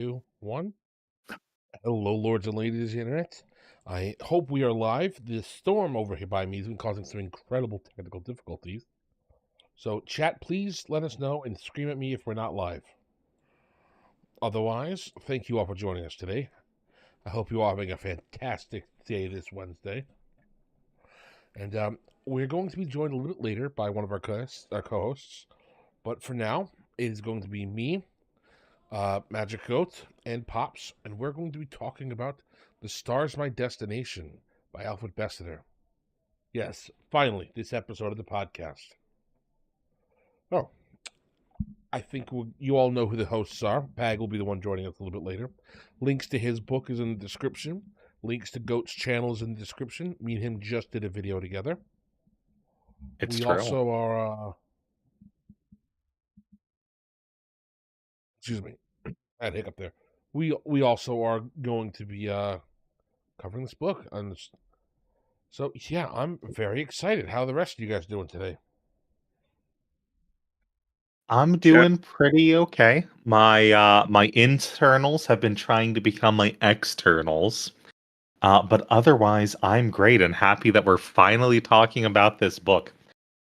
Two, one. Hello, lords and ladies of the internet. I hope we are live. The storm over here by me has been causing some incredible technical difficulties. So, chat, please let us know and scream at me if we're not live. Otherwise, thank you all for joining us today. I hope you all are having a fantastic day this Wednesday. And we're going to be joined a little bit later by one of our co-hosts. But for now, it is going to be me, Magic Goat, and Pops, and we're going to be talking about The Star's My Destination by Alfred Bester. Yes, finally, this episode of the podcast. Oh, I think you all know who the hosts are. Pag will be the one joining us a little bit later. Links to his book is in the description. Links to Goat's channel is in the description. Me and him just did a video together. It's we true. Also are... excuse me. I had a hiccup there. We also are going to be covering this book. So, yeah, I'm very excited. How are the rest of you guys doing today? I'm doing pretty okay. My internals have been trying to become my externals. But otherwise, I'm great and happy that we're finally talking about this book.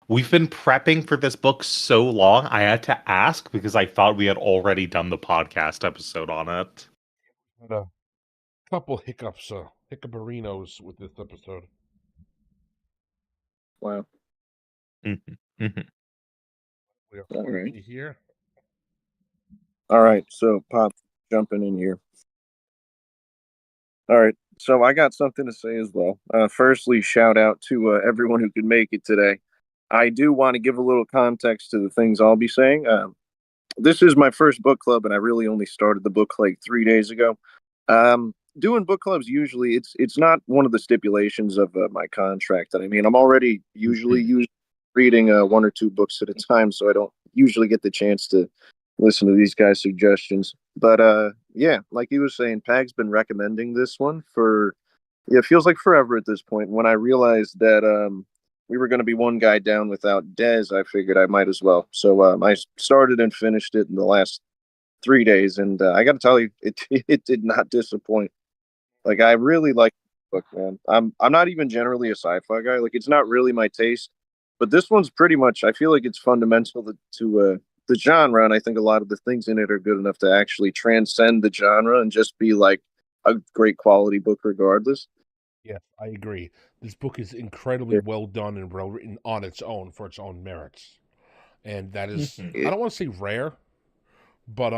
We've been prepping for this book so long, I had to ask because I thought we had already done the podcast episode on it. Had a couple hiccups, hiccuperinos with this episode. Wow. Mm-hmm. Mm-hmm. We are All right. Here. All right, so Pop, jumping in here. All right, so I got something to say as well. Firstly, shout out to everyone who could make it today. I do want to give a little context to the things I'll be saying. This is my first book club, and I really only started the book like 3 days ago. Doing book clubs usually it's not one of the stipulations of my contract. And I mean, I'm already usually reading one or two books at a time, so I don't usually get the chance to listen to these guys' suggestions. But yeah, like he was saying, Pag's been recommending this one for it feels like forever at this point. When I realized that we were going to be one guy down without Dez, I figured I might as well. So I started and finished it in the last 3 days, and I got to tell you, it did not disappoint. Like, I really like the book, man. I'm not even generally a sci-fi guy. Like, it's not really my taste, but this one's pretty much. I feel like it's fundamental to the genre, and I think a lot of the things in it are good enough to actually transcend the genre and just be like a great quality book, regardless. Yeah, I agree. This book is incredibly well done and well written on its own for its own merits, and that is I don't want to say rare, but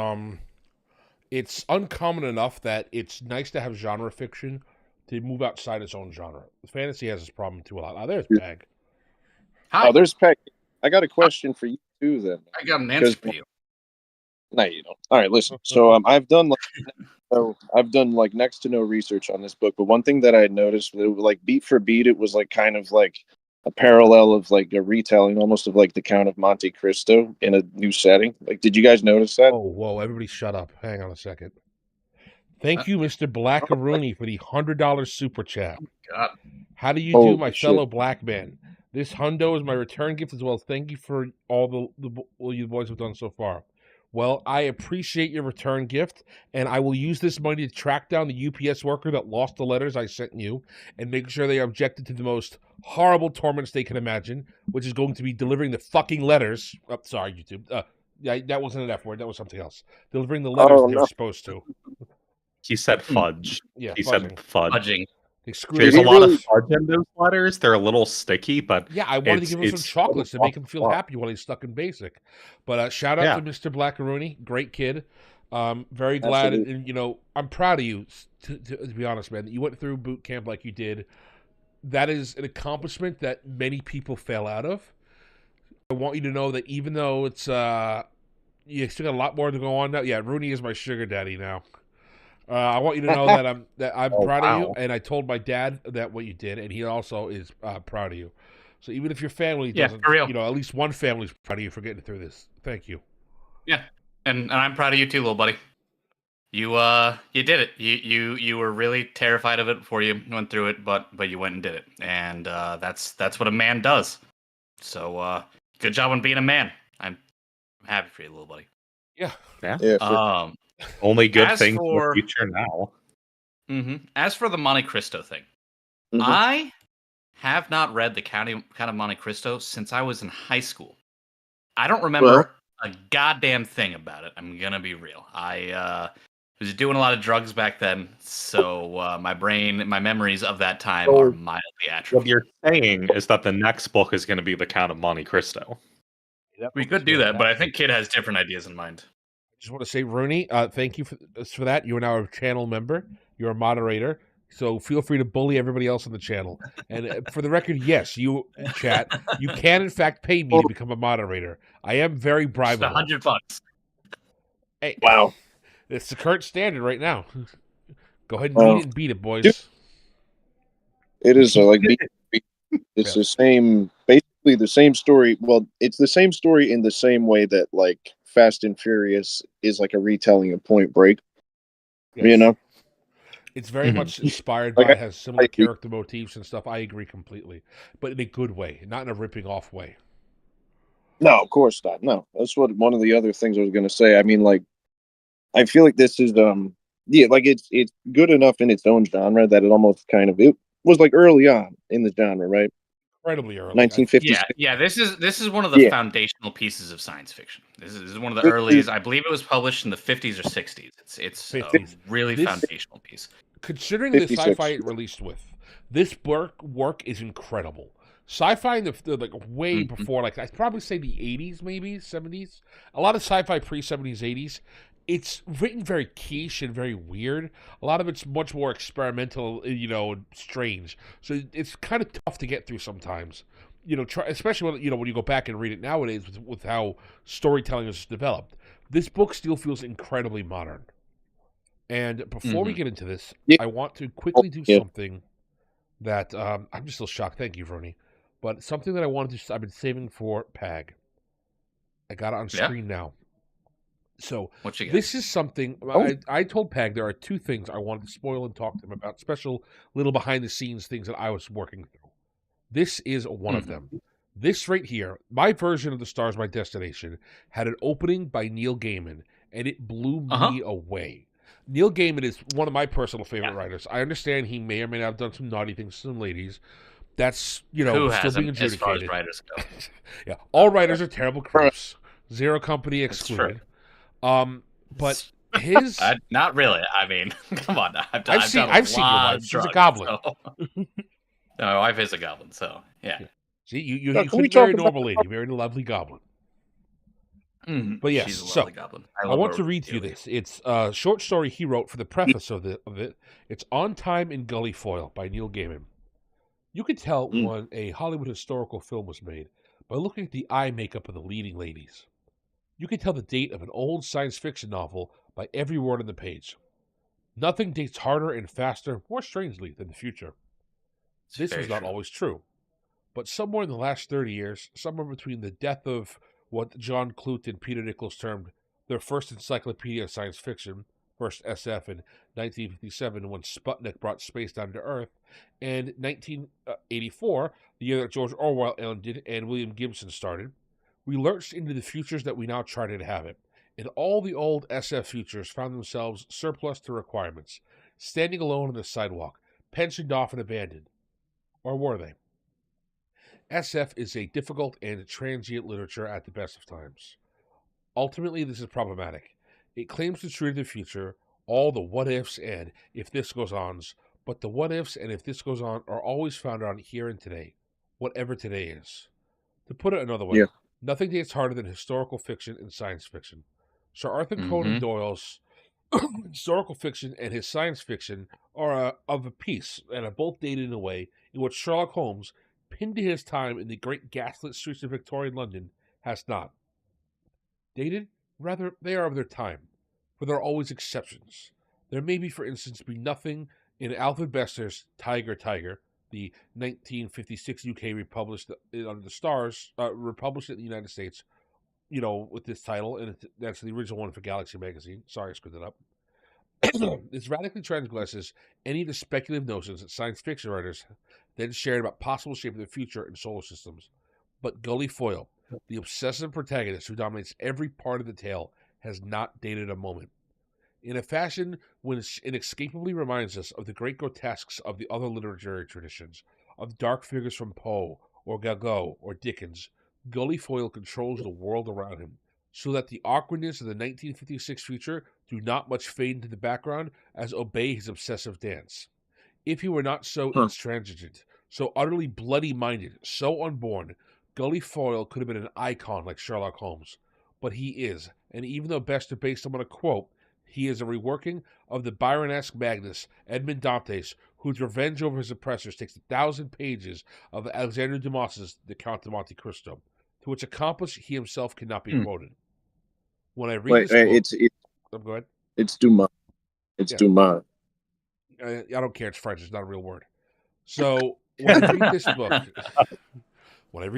it's uncommon enough that it's nice to have genre fiction to move outside its own genre. Fantasy has this problem too a lot. There's Peg. Hi. Oh, there's Peg. I got a question for you too. Then I got an answer for you. No, you don't. All right, listen. So I've done like next to no research on this book, but one thing that I had noticed, like beat for beat, it was like kind of like a parallel of like a retelling, almost of like the Count of Monte Cristo in a new setting. Like, did you guys notice that? Oh, whoa! Everybody, shut up! Hang on a second. Thank you, Mr. Blackaroony, for the $100 super chat. God. How do you do, my fellow black man? This hundo is my return gift as well as thank you for all you boys have done so far. Well, I appreciate your return gift, and I will use this money to track down the UPS worker that lost the letters I sent you and make sure they are objected to the most horrible torments they can imagine, which is going to be delivering the fucking letters. Oh, sorry, YouTube. Yeah, that wasn't an F word. That was something else. Delivering the letters they're supposed to. He said fudge. Yeah, he said fudge. Fudging. There's a lot of fudge in those letters. They're a little sticky, but yeah, I wanted to give him some chocolates to make him feel happy while he's stuck in basic. But shout out to Mr. Blackaroony, great kid. Very glad, and you know, I'm proud of you. To be honest, man, that you went through boot camp like you did. That is an accomplishment that many people fail out of. I want you to know that even though it's you still got a lot more to go on now. Yeah, Rooney is my sugar daddy now. I want you to know that I'm proud of you, and I told my dad that what you did, and he also is proud of you. So even if your family doesn't, you know, at least one family's proud of you for getting through this. Thank you. Yeah, and I'm proud of you too, little buddy. You did it. You were really terrified of it before you went through it, but you went and did it, and that's what a man does. So good job on being a man. I'm happy for you, little buddy. Yeah. Only good As things in the for- future now. As for the Monte Cristo thing, Mhm. I have not read the Count of Monte Cristo since I was in high school. I don't remember a goddamn thing about it. I'm gonna be real. I was doing a lot of drugs back then, so my memories of that time So, are mildly What atrophied. you're saying is that the next book is going to be The Count of Monte Cristo. That We book is could do that, but I fantastic. think Kid has different ideas in mind. I just want to say, Rooney, thank you for that. You are now a channel member. You're a moderator. So feel free to bully everybody else on the channel. And for the record, yes, you, chat, you can in fact pay me to become a moderator. I am very Just bribable. $100. Hey, Wow. it's the current standard right now. Go ahead and Wow. meet it and beat it, boys. It is it's Yeah. the same, basically the same story. Well, it's the same story in the same way that like Fast and Furious is like a retelling of Point Break. Yes. You know, It's very Mhm. much inspired Like, by, has similar I- character motifs and stuff. I agree completely. But in a good way, not in a ripping off way. no, of course not. No, that's what one of the other things I was going to say. I mean, like, I feel like this is yeah, like it's good enough in its own genre that it almost kind of it was like early on in the genre, right? Incredibly early. 1956. Yeah. This is one of the Yeah. foundational pieces of science fiction. This is one of the This earliest. is- I believe it was published in the 50s or 60s. It's a 50s. really This- foundational piece. Considering the 56. sci-fi it released with, this work is incredible. Sci-fi in the like way Mhm. before, like I'd probably say the 80s, maybe 70s. A lot of sci-fi pre-70s, 80s. It's written very quiche and very weird. A lot of it's much more experimental, strange. So it's kind of tough to get through sometimes. Especially when you go back and read it nowadays with how storytelling is developed. This book still feels incredibly modern. And before we Mhm. get into this, Yeah. I want to quickly do Yeah. something that I'm just still shocked. Thank you, Vernie. But something that I wanted to, I've been saving for PAG. I got it on Yeah. screen now. So What you got? this is something I told PAG there are two things I wanted to spoil and talk to him about, special little behind the scenes things that I was working through. This is one of them. This right here, my version of The Stars My Destination, had an opening by Neil Gaiman, and it blew me away. Neil Gaiman is one of my personal favorite writers. I understand he may or may not have done some naughty things to some ladies. That's, Who still hasn't, being as far as adjudicated. writers go? Yeah, all writers are terrible creeps. Zero Company That's true. excluded. But his Not really. I mean, come on. I've seen your wife. She's a goblin. No, my wife is a goblin, so yeah. See, you Now, can we couldn't marry a talk about- normal lady. You married a lovely goblin. Mhm. But yes, She's a so, lovely goblin. I love want her to read to you dearly. this. It's a short story he wrote for the preface of it. It's On Time in Gully Foyle by Neil Gaiman. You could tell when a Hollywood historical film was made by looking at the eye makeup of the leading ladies. You could tell the date of an old science fiction novel by every word on the page. Nothing dates harder and faster, more strangely, than the future. It's This very was not true. always true. But somewhere in the last 30 years, somewhere between the death of what John Clute and Peter Nichols termed their first encyclopedia of science fiction, first SF in 1957 when Sputnik brought space down to Earth, and 1984, the year that George Orwell ended and William Gibson started, we lurched into the futures that we now try to inhabit. And all the old SF futures found themselves surplus to requirements, standing alone on the sidewalk, pensioned off and abandoned. Or were they? SF is a difficult and transient literature at the best of times. Ultimately, this is problematic. It claims to treat the future, all the what ifs and if this goes ons, but the what ifs and if this goes on are always found on here and today, whatever today is. To put it another way, Yeah. nothing dates harder than historical fiction and science fiction. Sir Arthur Conan Doyle's historical fiction and his science fiction are of a piece and are both dated in a way in which Sherlock Holmes, pinned to his time in the great gaslit streets of Victorian London, has not. Dated? Rather, they are of their time, for there are always exceptions. There may be, for instance, be nothing in Alfred Bester's Tiger, the 1956 UK republished under the Stars, republished in the United States, with this title, and that's the original one for Galaxy Magazine. Sorry, I screwed it up. This radically transgresses any of the speculative notions that science fiction writers then shared about possible shape of the future in solar systems. But Gully Foyle, the obsessive protagonist who dominates every part of the tale, has not dated a moment. in a fashion which inescapably reminds us of the great grotesques of the other literary traditions, of dark figures from Poe, or Gauguin, or Dickens. Gully Foyle controls the world around him, so that the awkwardness of the 1956 future do not much fade into the background as obey his obsessive dance. If he were not so intransigent, so utterly bloody-minded, so unborn, Gully Foyle could have been an icon like Sherlock Holmes. But he is, and even though Bester based him on a quote, he is a reworking of the Byron-esque Magnus, Edmond Dantes, whose revenge over his oppressors takes 1,000 pages of Alexandre Dumas's The Count of Monte Cristo, to which accomplish he himself cannot be quoted. When I read this book... go ahead. It's Dumas. It's Dumas. I don't care. It's French. It's not a real word. So when I read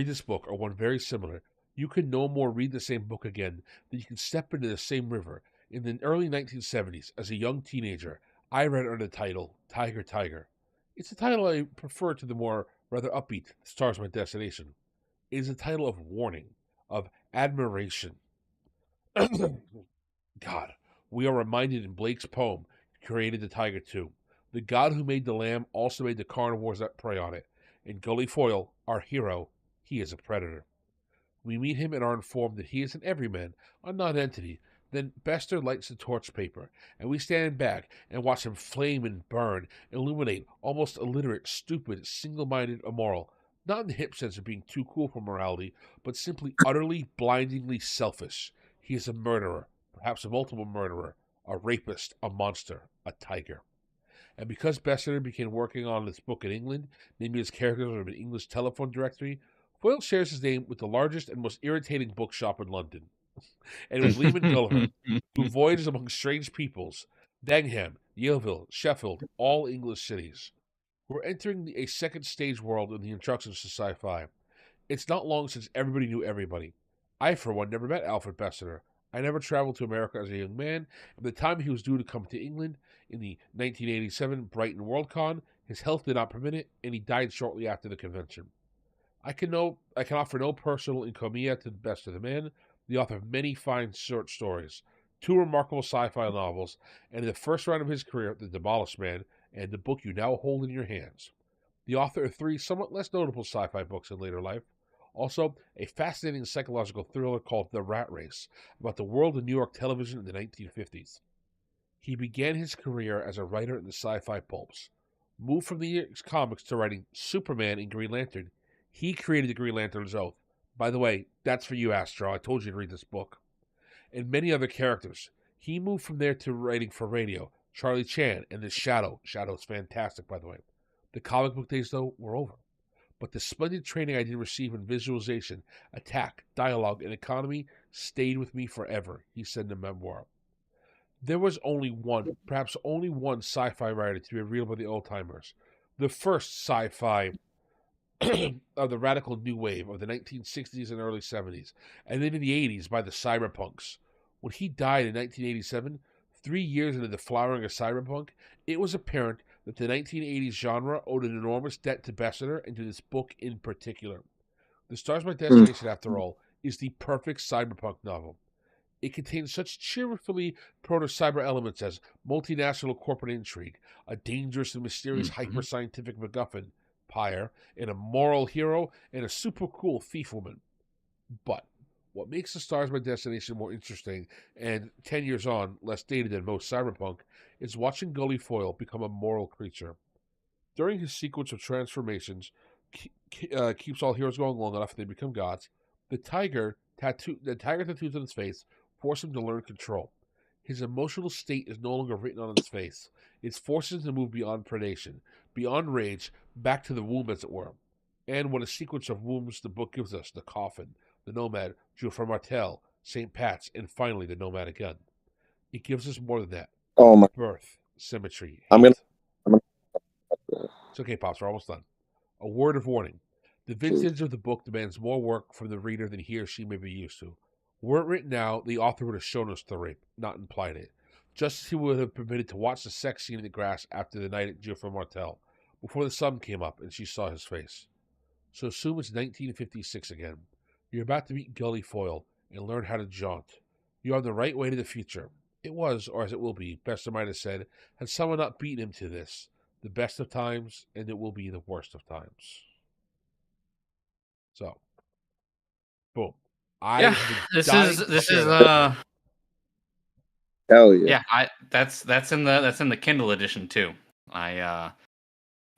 this book, or one very similar, you can no more read the same book again than you can step into the same river. In the early 1970s, as a young teenager, I read under the title Tiger, Tiger. It's a title I prefer to the more rather upbeat Stars My Destination. It is a title of warning, of admiration. God, we are reminded in Blake's poem, He Created the Tiger too. The God who made the lamb also made the carnivores that prey on it. In Gully Foyle, our hero, he is a predator. We meet him and are informed that he is an everyman, a non-entity. Then Bester lights the torch paper, and we stand back and watch him flame and burn, illuminate, almost illiterate, stupid, single-minded, immoral. Not in the hip sense of being too cool for morality, but simply utterly, blindingly selfish. He is a murderer, perhaps a multiple murderer, a rapist, a monster, a tiger. And because Bester began working on this book in England, naming his characters on an English telephone directory, Foyle shares his name with the largest and most irritating bookshop in London. And it was Lehman Gulliver, who voyages among strange peoples, Dagenham, Yaleville, Sheffield, all English cities. We're entering a second stage world in the introductions to sci-fi. It's not long since everybody knew everybody. I, for one, never met Alfred Bester. I never traveled to America as a young man, and the time he was due to come to England in the 1987 Brighton Worldcon, his health did not permit it, and he died shortly after the convention. I can offer no personal encomium to Bester the man, the author of many fine short stories, 2 remarkable sci-fi novels, and in the first round of his career, The Demolished Man, and the book you now hold in your hands. The author of 3 somewhat less notable sci-fi books in later life. Also, a fascinating psychological thriller called The Rat Race, about the world of New York television in the 1950s. He began his career as a writer in the sci-fi pulps. Moved from the comics to writing Superman and Green Lantern, he created the Green Lantern's Oath. By the way, that's for you, Astro. I told you to read this book. And many other characters. He moved from there to writing for radio, Charlie Chan and The Shadow. Shadow's fantastic, by the way. The comic book days, though, were over. But the splendid training I did receive in visualization, attack, dialogue, and economy stayed with me forever, he said in a memoir. There was only one, perhaps only one sci-fi writer to be revealed by the old-timers. The first sci-fi of the radical new wave of the 1960s and early 70s, and then in the 80s by the cyberpunks. When he died in 1987, 3 years into the flowering of cyberpunk, it was apparent that the 1980s genre owed an enormous debt to Bester and to this book in particular. The Stars My Destination, after all, is the perfect cyberpunk novel. It contains such cheerfully proto-cyber elements as multinational corporate intrigue, a dangerous and mysterious hyper-scientific MacGuffin, Pyre, and a moral hero, and a super cool thief woman. But what makes The Stars My Destination more interesting, and 10 years on, less dated than most cyberpunk, is watching Gully Foyle become a moral creature. During his sequence of transformations, keeps all heroes going long enough they become gods, the tiger tattoos on his face force him to learn control. His emotional state is no longer written on his face. It forces him to move beyond predation, beyond rage, back to the womb, as it were. And what a sequence of wombs the book gives us: the coffin, the nomad, Geoffrey Martel, St. Pat's, and finally the nomad again. It gives us more than that. Oh my! Birth, symmetry, hate. I'm gonna. It's okay, Pops. We're almost done. A word of warning: the vintage of the book demands more work from the reader than he or she may be used to. Were it written now, the author would have shown us the rape, not implied it. Just as he would have permitted to watch the sex scene in the grass after the night at Geoffrey Martel, before the sun came up and she saw his face. So assume it's 1956 again. You're about to meet Gully Foyle and learn how to jaunt. You're on the right way to the future. It was, or as it will be, Bester might have said, had someone not beaten him to this, the best of times, and it will be the worst of times. So, boom. I Yeah, have been this dying is to this share is that. Hell yeah. yeah, that's in the Kindle edition too. I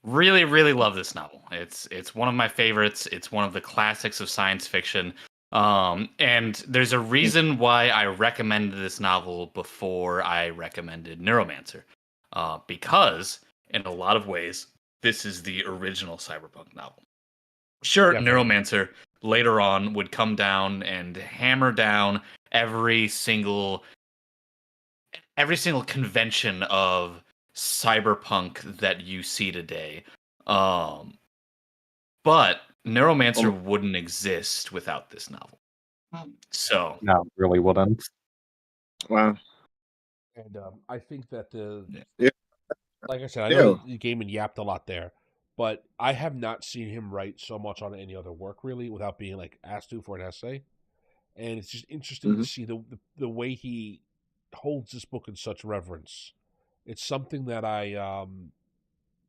really really love this novel. It's one of my favorites. It's one of the classics of science fiction. And there's a reason why I recommended this novel before I recommended Neuromancer. Because in a lot of ways this is the original cyberpunk novel. Sure, Definitely. Neuromancer later on would come down and hammer down every single convention of cyberpunk that you see today. But Neuromancer wouldn't exist without this novel. So, No, really wouldn't. Wow. And I think that Yeah. like I said, I know Yeah. that the Gaiman yapped a lot there, but I have not seen him write so much on any other work really without being like asked to for an essay. And it's just interesting to Mhm. see the way he holds this book in such reverence. It's something that I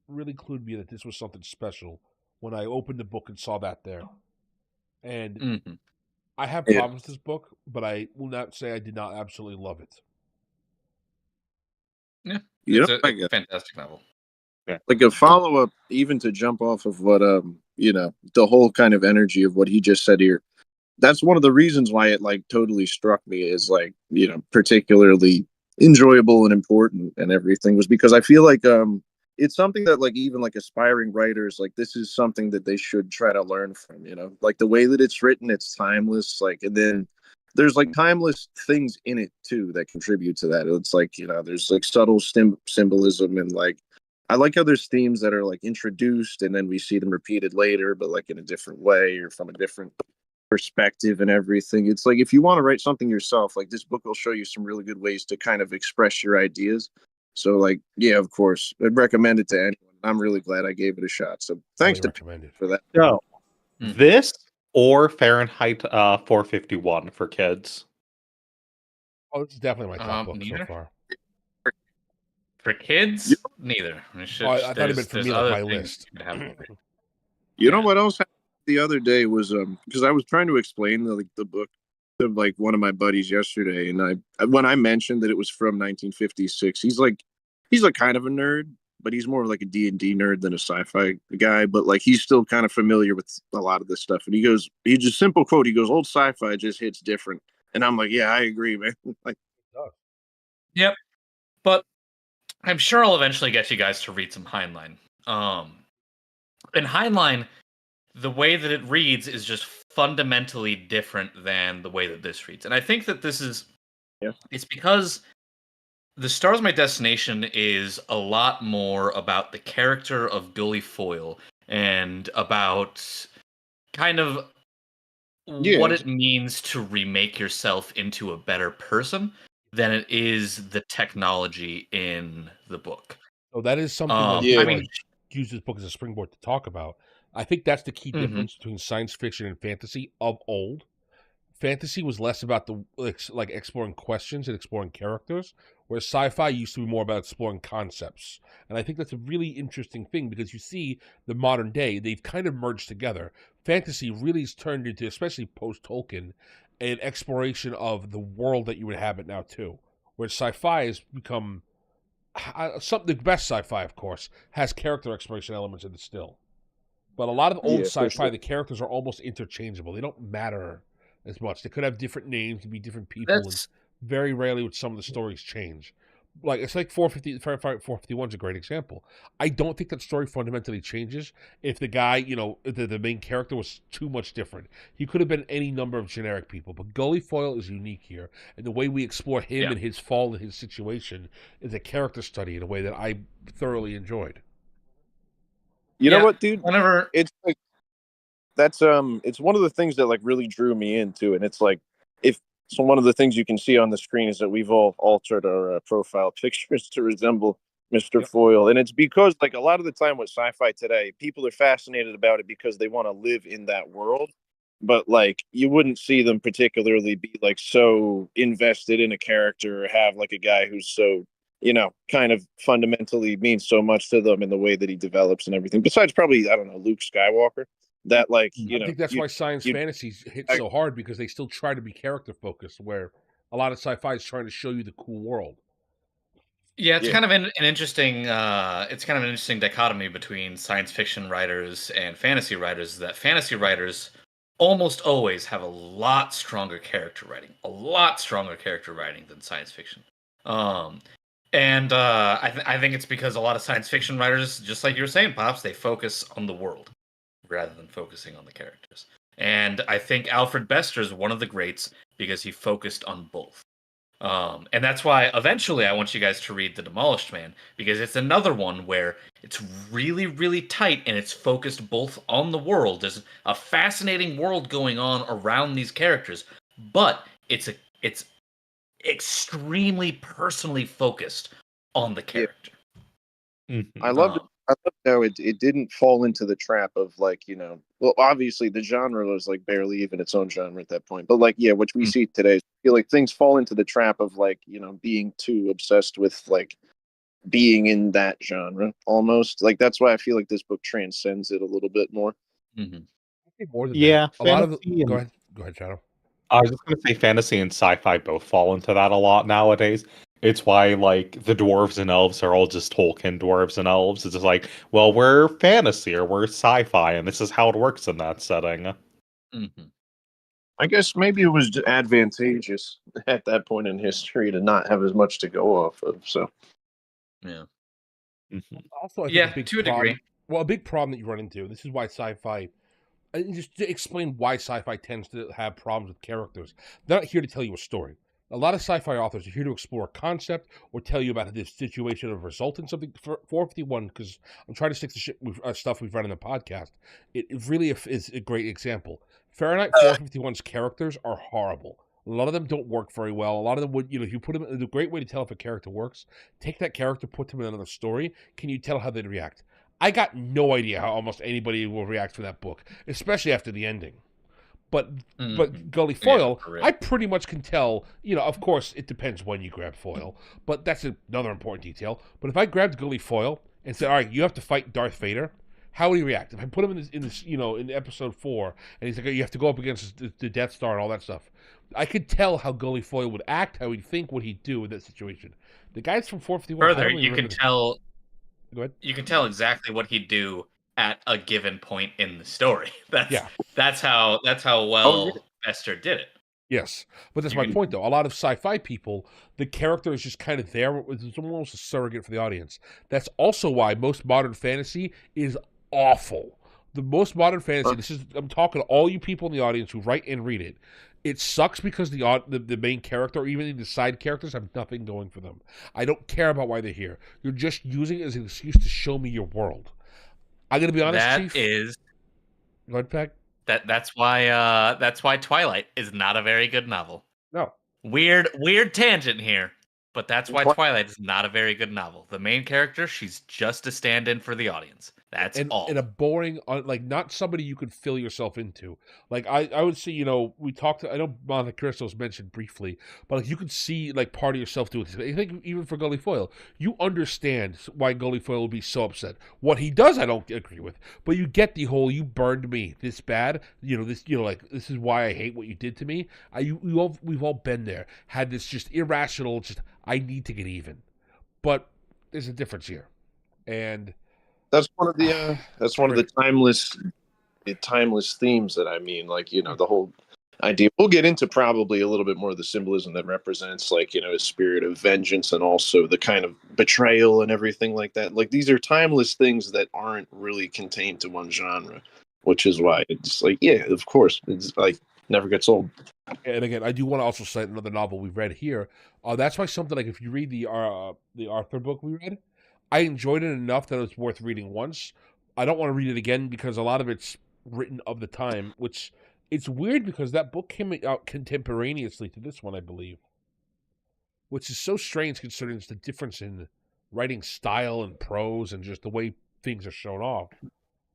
really clued me that this was something special when I opened the book and saw that there. And mhm. I have Yeah. problems with this book, but I will not say I did not absolutely love it. Yeah, You know, it's a fantastic novel. like a follow up, even to jump off of what the whole kind of energy of what he just said here. That's one of the reasons why it like totally struck me as like particularly enjoyable and important and everything was because I feel like it's something that like even like aspiring writers like this is something that they should try to learn from, like the way that it's written, it's timeless, like, and then there's like timeless things in it too that contribute to that. It's like there's like subtle symbolism, and like I like how there's themes that are like introduced and then we see them repeated later but like in a different way or from a different perspective and everything. It's like if you want to write something yourself, like this book will show you some really good ways to kind of express your ideas. So like, yeah, of course, I'd recommend it to anyone. I'm really glad I gave it a shot. So thanks Highly to recommended. for that. So, Mhm. this or Fahrenheit 451 for kids. Oh, this is definitely my top book so Neither far. for kids. Neither. Oh, I thought it meant for me like other my things list. you could have. You know Yeah. what else happened the other day was because I was trying to explain the book to like one of my buddies yesterday, and I when I mentioned that it was from 1956, he's like kind of a nerd, but he's more like a D&D nerd than a sci-fi guy, but like he's still kind of familiar with a lot of this stuff. And he just simple quote, he goes, "Old sci-fi just hits different." And I'm like, "Yeah, I agree, man." Like, Yep. But I'm sure I'll eventually get you guys to read some Heinlein. In Heinlein, the way that it reads is just fundamentally different than the way that this reads. And I think that this is yeah. it's because The Stars My Destination is a lot more about the character of Billy Foyle and about kind of Yeah. what it means to remake yourself into a better person than it is the technology in the book. So that is something that if Yeah. you I want mean, to use this book as a springboard to talk about, I think that's the key mhm. difference between science fiction and fantasy of old. Fantasy was less about the like exploring questions and exploring characters, whereas sci-fi used to be more about exploring concepts. And I think that's a really interesting thing because you see the modern day, they've kind of merged together. Fantasy really has turned into, especially post Tolkien, an exploration of the world that you would have it now too. Whereas sci-fi has become the best sci-fi, of course, has character exploration elements in it still. But a lot of old Yeah, for sci-fi, sure. the characters are almost interchangeable. They don't matter as much. They could have different names and be different people, and That's very rarely would some of the stories change. Like it's like 450, Fahrenheit 451 is a great example. I don't think that story fundamentally changes if the guy, the main character was too much different. He could have been any number of generic people, but Gully Foyle is unique here, and the way we explore him yeah. and his fall and his situation is a character study in a way that I thoroughly enjoyed. You know Yeah. what, dude? Whenever It's like that's it's one of the things that like really drew me into, and it's like if so one of the things you can see on the screen is that we've all altered our profile pictures to resemble Mr. Yep. Foyle, and it's because like a lot of the time with sci-fi today, people are fascinated about it because they want to live in that world, but like you wouldn't see them particularly be like so invested in a character or have like a guy who's so kind of fundamentally means so much to them in the way that he develops and everything. Besides, probably I don't know Luke Skywalker. That like I think that's why science you fantasies hit so hard, because they still try to be character focused, where a lot of sci-fi is trying to show you the cool world. Yeah, it's Yeah. kind of an interesting. It's kind of an interesting dichotomy between science fiction writers and fantasy writers. That fantasy writers almost always have a lot stronger character writing, than science fiction. And I think it's because a lot of science fiction writers, just like you were saying, Pops, they focus on the world rather than focusing on the characters. And I think Alfred Bester is one of the greats because he focused on both. And that's why eventually I want you guys to read The Demolished Man, because it's another one where it's really, really tight and it's focused both on the world. There's a fascinating world going on around these characters, but it's extremely personally focused on the character. I loved it. I loved how it didn't fall into the trap of like, well, obviously the genre was like barely even its own genre at that point. But like, yeah, which we see today, I feel like things fall into the trap of like, being too obsessed with like being in that genre almost. Like that's why I feel like this book transcends it a little bit more. I think more than Yeah, that. A lot of fantasy go and- ahead, Shadow. I was just going to say fantasy and sci-fi both fall into that a lot nowadays. It's why like the dwarves and elves are all just Tolkien dwarves and elves. It's just like, well, we're fantasy or we're sci-fi, and this is how it works in that setting. I guess maybe it was advantageous at that point in history to not have as much to go off of. So, Yeah. Also, I think Yeah, a big to a problem, degree. well, a big problem that you run into. This is why sci-fi. And just to explain why sci-fi tends to have problems with characters. They're not here to tell you a story. A lot of sci-fi authors are here to explore a concept or tell you about this situation of result in something. For 451, because I'm trying to stick to stuff we've read in the podcast, it really is a great example. Fahrenheit 451's characters are horrible. A lot of them don't work very well. A lot of them would, if you put them, the great way to tell if a character works, take that character, put them in another story. Can you tell how they'd react? I got no idea how almost anybody will react to that book, especially after the ending. But Gully Foil, I pretty much can tell. Of course, it depends when you grab Foil, but that's another important detail. But if I grabbed Gully Foil and said, "All right, you have to fight Darth Vader," how would he react? If I put him in episode 4, and he's like, "You have to go up against the Death Star and all that stuff," I could tell how Gully Foil would act, how he'd think, what he'd do in that situation. The guys from 451. Further, you can tell. Go ahead. You can tell exactly what he'd do at a given point in the story. That's how well Bester did it. Yes, but that's my point, though. A lot of sci-fi people, the character is just kind of there. It's almost a surrogate for the audience. That's also why most modern fantasy is awful. The most modern fantasy, I'm talking to all you people in the audience who write and read it. It sucks because the main character, or even the side characters, have nothing going for them. I don't care about why they're here. You're just using it as an excuse to show me your world. I'm going to be honest, Chief. Go ahead, Peg. That's why Twilight is not a very good novel. No. Weird tangent here, but that's why Twilight is not a very good novel. The main character, she's just a stand-in for the audience. That's all. And a boring, like, not somebody you could fill yourself into. Like, I would say, we talked, I know Monte Cristo's mentioned briefly, but like you could see like part of yourself doing this. I think even for Gully Foil, you understand why Gully Foil would be so upset. What he does, I don't agree with, but you get the whole, you burned me this bad, like, this is why I hate what you did to me. We've all been there, had this just irrational, just, I need to get even. But there's a difference here. And that's one of the timeless themes that I mean, like, the whole idea. We'll get into probably a little bit more of the symbolism that represents, like, a spirit of vengeance and also the kind of betrayal and everything like that. Like, these are timeless things that aren't really contained to one genre, which is why it's like, yeah, of course, it's like never gets old. And again, I do want to also cite another novel we read here. That's why something like, if you read the Arthur book we read, I enjoyed it enough that it's worth reading once. I don't want to read it again because a lot of it's written of the time, which it's weird because that book came out contemporaneously to this one, I believe, which is so strange considering it's the difference in writing style and prose and just the way things are shown off.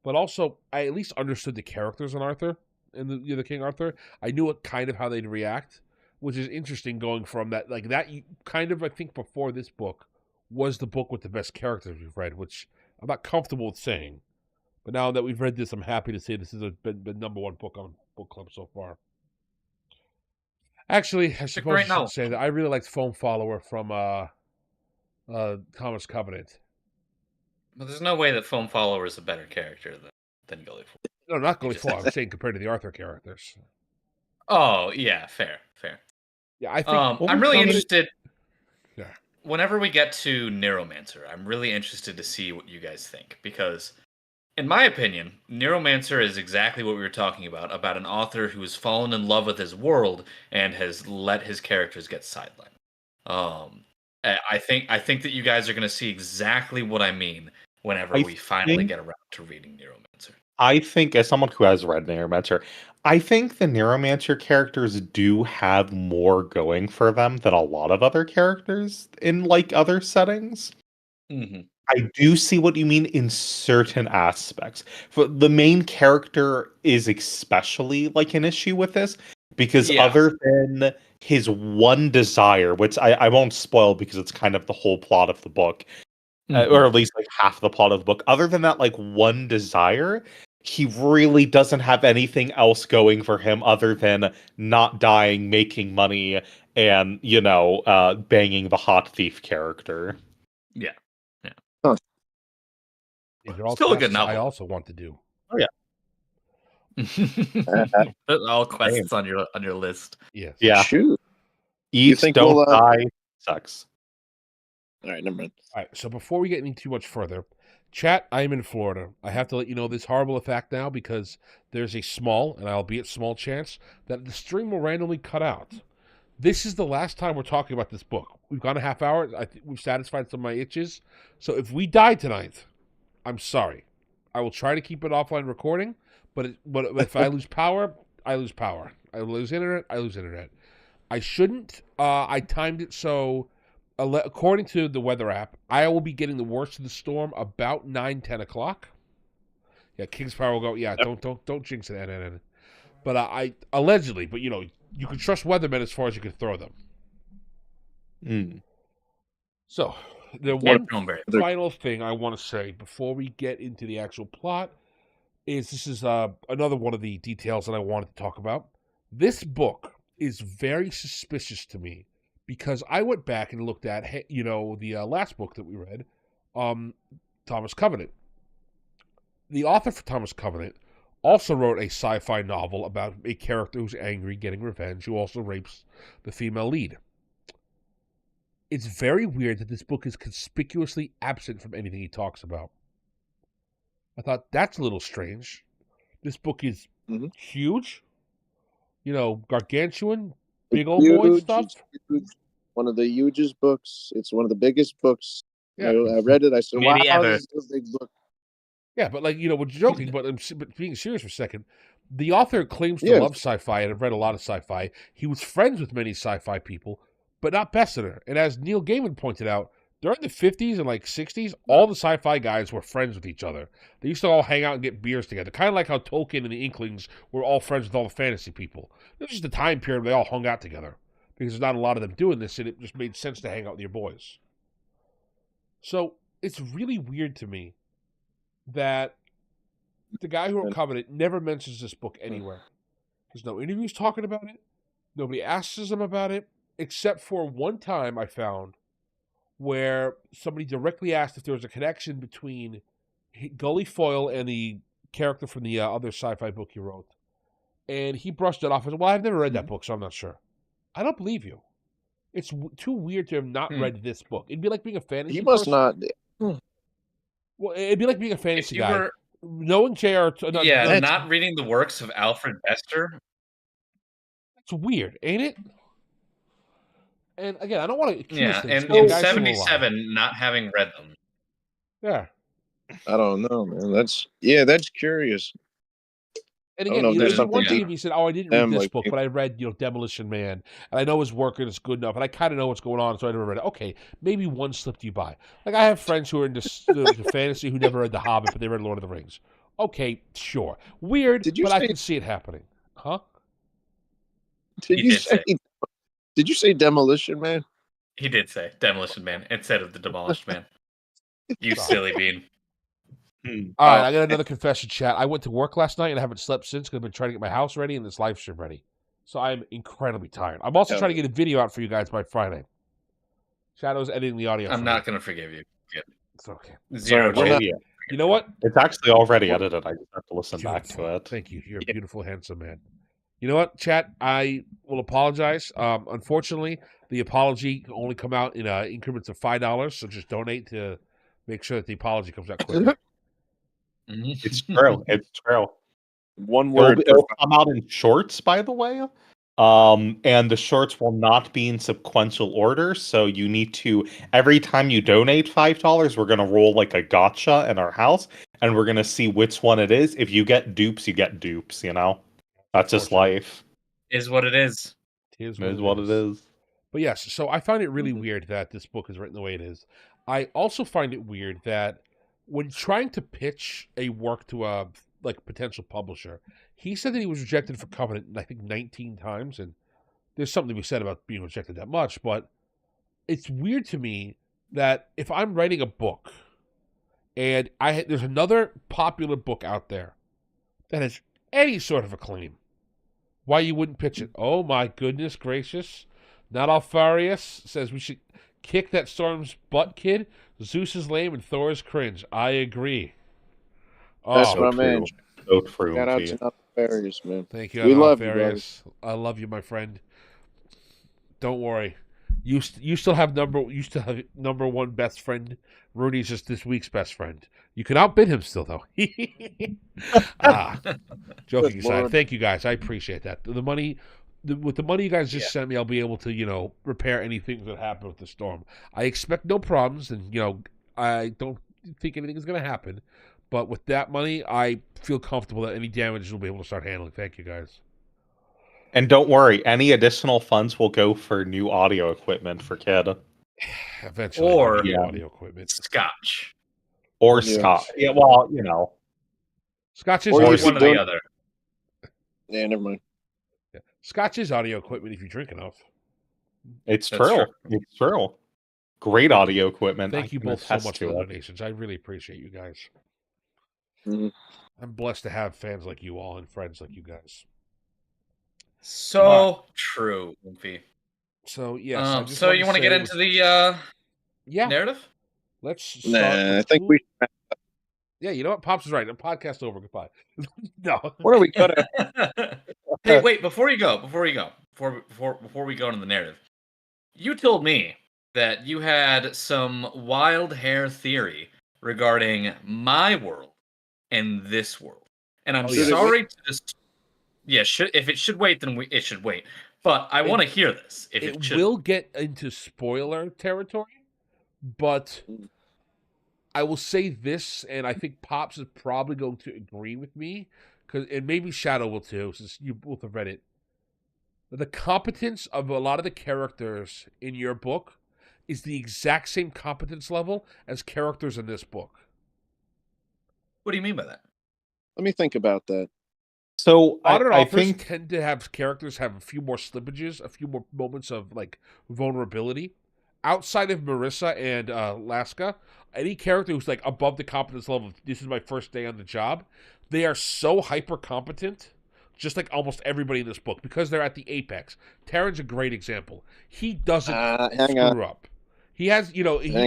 But also, I at least understood the characters in Arthur in the King Arthur, I knew what kind of how they'd react, which is interesting going from that like that kind of I think before this book was the book with the best characters we've read, which I'm not comfortable with saying. But now that we've read this, I'm happy to say this has been number one book on book club so far. Actually, I suppose I should say that I really liked Foam Follower from Thomas Covenant. Well, there's no way that Foam Follower is a better character than Gully Four. No, not Gully Four. I'm saying compared to the Arthur characters. Oh, yeah, fair. Yeah, I think I'm really interested. Yeah. Whenever we get to Neuromancer, I'm really interested to see what you guys think, because in my opinion, Neuromancer is exactly what we were talking about an author who has fallen in love with his world and has let his characters get sidelined. I think that you guys are going to see exactly what I mean whenever we finally get around to reading Neuromancer. I think, as someone who has read Neuromancer, I think the Neuromancer characters do have more going for them than a lot of other characters in like other settings. Mm-hmm. I do see what you mean in certain aspects. But the main character is especially like an issue with this because other than his one desire, which I won't spoil because it's kind of the whole plot of the book, or at least like half the plot of the book. Other than that, like one desire, he really doesn't have anything else going for him other than not dying, making money, and banging the hot thief character. Yeah. These are all still a good novel. I also want to do. Oh yeah. All quests on your list. Yes. Yeah. Shoot. Eat, don't die. Sucks. All right, never mind. All right. So before we get any too much further, chat. I am in Florida. I have to let you know this horrible fact now because there's a small, and albeit small, chance that the stream will randomly cut out. This is the last time we're talking about this book. We've gone a half hour. I think we've satisfied some of my itches. So if we die tonight, I'm sorry. I will try to keep it offline recording, but if I lose power, I lose power. I lose internet, I lose internet. I shouldn't. I timed it so, according to the weather app, I will be getting the worst of the storm about 9-10 o'clock. Yeah, King's Power will go. Yeah, don't jinx it. But I allegedly, but you can trust weathermen as far as you can throw them. So. The one final thing I want to say before we get into the actual plot is this is another one of the details that I wanted to talk about. This book is very suspicious to me because I went back and looked at, the last book that we read, Thomas Covenant. The author for Thomas Covenant also wrote a sci-fi novel about a character who's angry, getting revenge, who also rapes the female lead. It's very weird that this book is conspicuously absent from anything he talks about. I thought that's a little strange. This book is huge, gargantuan, big old boy stuff. One of the hugest books. It's one of the biggest books. Yeah. I read it. I said, "Wow, this is a big book." Yeah, but we're joking, but being serious for a second. The author claims to love sci-fi, and I've read a lot of sci-fi. He was friends with many sci-fi people, but not Bester. And as Neil Gaiman pointed out, during the 50s and 60s, all the sci-fi guys were friends with each other. They used to all hang out and get beers together, kind of like how Tolkien and the Inklings were all friends with all the fantasy people. This is the time period where they all hung out together because there's not a lot of them doing this, and it just made sense to hang out with your boys. So it's really weird to me that the guy who wrote Covenant never mentions this book anywhere. There's no interviews talking about it. Nobody asks him about it. Except for one time I found where somebody directly asked if there was a connection between Gully Foyle and the character from the other sci-fi book he wrote. And he brushed it off and said, well, I've never read that book, so I'm not sure. I don't believe you. It's too weird to have not read this book. It'd be like being a fantasy He must not. Well, it'd be like being a fantasy guy. Knowing J.R. Not reading the works of Alfred Bester. That's weird, ain't it? And again, I don't want to accuse things. And in 77, not having read them. Yeah. I don't know, man. That's curious. And again, one thing he said, I didn't read this book, but I read, Demolition Man, and I know his work and it's good enough, and I kind of know what's going on, so I never read it. Okay, maybe one slipped you by. Like, I have friends who are into the fantasy who never read The Hobbit, but they read Lord of the Rings. Okay, sure. Weird, but I can see it happening. Huh? Did He you did say? say. Did you say Demolition Man? He did say Demolition Man instead of the Demolished Man. You silly bean. All right, Oh, I got another confession, chat. I went to work last night and I haven't slept since because I've been trying to get my house ready and this live stream ready. So I'm incredibly tired. I'm also Hell trying to yeah. get a video out for you guys by Friday. Shadow's editing the audio. I'm for not me. going to forgive you. It's okay. Zero Sorry, we're chance. not- yeah. You know what? It's actually already edited. I just have to listen back Beautiful. to it. Thank you. You're a Yeah. beautiful, handsome man. You know what, chat? I will apologize. Unfortunately, the apology can only come out in increments of $5. So just donate to make sure that the apology comes out quicker. It's true. It's true. One It'll, word. it'll come out in shorts, by the way. And the shorts will not be in sequential order. So you need to, every time you donate $5, we're going to roll like a gotcha in our house. And we're going to see which one it is. If you get dupes, you get dupes, you know? That's just Unfortunate. life. Is what it is. It is It is what it is. But yes, so I find it really Mhm. weird that this book is written the way it is. I also find it weird that when trying to pitch a work to a potential publisher, he said that he was rejected for Covenant, I think 19 times, and there's something to be said about being rejected that much, but it's weird to me that if I'm writing a book and there's another popular book out there that has any sort of acclaim, why you wouldn't pitch it? Oh my goodness gracious. Not Alfarius says we should kick that Storm's butt, kid. Zeus is lame and Thor is cringe. I agree. That's Oh, my true. man. So true. Shout out Gee. to Not Nefarious, man. thank you, We love you, brother. Alfarius. I love you, my friend. Don't worry. You still have number one best friend. Rudy's just this week's best friend. You can outbid him still, though. Joking Good aside, Lord. thank you guys. I appreciate that. With the money you guys just Yeah. sent me, I'll be able to, repair anything that happened with the storm. I expect no problems, and I don't think anything is going to happen. But with that money, I feel comfortable that any damage will be able to start handling. Thank you guys. And don't worry, any additional funds will go for new audio equipment for Kid. Eventually, Or- I'll need Yeah. audio equipment. Scotch. Or Yeah. Scott. Yeah, well, Scotch is Or you audio could One or equipment. the other. Yeah, never mind. Yeah. Scotch is audio equipment if you drink enough. it's That's true. true. It's true. Great audio equipment. Thank I you can both so attest much for to the it. donations. I really appreciate you guys. Mhm. I'm blessed to have fans like you all and friends like you guys. So true, Lumpy. So yes, I just so wanted you want to get say it into was- the narrative? Let's start. Nah, I with think who- we. Yeah, you know what? Pops is right. The podcast over. Goodbye. No. What are we gonna? Hey, wait! Before we go into the narrative, you told me that you had some wild hair theory regarding my world and this world, and I'm Oh, yeah. sorry to just. Yeah, if it should wait, then it should wait. But I It- want to hear this. If It it should, will get into spoiler territory, but I will say this, and I think Pops is probably going to agree with me, and maybe Shadow will too, since you both have read it. The competence of a lot of the characters in your book is the exact same competence level as characters in this book. what do you mean by that? Let me think about that. So Modern I authors think tend to have characters have a few more slippages, a few more moments of vulnerability. Outside of Marissa and Laska, any character who's above the competence level, this is my first day on the job, they are so hyper competent, just like almost everybody in this book, because they're at the apex. Taran's a great example. He doesn't Hang screw on. up. He has, Hang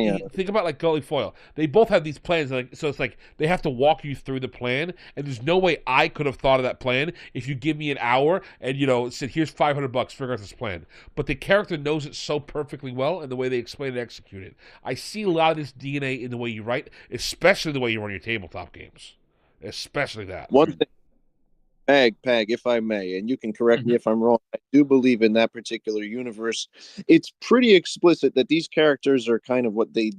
on. think about Gully Foyle. They both have these plans, so it's they have to walk you through the plan, and there's no way I could have thought of that plan if you give me an hour and said, "Here's $500, figure out this plan." But the character knows it so perfectly well, and the way they explain and execute it. I see a lot of this DNA in the way you write, especially the way you run your tabletop games, especially that. One thing, Pag, if I may, and you can correct me if I'm wrong. I do believe in that particular universe, it's pretty explicit that these characters are kind of what they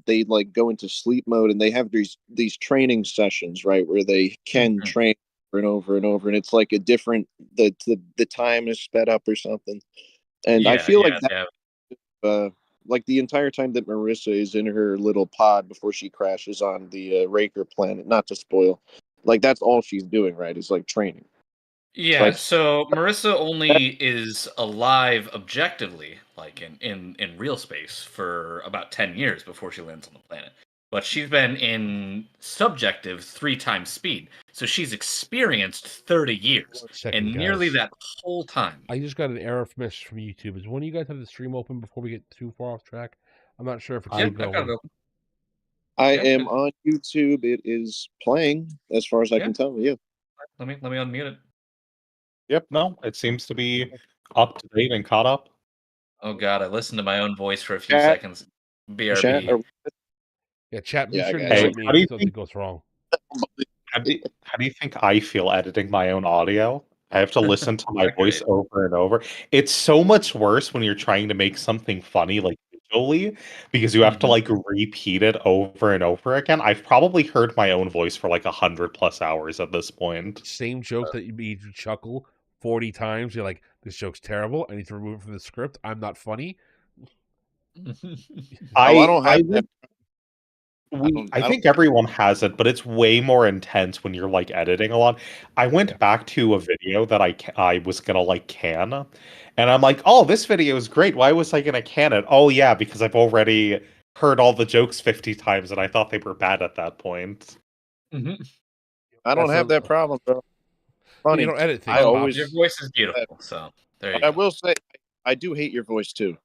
go into sleep mode, and they have these training sessions, right, where they can train over and over and over, and it's like a different the time is sped up or something. And I feel like that, like the entire time that Marissa is in her little pod before she crashes on the Raker planet, not to spoil, that's all she's doing, right? Is training. Yeah, so Marissa only is alive objectively, like in real space, for about 10 years before she lands on the planet. But she's been in subjective 3 times speed. So she's experienced 30 years. 1 second, And nearly guys. that whole time. I just got an error message from YouTube. Is one of you guys have the stream open before we get too far off track? I'm not sure if it's Yeah, still I've got it going. open. I Yeah, am good. on YouTube. It is playing, as far as I Yeah. can tell. Yeah. Let me unmute it. Yep, no, it seems to be up to date and caught up. Oh god, I listened to my own voice for a few Chat. seconds. Chat, BRB. Yeah, chat, be Yeah, I sure to got yell you. at me How do you if something think- goes wrong. How do you think I feel editing my own audio? I have to listen to my Not voice great. over and over. It's so much worse when you're trying to make something funny, like visually, because you have to Mhm. like repeat it over and over again. I've probably heard my own voice for like 100+ hours at this point. Same joke that you made you chuckle 40 times. You're like, this joke's terrible. I need to remove it from the script. I'm not funny. I don't have that. I think everyone has it, but it's way more intense when you're like editing a lot. I went Yeah. back to a video that I was gonna like can, and I'm like, oh, this video is great. Why was I gonna can it? Oh yeah, because I've already heard all the jokes 50 times, and I thought they were bad at that point. Mhm. I don't have that problem, bro. Funny. You don't edit things. I Well, always. your voice is beautiful, so there you I go. will say, I do hate your voice too.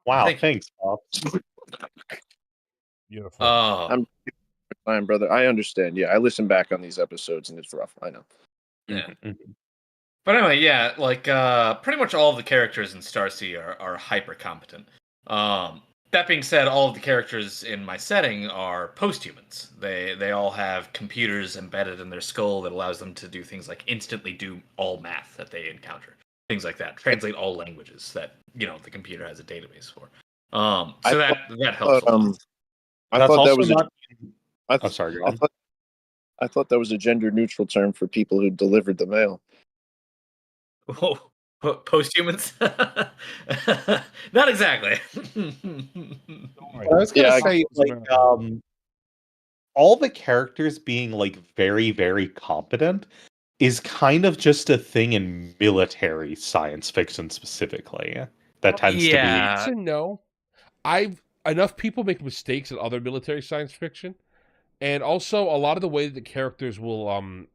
Wow, Thank you. thanks, Bob. Beautiful. Oh, Fine, brother. I understand. Yeah, I listen back on these episodes and it's rough. I know. yeah. Mhm. But anyway, yeah, like pretty much all of the characters in Starsea are hyper competent. That being said, all of the characters in my setting are posthumans. They all have computers embedded in their skull that allows them to do things like instantly do all math that they encounter, things like that, translate all languages that the computer has a database for. So that helps a lot. I That's thought that also was not. I, Oh, sorry, go I on. thought I thought that was a gender neutral term for people who delivered the mail. Oh, posthumans? Not exactly. I was gonna Yeah, say, like, all the characters being like very, very competent is kind of just a thing in military science fiction specifically. That tends to be. Yes and no. Enough people make mistakes in other military science fiction, and also a lot of the way that the characters will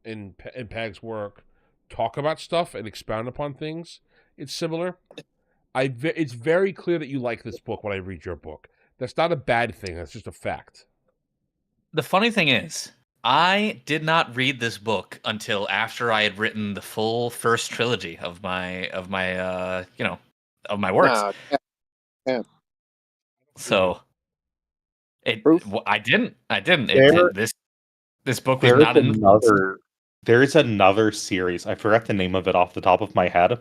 in Pag's work talk about stuff and expound upon things, it's similar. It's very clear that you like this book when I read your book. That's not a bad thing. That's just a fact. The funny thing is, I did not read this book until after I had written the full first trilogy of my works. Nah, So Proof? I didn't. There- This book was not in. There's another series. I forgot the name of it off the top of my head.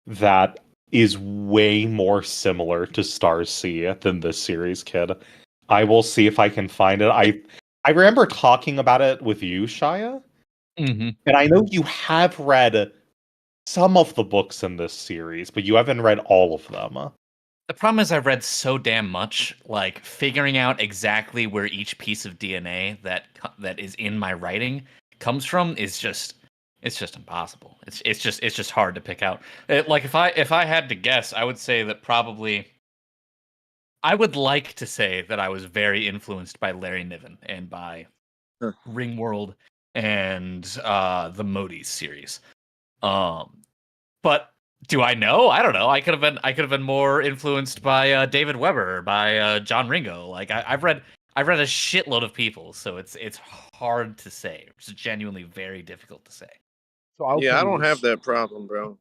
That is way more similar to Starsea than this series, kid. I will see if I can find it. I remember talking about it with you, Shia, Mhm. and I know you have read some of the books in this series, but you haven't read all of them. The problem is I've read so damn much, like figuring out exactly where each piece of DNA that is in my writing comes from is just impossible. It's just hard to pick out. Like if I had to guess, I would say that probably I would like to say that I was very influenced by Larry Niven and by Ringworld and the Modis series. But do I know? I don't know. I could have been more influenced by David Weber or by John Ringo. Like I've read a shitload of people, so it's hard to say. It's genuinely very difficult to say. So I don't have that problem, bro.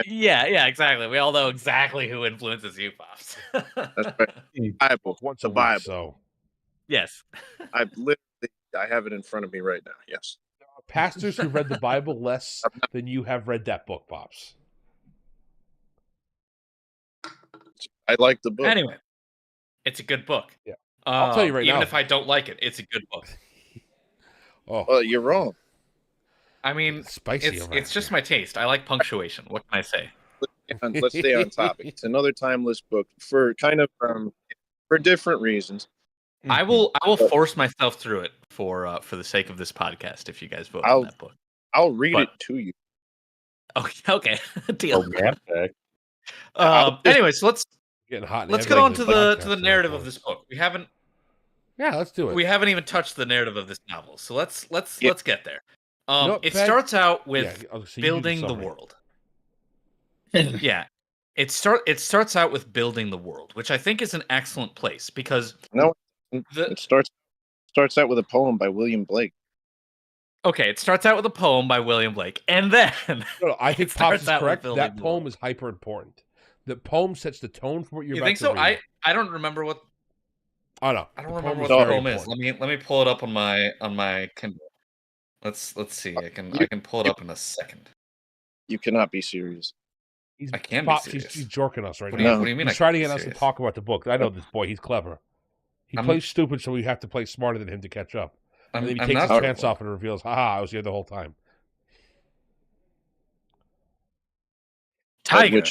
Yeah, exactly. We all know exactly who influences you, Pops. That's right. Bible, once the a week, Bible. so I have it in front of me right now. Yes. pastors who read the Bible less than you have read that book, Pops. I like the book. Anyway, it's a good book. Yeah. I'll tell you right even now. if I don't like it, it's a good book. Oh, Well, you're wrong. I mean, it's spicy. it's just my taste. I like punctuation. What can I say? Let's stay on topic. It's another timeless book for kind of for different reasons. I will force myself through it for the sake of this podcast. If you guys vote on that book, I'll read it to you. Okay, deal. Romantic. Anyway, so Getting hot. let's get on to the narrative of this book. We haven't let's do it. we haven't even touched the narrative of this novel, so let's get there. No, it Peg- starts out with so you do the building the summary. world. Yeah, it starts out with building the world, which I think is an excellent place because No, it starts out with a poem by William Blake. Okay, it starts out with a poem by William Blake, and then No, I think it Pops starts is out with correct. building That the poem world. is hyper important. The poem sets the tone for what you're You about think to so? read. I don't remember what Oh no, I don't the remember poem what is the very poem is. important. Let me pull it up on my Kindle. Let's see. I can pull it up in a second. You cannot be serious. I can be Pops, serious. he's jorking us right What now. do you mean? He's I trying to can't get be us to serious? talk about the book. I know this boy. He's clever. He plays stupid, so we have to play smarter than him to catch up. And then he takes his pants off and reveals, haha, I was here the whole time. Tiger,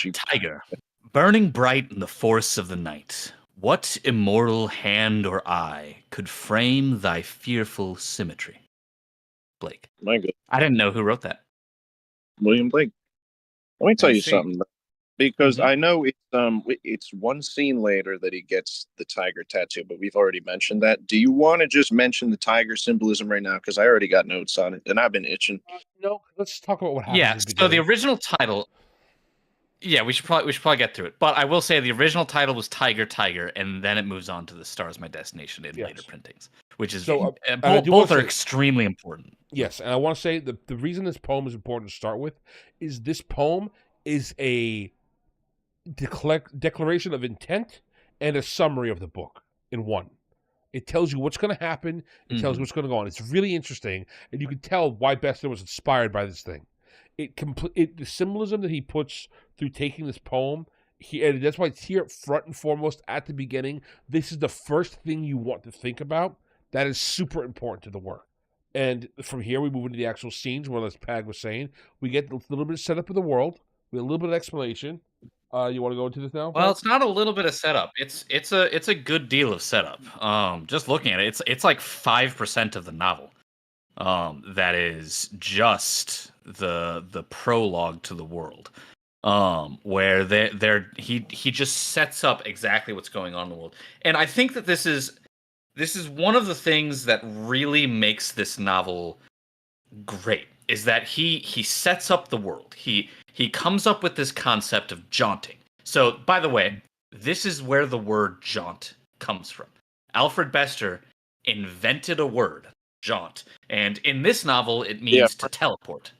burning bright in the forests of the night, what immortal hand or eye could frame thy fearful symmetry? Blake. My God. I didn't know who wrote that. William Blake. Let me tell I you see. something, because I know it's one scene later that he gets the tiger tattoo, but we've already mentioned that. Do you want to just mention the tiger symbolism right now? Because I already got notes on it, and I've been itching. No, let's talk about what happens. Yeah. at the So the beginning. original title. Yeah, we should probably get through it. But I will say the original title was Tiger, and then it moves on to The Stars My Destination in later printings, which is both are extremely important. Yes, and I want to say the reason this poem is important to start with is this poem is a declaration of intent and a summary of the book in one. It tells you what's going to happen. It tells you what's going to go on. It's really interesting, and you can tell why Bester was inspired by this thing. The symbolism that he puts through taking this poem, and that's why it's here front and foremost at the beginning. This is the first thing you want to think about. That is super important to the work. And from here, we move into the actual scenes where, as Pag was saying, we get a little bit of setup of the world, we get a little bit of explanation. You want to go into this now? Well, it's not a little bit of setup. It's a good deal of setup. Just looking at it, it's like 5% of the novel. That is just the prologue to the world. Where he just sets up exactly what's going on in the world. And I think that this is one of the things that really makes this novel great, is that he sets up the world. He comes up with this concept of jaunting. So, by the way, this is where the word jaunt comes from. Alfred Bester invented a word, jaunt, and in this novel it means to teleport.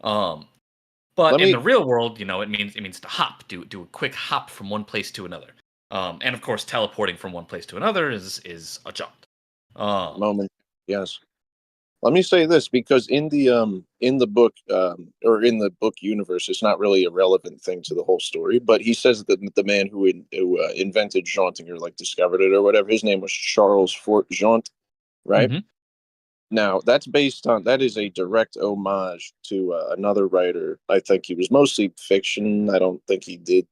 But in the real world, it means to hop, do a quick hop from one place to another. And of course, teleporting from one place to another is a jaunt. Moment, yes. Let me say this, because in the book or in the book universe, it's not really a relevant thing to the whole story. But he says that the man who invented jaunting, or like discovered it or whatever, his name was Charles Fort Jaunt, right? Mm-hmm. Now that is a direct homage to another writer. I think he was mostly fiction. I don't think he did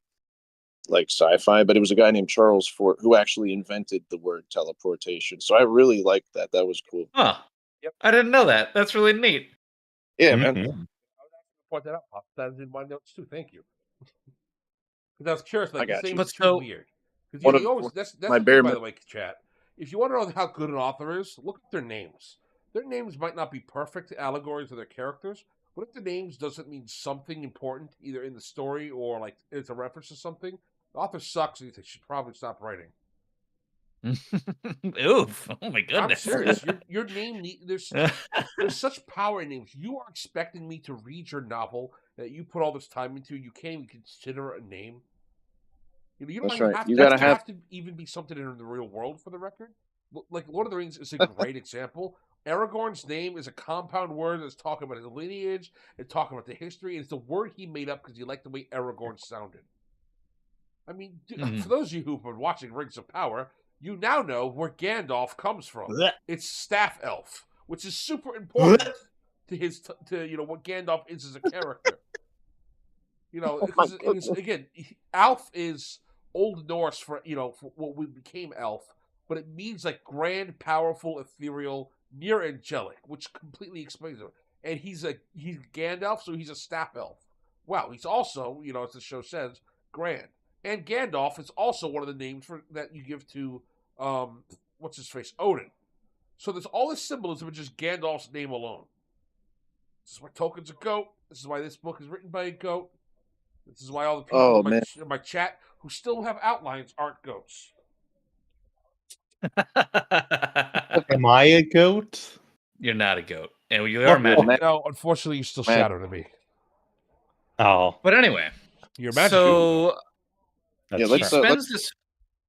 like sci-fi, but it was a guy named Charles Fort who actually invented the word teleportation. So I really liked that. That was cool. Huh. Yep. I didn't know that. That's really neat. Yeah, man. I was asking to point that out, Pop. That is in my notes too. Thank you. Because I was curious, like, this thing is too weird. Because that's the thing, by the way, chat. If you want to know how good an author is, look at their names. Their names might not be perfect allegories of their characters, but if the names doesn't mean something important, either in the story or like it's a reference to something, the author sucks and they should probably stop writing. Oof! Oh my goodness! I'm serious. Your name there's such power in names. You are expecting me to read your novel that you put all this time into. You can't even consider a name. You don't even have to even be something in the real world for the record. Like Lord of the Rings is a great example. Aragorn's name is a compound word that's talking about his lineage and talking about the history. And it's the word he made up because he liked the way Aragorn sounded. I mean, for those of you who've been watching Rings of Power, you now know where Gandalf comes from. It's staff elf, which is super important to what Gandalf is as a character. Again, Alf is Old Norse for what we became elf, but it means like grand, powerful, ethereal, near angelic, which completely explains it. And he's Gandalf, so he's a staff elf. Well, he's also, as the show says, grand. And Gandalf is also one of the names that you give to, what's his face, Odin. So there's all this symbolism in just Gandalf's name alone. This is why Tolkien's a goat. This is why this book is written by a goat. This is why all the people in my chat who still have outlines aren't goats. Am I a goat? You're not a goat. And you are magic. No, unfortunately, you're still shadow to me. Oh. But anyway. You're magic. So he spends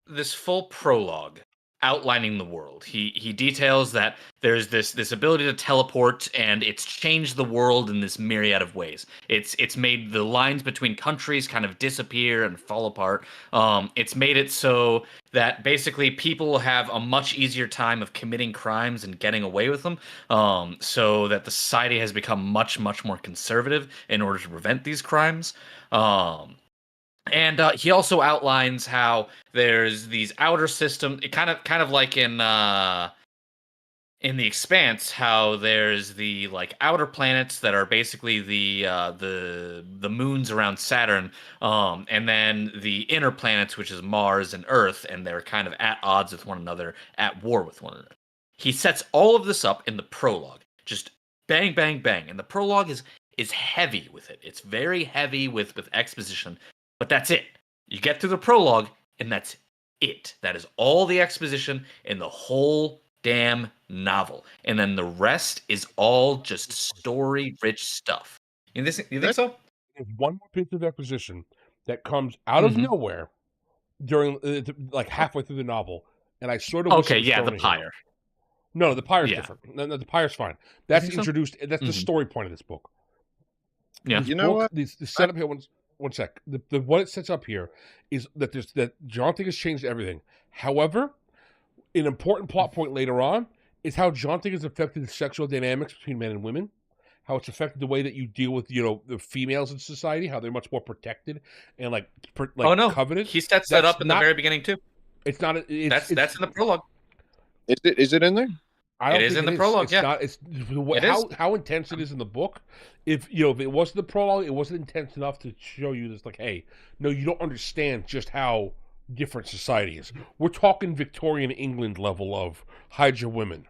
this full prologue outlining the world. He details that there's this ability to teleport, and it's changed the world in this myriad of ways. It's made the lines between countries kind of disappear and fall apart. It's made it so that basically people have a much easier time of committing crimes and getting away with them. So that the society has become much more conservative in order to prevent these crimes. And he also outlines how there's these outer systems, kind of like in The Expanse, how there's the like outer planets that are basically the moons around Saturn, and then the inner planets, which is Mars and Earth, and they're kind of at odds with one another, at war with one another. He sets all of this up in the prologue, just bang, bang, bang, and the prologue is heavy with it. It's very heavy with exposition. But that's it. You get through the prologue, and that's it. That is all the exposition in the whole damn novel. And then the rest is all just story-rich stuff. You think so? There's one more piece of exposition that comes out of nowhere during, like, halfway through the novel, and I sort of the pyre. No, the pyre's different. No, the pyre's fine. That's introduced. That's the story point of this book. Yeah, this book, the setup here. One sec. The what it sets up here is that Jonting has changed everything. However, an important plot point later on is how Jonting has affected the sexual dynamics between men and women, how it's affected the way that you deal with the females in society, how they're much more protected and coveted. He sets that up in the very beginning too. It's not. That's in the prologue. Is it in there? It is in the prologue. It's not. It's how intense it is in the book. If it wasn't the prologue, it wasn't intense enough to show you this. Like, hey, no, you don't understand just how different society is. We're talking Victorian England level of hide your women.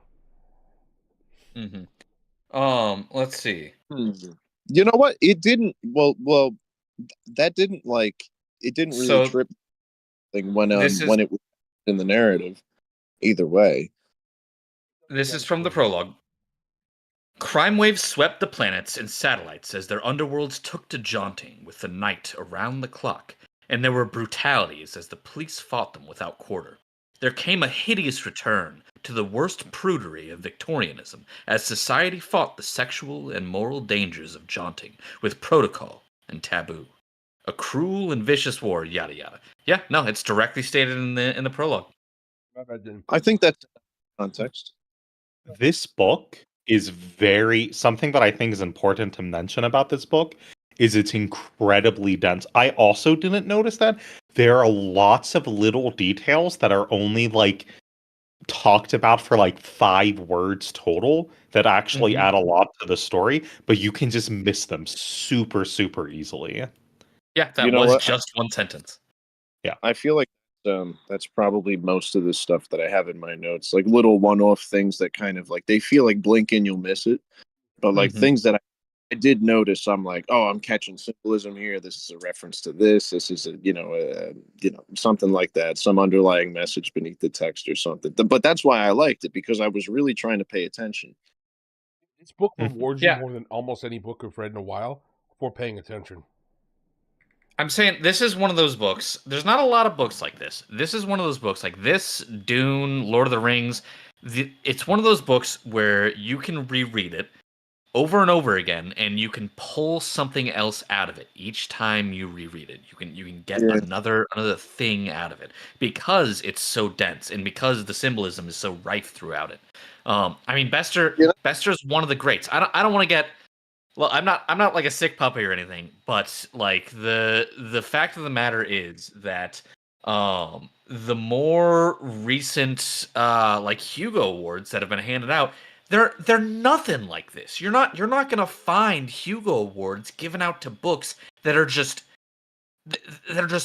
Let's see. You know what? It didn't. Well, that didn't it didn't really trip thing when it was in the narrative. Either way. This is from the prologue. Crime waves swept the planets and satellites as their underworlds took to Jonting with the night around the clock, and there were brutalities as the police fought them without quarter. There came a hideous return to the worst prudery of Victorianism as society fought the sexual and moral dangers of Jonting with protocol and taboo. A cruel and vicious war, yada yada. Yeah, no, it's directly stated in the prologue. I think that's context. This book is something that I think is important to mention about this book is it's incredibly dense. I also didn't notice that there are lots of little details that are only talked about for 5 words total that actually add a lot to the story, but you can just miss them super, super easily. Yeah, that was just one sentence. Yeah, I feel like that's probably most of the stuff that I have in my notes, like little one-off things that kind of they feel like blink and you'll miss it, but things that I did notice, I'm like, oh, I'm catching symbolism here. This is a reference to this. This is something like that, some underlying message beneath the text or something. But that's why I liked it, because I was really trying to pay attention. This book rewards you more than almost any book I've read in a while for paying attention. I'm saying this is one of those books. There's not a lot of books like this. This is one of those books like this, Dune, Lord of the Rings. It's one of those books where you can reread it over and over again, and you can pull something else out of it each time you reread it. You can get another thing out of it because it's so dense and because the symbolism is so rife throughout it. Bester's one of the greats. I don't want to get. Well, I'm not like a sick puppy or anything, but the fact of the matter is that the more recent Hugo Awards that have been handed out, They're nothing like this. You're not gonna find Hugo Awards given out to books that are just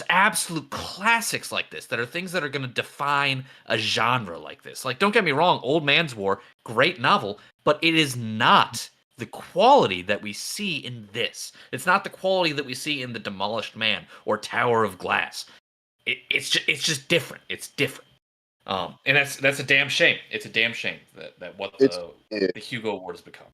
absolute classics like this. That are things that are gonna define a genre like this. Like, don't get me wrong, Old Man's War, great novel, but it is not the quality that we see in this. It's not the quality that we see in The Demolished Man or Tower of Glass. It's just different. It's different. And that's a damn shame. It's a damn shame that what the Hugo Award has become.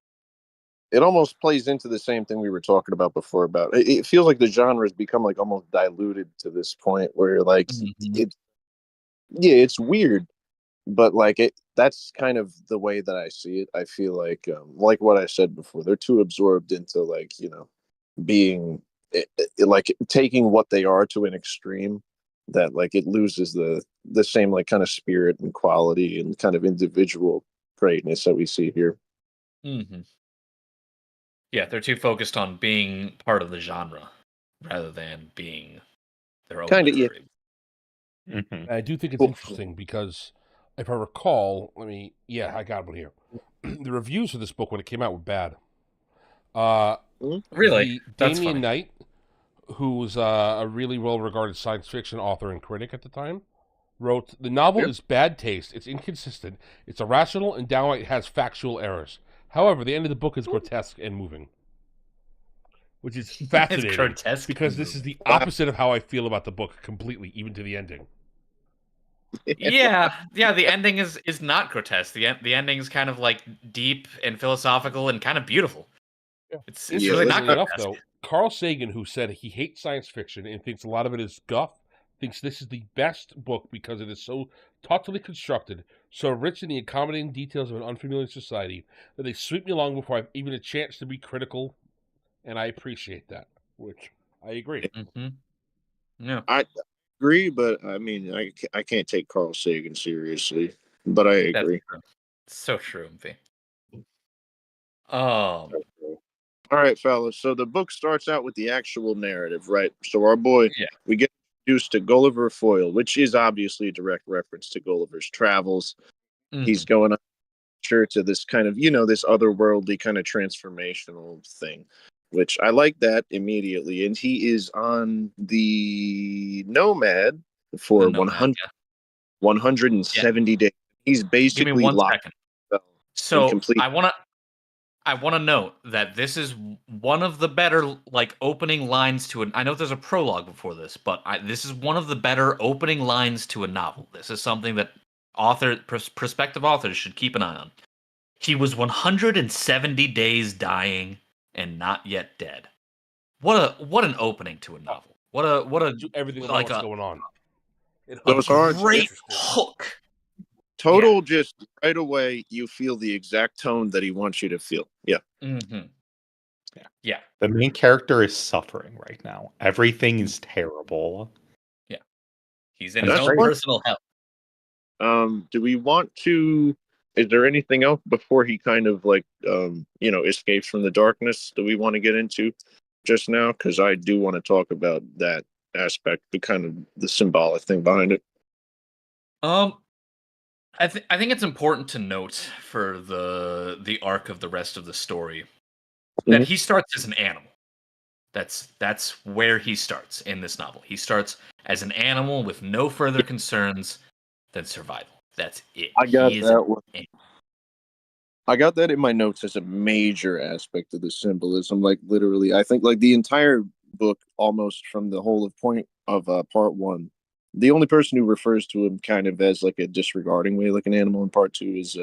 It almost plays into the same thing we were talking about before. About it feels like the genre has become like almost diluted to this point where like it's weird, but like that's kind of the way that I see it. I feel like what I said before, they're too absorbed into like being like taking what they are to an extreme that like it loses the same like kind of spirit and quality and kind of individual greatness that we see here. Mm-hmm. Yeah, they're too focused on being part of the genre rather than being their own. Kind of, yeah. Mm-hmm. I do think it's interesting because if I recall, I got one here. The reviews for this book when it came out were bad. Really? That's Damian funny. Knight, who was a really well-regarded science fiction author and critic at the time, wrote, "The novel is bad taste, it's inconsistent, it's irrational, and downright has factual errors. However, the end of the book is grotesque and moving." Which is fascinating, It's grotesque because this is the opposite of how I feel about the book completely, even to the ending. Yeah, the ending is not grotesque. The ending is kind of like deep and philosophical and kind of beautiful. Yeah. It's really not enough, grotesque. though. Carl Sagan, who said he hates science fiction and thinks a lot of it is guff, thinks this is the best book because it is so thoughtfully constructed, so rich in the accommodating details of an unfamiliar society, that they sweep me along before I've even a chance to be critical, and I appreciate that, which I agree. Mm-hmm. Yeah, I agree, but I mean, I can't take Carl Sagan seriously, but I agree. That's true. So true, MV. All right, fellas. So the book starts out with the actual narrative, right? So our boy, we get introduced to Gulliver Foyle, which is obviously a direct reference to Gulliver's Travels. Mm-hmm. He's going on to this kind of, this otherworldly kind of transformational thing, which I like that immediately. And he is on the Nomad for 170 days. He's basically Give me 1 locked. second. So I want to note that this is one of the better like opening lines to I know there's a prologue before this, but this is one of the better opening lines to a novel. This is something that prospective authors should keep an eye on. He was 170 days dying and not yet dead. What an opening to a novel. What a everything like what's going on. Those a great hook. Total, just right away, you feel the exact tone that he wants you to feel. Yeah. Mm-hmm. Yeah. The main character is suffering right now. Everything is terrible. Yeah. He's in his own personal hell. Do we want to? Is there anything else before he kind of like escapes from the darkness that we want to get into just now? Because I do want to talk about that aspect, the kind of the symbolic thing behind it. I think it's important to note for the arc of the rest of the story that he starts as an animal. That's where he starts in this novel. He starts as an animal with no further concerns than survival. That's it. I got that one. I got that in my notes as a major aspect of the symbolism. Like literally, I think like the entire book, almost from the whole of point of part one. The only person who refers to him kind of as like a disregarding way, like an animal in part two, is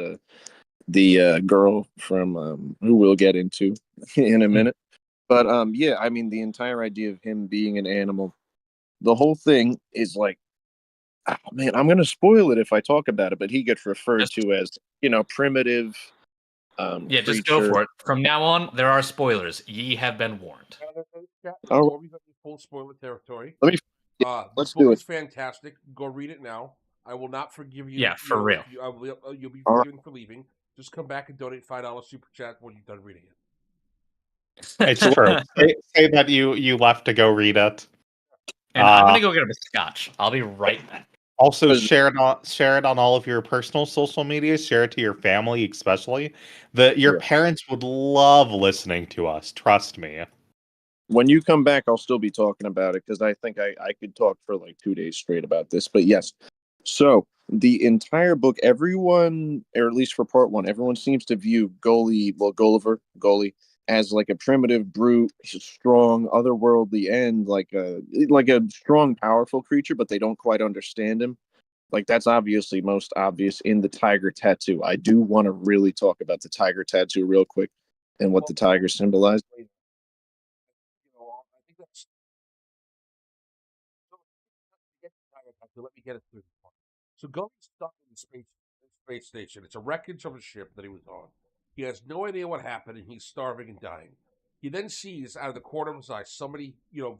the girl from who we'll get into in a minute. But I mean, the entire idea of him being an animal, the whole thing is like, oh, man, I'm going to spoil it if I talk about it, but he gets referred to as, primitive. Just go for it. From now on, there are spoilers. Ye have been warned. Full spoiler territory. Let's do it. This book is fantastic. Go read it now. I will not forgive you. Yeah, for real. You'll be forgiven for leaving. Just come back and donate $5 super chat when you're done reading it. It's true. Say that you left to go read it. And I'm gonna go get a scotch. I'll be right back. Also, share it on all of your personal social media. Share it to your family, especially. Your parents would love listening to us. Trust me. When you come back, I'll still be talking about it because I think I could talk for like 2 days straight about this. But yes, so the entire book, everyone, or at least for part one, everyone seems to view Gulliver, as like a primitive brute, strong, otherworldly, and like a strong, powerful creature, but they don't quite understand him. Like that's obviously most obvious in the tiger tattoo. I do want to really talk about the tiger tattoo real quick and what the tiger symbolized. I think that's. Let me get it through. So Goldie's stuck in the space station. It's a wreckage of a ship that he was on. He has no idea what happened, and he's starving and dying. He then sees out of the corner of his eye somebody,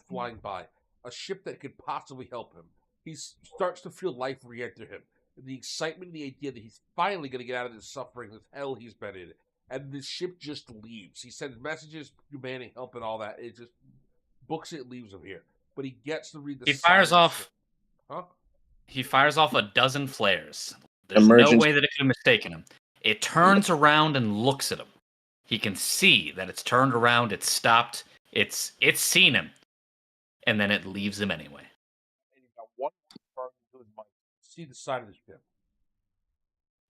flying by, a ship that could possibly help him. He starts to feel life re-enter him. And the excitement, the idea that he's finally going to get out of this suffering, this hell he's been in, and this ship just leaves. He sends messages, demanding help and all that. It just books it, leaves him here. But he gets to read the. He fires off. Huh? He fires off a dozen flares. There's no way that it could have mistaken him. It turns around and looks at him. He can see that it's turned around, it's stopped, it's seen him, and then it leaves him anyway. And he's got one part to his mind. See the side of the ship.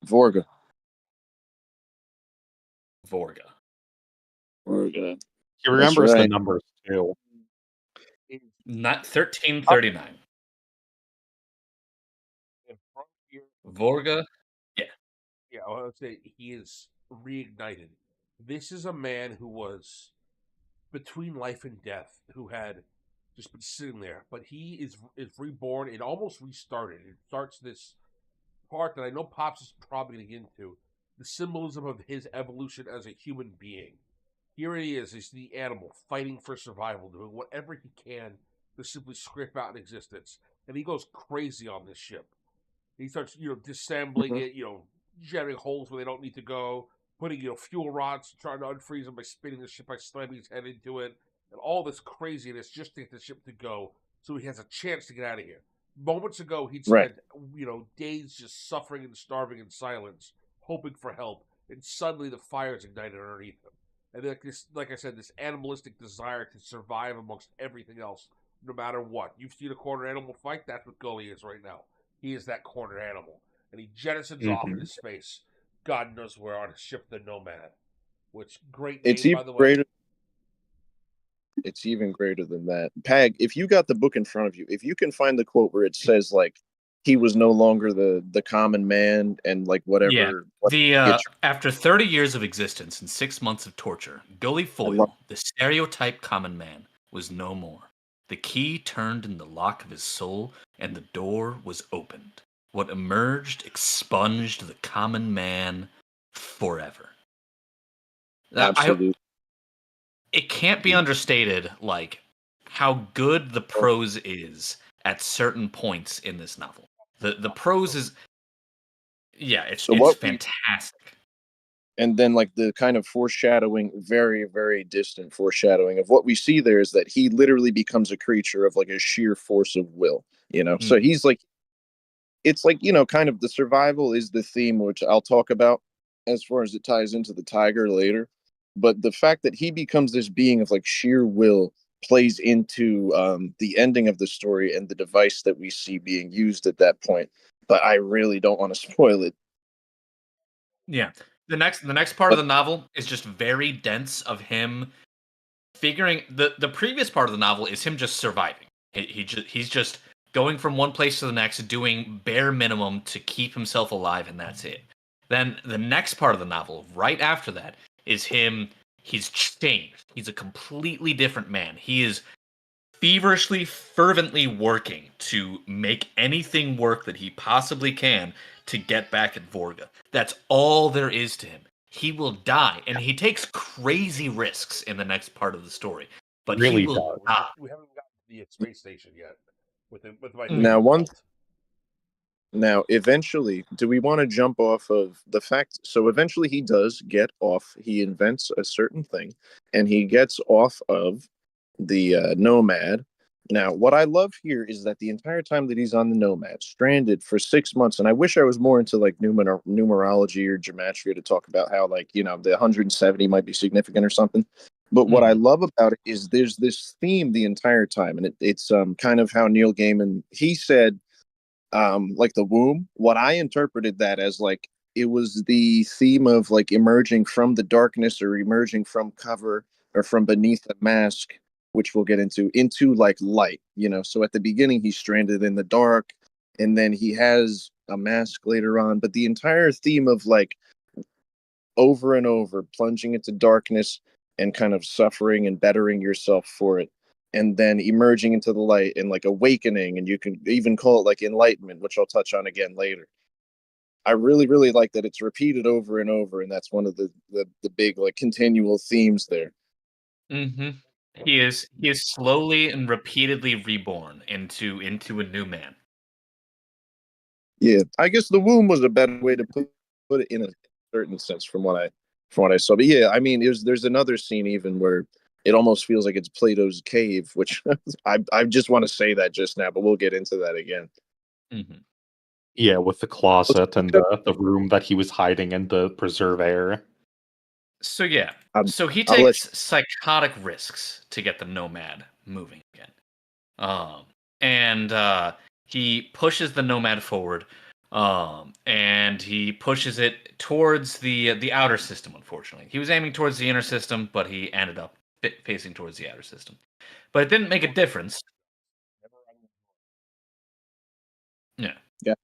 Vorga. He remembers the numbers too. Not 1339. Vorga. Yeah, I would say he is reignited. This is a man who was between life and death, who had just been sitting there, but he is reborn. It almost restarted. It starts this part that I know Pops is probably going to get into, the symbolism of his evolution as a human being. Here he is, he's the animal, fighting for survival, doing whatever he can to simply scrape out an existence. And he goes crazy on this ship. He starts, disassembling it, jamming holes where they don't need to go, putting, fuel rods, trying to unfreeze them by spinning the ship, by slamming his head into it, and all this craziness just to get the ship to go so he has a chance to get out of here. Moments ago, he'd spent, days just suffering and starving in silence, hoping for help, and suddenly the fire's ignited underneath him. And like I said, this animalistic desire to survive amongst everything else, no matter what. You've seen a cornered animal fight? That's what Gully is right now. He is that cornered animal. And he jettisons off into space. God knows where, on a ship, the Nomad. Which, great name, by the way. It's even greater than that. Pag, if you got the book in front of you, if you can find the quote where it says, like, he was no longer the common man and, like, whatever. Yeah. After 30 years of existence and 6 months of torture, Gully Foyle, the stereotype common man, was no more. The key turned in the lock of his soul, and the door was opened. What emerged expunged the common man forever. Absolutely. It can't be understated, like, how good the prose is at certain points in this novel. The prose is, it's fantastic. And then, like, the kind of foreshadowing, very, very distant foreshadowing of what we see there is that he literally becomes a creature of, like, a sheer force of will, So he's, like, it's, like, kind of the survival is the theme, which I'll talk about as far as it ties into the tiger later. But the fact that he becomes this being of, like, sheer will plays into the ending of the story and the device that we see being used at that point. But I really don't want to spoil it. Yeah. The next part of the novel is just very dense of him figuring the previous part of the novel is him just surviving. He's just going from one place to the next, doing bare minimum to keep himself alive, and that's it. Then the next part of the novel, right after that, is him. He's changed. He's a completely different man. He is feverishly, fervently working to make anything work that he possibly can to get back at Vorga. That's all there is to him. He will die, and he takes crazy risks in the next part of the story. But really he will die. We haven't gotten to the space station yet. Now, eventually, do we want to jump off of the fact? So eventually he does get off. He invents a certain thing, and he gets off of the Nomad, Now, what I love here is that the entire time that he's on the Nomad, stranded for 6 months, and I wish I was more into like numerology or gematria to talk about how, like, the 170 might be significant or something. But what I love about it is there's this theme the entire time, and it's kind of how Neil Gaiman, he said, like the womb. What I interpreted that as, like, it was the theme of like emerging from the darkness or emerging from cover or from beneath a mask, which we'll get into like light. So at the beginning he's stranded in the dark, and then he has a mask later on. But the entire theme of like over and over plunging into darkness and kind of suffering and bettering yourself for it, and then emerging into the light and like awakening, and you can even call it like enlightenment, which I'll touch on again later. I really, really like that it's repeated over and over, and that's one of the big like continual themes there. Mm-hmm. He is slowly and repeatedly reborn into a new man. Yeah, I guess the womb was a better way to put it in a certain sense from what I saw. But yeah, I mean, there's another scene even where it almost feels like it's Plato's cave, which I just want to say that just now, but we'll get into that again. Mm-hmm. Yeah, with the closet and the room that he was hiding in to preserve air. So yeah, so he I'll let takes psychotic risks to get the Nomad moving again. And he pushes the Nomad forward, and he pushes it towards the outer system. Unfortunately, he was aiming towards the inner system, but he ended up facing towards the outer system. But it didn't make a difference. Yeah. Yeah.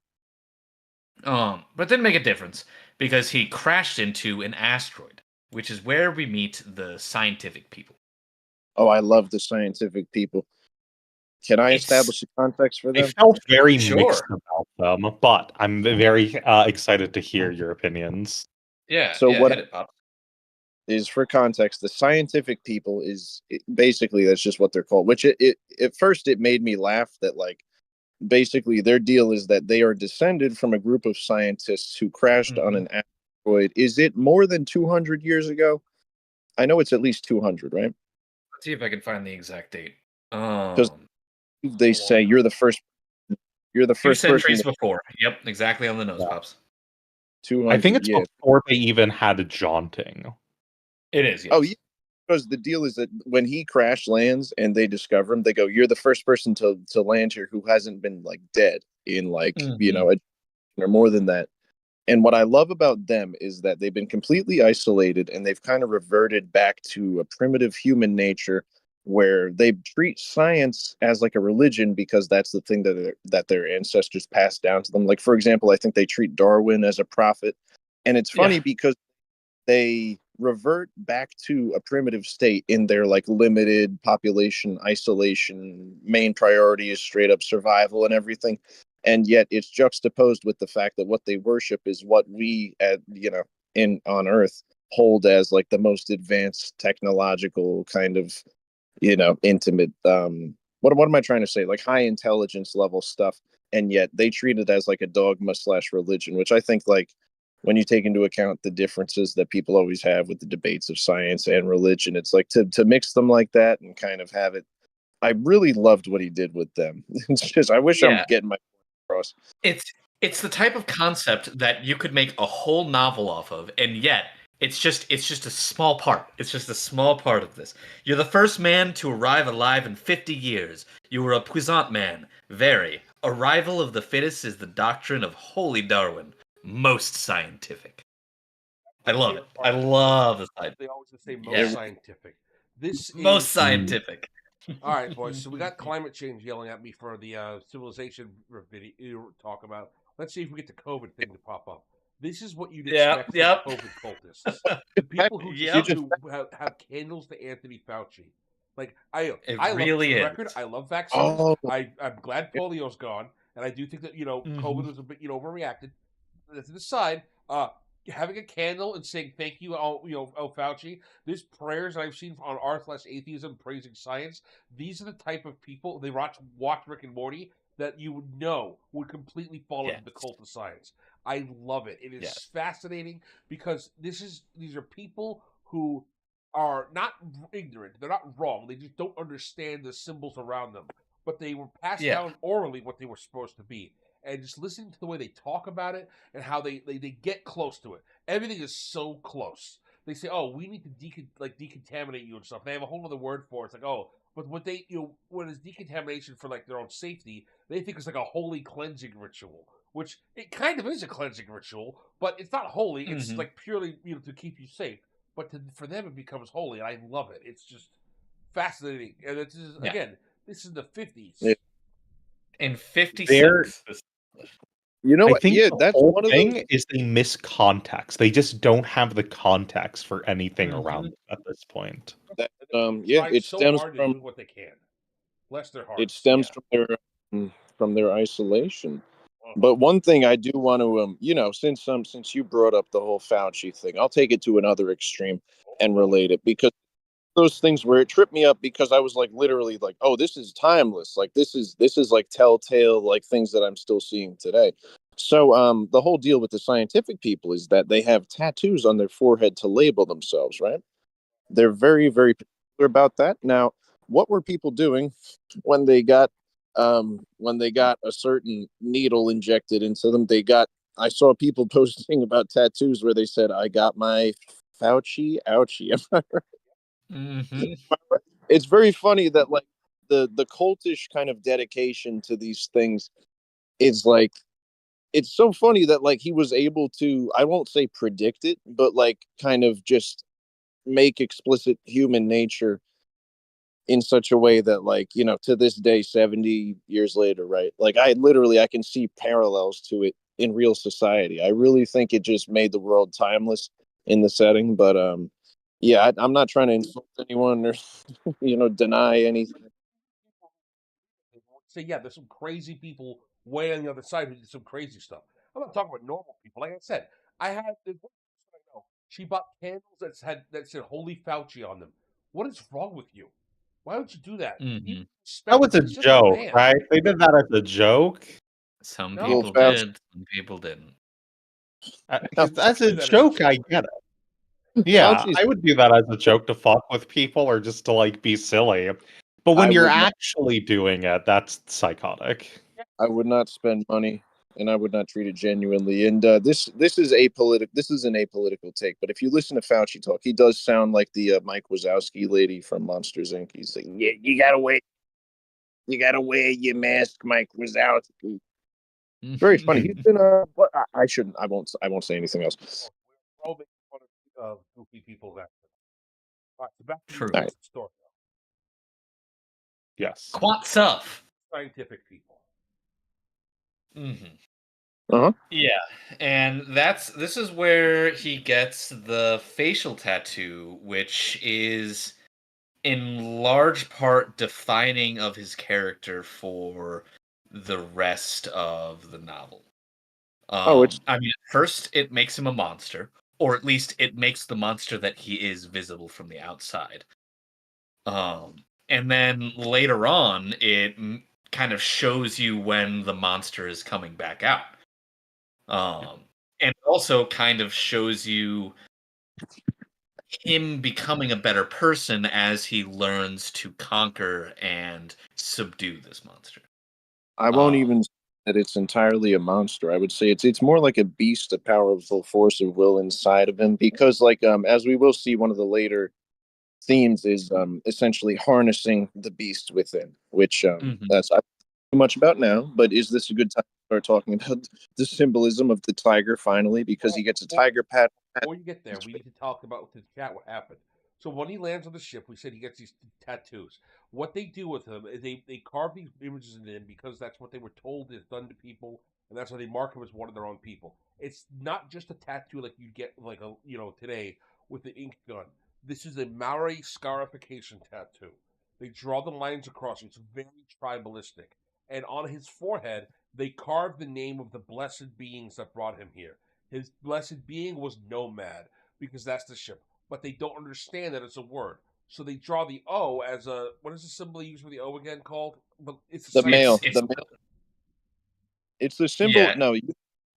But it didn't make a difference because he crashed into an asteroid, which is where we meet the scientific people. Oh, I love the scientific people. Can I establish the context for I them? felt very Sure. mixed about them, but I'm very excited to hear your opinions. Yeah. So yeah, what hit it, Pop. is, for context, the scientific people is basically, that's just what they're called. Which it at first it made me laugh that, like, basically their deal is that they are descended from a group of scientists who crashed on an asteroid. Is it more than 200 years ago? I know it's at least 200, right? Let's see if I can find the exact date. Because they say you're the first 2 person centuries before. Yep, exactly on the nose, Yeah. Pops. 200. I think it's yeah. before they even had a jaunting. It is. Yes. Oh yeah. Because the deal is that when he crash lands and they discover him, they go, "You're the first person to land here who hasn't been like dead in like or more than that." And what I love about them is that they've been completely isolated, and they've kind of reverted back to a primitive human nature where they treat science as like a religion because that's the thing that their ancestors passed down to them. Like, for example, I think they treat Darwin as a prophet, and it's funny because they revert back to a primitive state in their like limited population isolation. Main priority is straight up survival and everything, and yet it's juxtaposed with the fact that what they worship is what we at in on earth hold as like the most advanced technological kind of intimate what am I trying to say, like high intelligence level stuff, and yet they treat it as like a dogma slash religion, which I think, like, when you take into account the differences that people always have with the debates of science and religion, it's like to mix them like that and kind of have it. I really loved what he did with them. It's just, I wish I'm getting my point across. It's the type of concept that you could make a whole novel off of, and yet it's just a small part. It's just a small part of this. You're the first man to arrive alive in 50 years. You were a puissant man. Very. Arrival of the fittest is the doctrine of holy Darwin. Most scientific. I love it. I love the science. They always say most scientific. This Most is scientific. all right, boys. So we got climate change yelling at me for the civilization video talk about. Let's see if we get the COVID thing to pop up. This is what you'd expect from COVID cultists. The people who have candles to Anthony Fauci. Like, I really love, is. record, I love vaccines. I'm glad polio's gone, and I do think that COVID was a bit overreacted. To the side, having a candle and saying thank you, Fauci. There's prayers I've seen on r/atheism praising science. These are the type of people they watch Rick and Morty that you would completely fall into the cult of science. I love it. It is fascinating because these are people who are not ignorant. They're not wrong. They just don't understand the symbols around them. but they were passed down orally what they were supposed to be. And just listening to the way they talk about it and how they get close to it. Everything is so close. They say, "Oh, we need to decontaminate you and stuff." They have a whole other word for it. It's like, "Oh, but what they when it's decontamination for like their own safety, they think it's like a holy cleansing ritual." Which it kind of is a cleansing ritual, but it's not holy. It's like purely to keep you safe. But for them, it becomes holy, and I love it. It's just fascinating. And it's just, again, this is the 50s. Yeah. In 56. You know I what? think Yeah, the that's whole one of thing those. is they miss context. They just don't have the context for anything around it at this point. That, They yeah, tried it so stems hard to from do what they can. Bless their hearts. it stems from their isolation. But one thing I do want to since you brought up the whole Fauci thing, I'll take it to another extreme and relate it, because those things where it tripped me up, because I was like literally like, oh, this is timeless. Like this is like telltale, like things that I'm still seeing today. So the whole deal with the scientific people is that they have tattoos on their forehead to label themselves, right? They're very, very particular about that. Now, what were people doing when they got a certain needle injected into them? I saw people posting about tattoos where they said, "I got my Fauci ouchie." It's very funny that like the cultish kind of dedication to these things is like, it's so funny that like he was able to, I won't say predict it, but like kind of just make explicit human nature in such a way that like, to this day, 70 years later, right? Like I can see parallels to it in real society. I really think it just made the world timeless in the setting. But yeah, I'm not trying to insult anyone or deny anything. Say, yeah, there's some crazy people way on the other side who did some crazy stuff. I'm not talking about normal people. Like I said, I had this one person I know. She bought candles that said "Holy Fauci" on them. What is wrong with you? Why would you do that? That was a He's just joke, man. right? They did that as a joke. Some No. people did, some people didn't. As a joke, I get it. Yeah, Fauci's, I would do that as a joke to fuck with people or just to like be silly. But when I you're would not, actually doing it, that's psychotic. I would not spend money, and I would not treat it genuinely. And this is apolitical. This is an apolitical take. But if you listen to Fauci talk, he does sound like the Mike Wazowski lady from Monsters Inc. He's like, "Yeah, you gotta wear your mask, Mike Wazowski." Very funny. He's been but I shouldn't. I won't say anything else. We're all making fun of goofy people. That. All right, so back to True. the story. Yes. Quant stuff. Scientific people. Yeah, and this is where he gets the facial tattoo, which is in large part defining of his character for the rest of the novel. I mean, at first it makes him a monster, or at least it makes the monster that he is visible from the outside. And then later on, it kind of shows you when the monster is coming back out. And also kind of shows you him becoming a better person as he learns to conquer and subdue this monster. I won't even say that it's entirely a monster. I would say it's more like a beast, a powerful force of will inside of him. Because like as we will see, one of the later themes is essentially harnessing the beast within, which that's I don't know much about now. But is this a good time to start talking about the symbolism of the tiger finally? Because he gets a tiger pat. Before you get there, we need to talk about with the chat what happened. So when he lands on the ship, we said he gets these tattoos. What they do with him is they carve these images in him because that's what they were told is done to people, and that's how they mark him as one of their own people. It's not just a tattoo like you get like a today with the ink gun. This is a Maori scarification tattoo. They draw the lines across. It's very tribalistic, and on his forehead they carve the name of the blessed beings that brought him here. His blessed being was Nomad, because that's the ship. But they don't understand that it's a word. So they draw the O as a, what is the symbol they use for the O again called? But it's The male. It's the symbol. Yeah. No,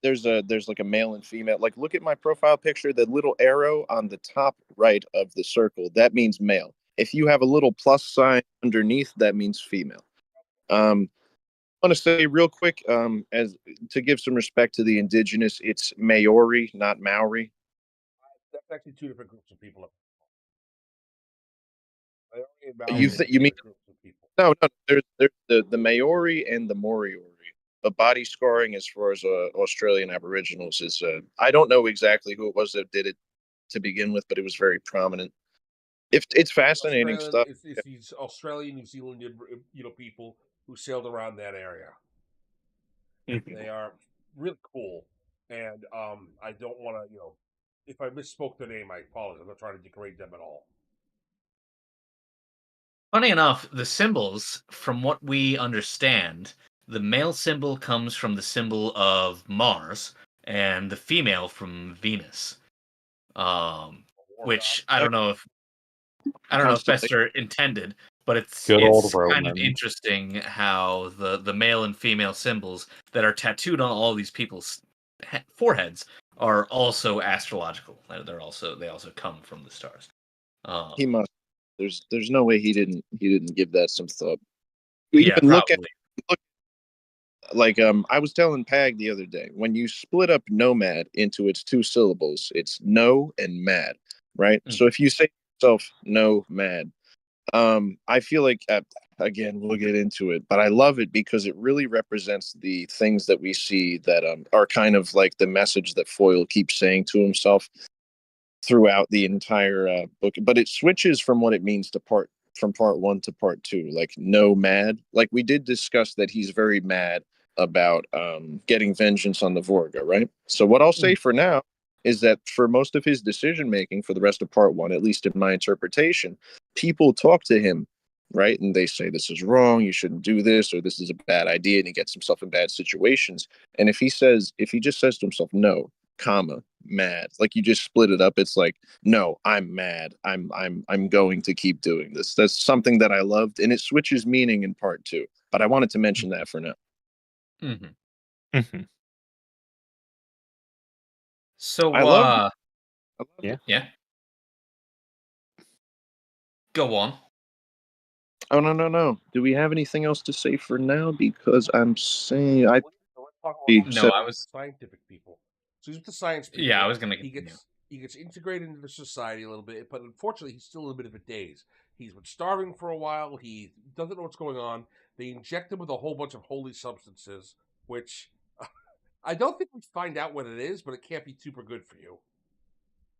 there's like a male and female. Like look at my profile picture. The little arrow on the top right of the circle, that means male. If you have a little plus sign underneath, that means female. I want to say real quick, as to give some respect to the indigenous, it's Maori, not Maori. That's actually two different groups of people. You mean groups of people? no? There's the Maori and the Moriori. But body scarring, as far as Australian Aboriginals, is I don't know exactly who it was that did it to begin with, but it was very prominent. If it's fascinating stuff. It's these Australian, New Zealand, people who sailed around that area. They are really cool, and I don't want to, if I misspoke their name, I apologize. I'm not trying to degrade them at all. Funny enough, the symbols, from what we understand, the male symbol comes from the symbol of Mars, and the female from Venus. Which I don't know if Bester intended, but it's Good old kind of Roman. interesting how the male and female symbols that are tattooed on all these people's foreheads are also astrological. They also come from the stars. He must. There's no way he didn't give that some thought. Yeah, Even probably. look like I was telling Pag the other day, when you split up nomad into its two syllables, it's no and mad, right? So if you say to yourself no mad, I feel like again we'll get into it, but I love it because it really represents the things that we see that are kind of like the message that Foyle keeps saying to himself throughout the entire book. But it switches from what it means to part 1 to part 2, like no mad. Like we did discuss that he's very mad about getting vengeance on the Vorga, right? So what I'll say for now is that for most of his decision making for the rest of part 1, at least in my interpretation, people talk to him, right? And they say, this is wrong, you shouldn't do this, or this is a bad idea, and he gets himself in bad situations. And if he just says to himself, no, comma, mad, like you just split it up, it's like, no, I'm mad. I'm going to keep doing this. That's something that I loved, and it switches meaning in part 2. But I wanted to mention that for now. So I love yeah. Go on. Oh no. Do we have anything else to say for now? Because I'm saying Let's talk about I was scientific people. So he's with the science people. Yeah, I was gonna. He gets integrated into the society a little bit, but unfortunately, he's still in a bit of a daze. He's been starving for a while. He doesn't know what's going on. They inject him with a whole bunch of holy substances, which I don't think we find out what it is, but it can't be super good for you.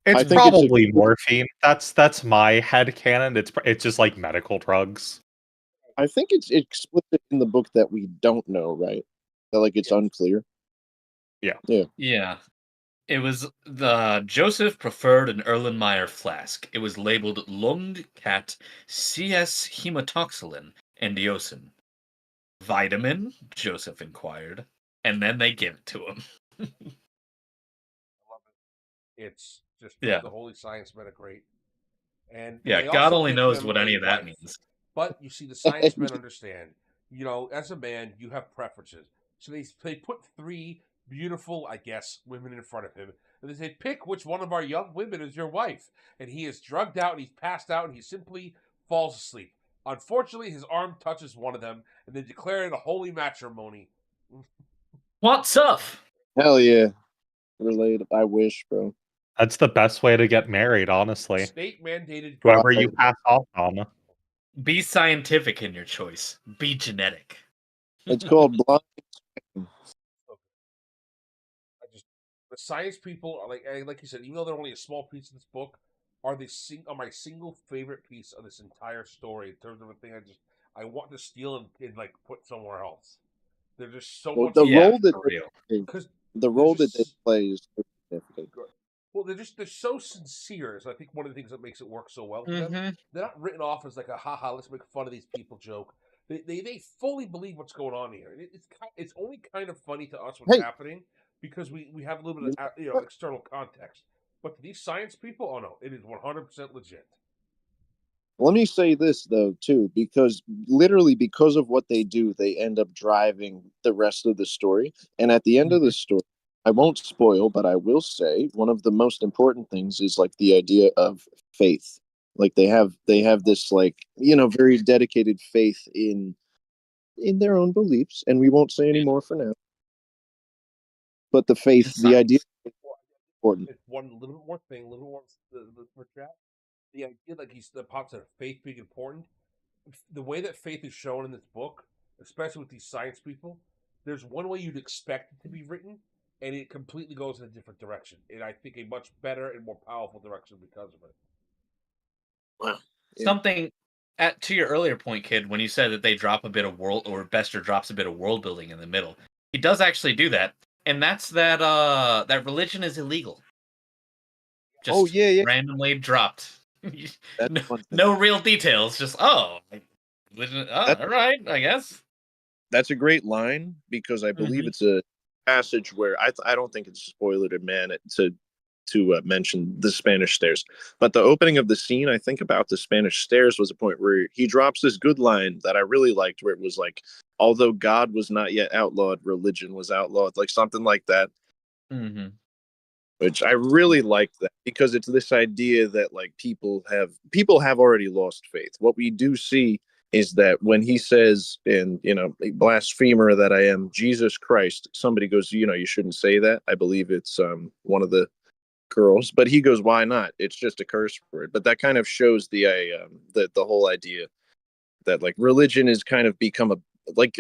It's probably morphine. That's my headcanon. It's just like medical drugs. I think it's explicit in the book that we don't know, right? That like it's unclear. Yeah. It was the Joseph preferred an Erlenmeyer flask. It was labeled Lungcat CS hematoxylin and eosin. Vitamin? Joseph inquired. And then they give it to him. I love it. It's just the holy science men are great. And God only knows what any of that means. But you see, the science men understand. As a man, you have preferences. So they put 3 beautiful, I guess, women in front of him. And they say, pick which one of our young women is your wife. And he is drugged out, and he's passed out, and he simply falls asleep. Unfortunately, his arm touches one of them, and they declare it a holy matrimony. What's up? Hell yeah. Related. I wish, bro. That's the best way to get married, honestly. State mandated. Whoever you pass off on. Be scientific in your choice. Be genetic. It's called blind. The science people are like you said, even though they're only a small piece of this book, are my single favorite piece of this entire story in terms of a thing I want to steal and like put somewhere else. They're just so much. The role that they play is significant. Well, they're so sincere. So I think one of the things that makes it work so well for them, they're not written off as like a haha, let's make fun of these people joke. They fully believe what's going on here. It's only kind of funny to us what's happening because we have a little bit of external context. But to these science people, oh no, it is 100% legit. Let me say this though too, because literally because of what they do, they end up driving the rest of the story. And at the end of the story, I won't spoil, but I will say one of the most important things is like the idea of faith. Like they have this like, very dedicated faith in in their own beliefs, and we won't say any more for now. But the faith, the idea, is important. It's one little more thing, a little more for chat. The idea that pops out faith being important. The way that faith is shown in this book, especially with these science people, there's one way you'd expect it to be written, and it completely goes in a different direction. And I think a much better and more powerful direction because of it. Wow. Something to your earlier point, kid, when you said that they drop a bit of world, or Bester drops a bit of world building in the middle, he does actually do that, and that's that that religion is illegal. Just randomly dropped. no real details. Just religion. All right, I guess. That's a great line because I believe it's a passage where I don't think it's a spoiler to mention the Spanish stairs, but the opening of the scene, I think about the Spanish stairs was a point where he drops this good line that I really liked, where it was like, although God was not yet outlawed, religion was outlawed, like something like that. Mm-hmm. Which I really liked that because it's this idea that like people have already lost faith. What we do see is that when he says, and a blasphemer that I am, Jesus Christ, somebody goes, you shouldn't say that. I believe it's one of the girls, but he goes, why not? It's just a curse word. But that kind of shows the whole idea that like religion has kind of become a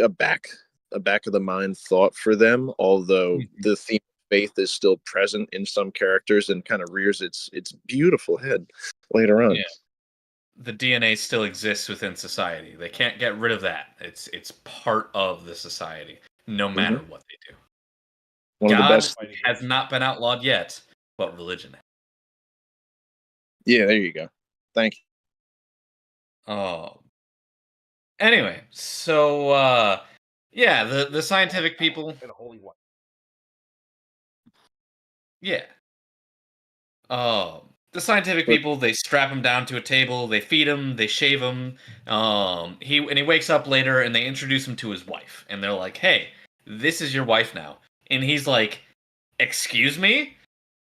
back of the mind thought for them, although the theme of faith is still present in some characters and kind of rears its beautiful head later on. Yeah. The DNA still exists within society. They can't get rid of that. It's part of the society, no matter what they do. One God of the best has not been outlawed yet, but religion. Yeah, there you go. Thank you. Oh. Anyway, so yeah, the scientific people and a holy one. Yeah. The scientific people, they strap him down to a table, they feed him, they shave him. He wakes up later and they introduce him to his wife, and they're like, "Hey, this is your wife now." And he's like, "Excuse me?"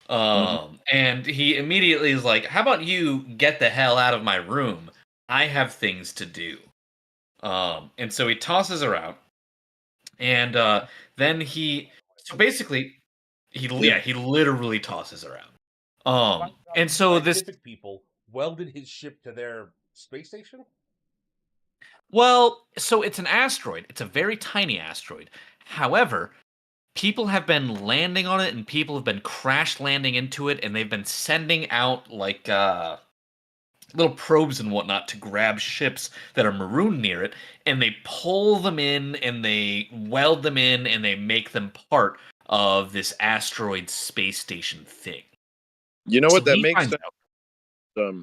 And he immediately is like, "How about you get the hell out of my room? I have things to do." And so he tosses her out, and then so basically, he literally tosses her out. And so this scientific people welded his ship to their space station. Well, so it's an asteroid. It's a very tiny asteroid. However, people have been landing on it, and people have been crash landing into it, and they've been sending out like little probes and whatnot to grab ships that are marooned near it, and they pull them in, and they weld them in, and they make them part of this asteroid space station thing. You know what that makes sense?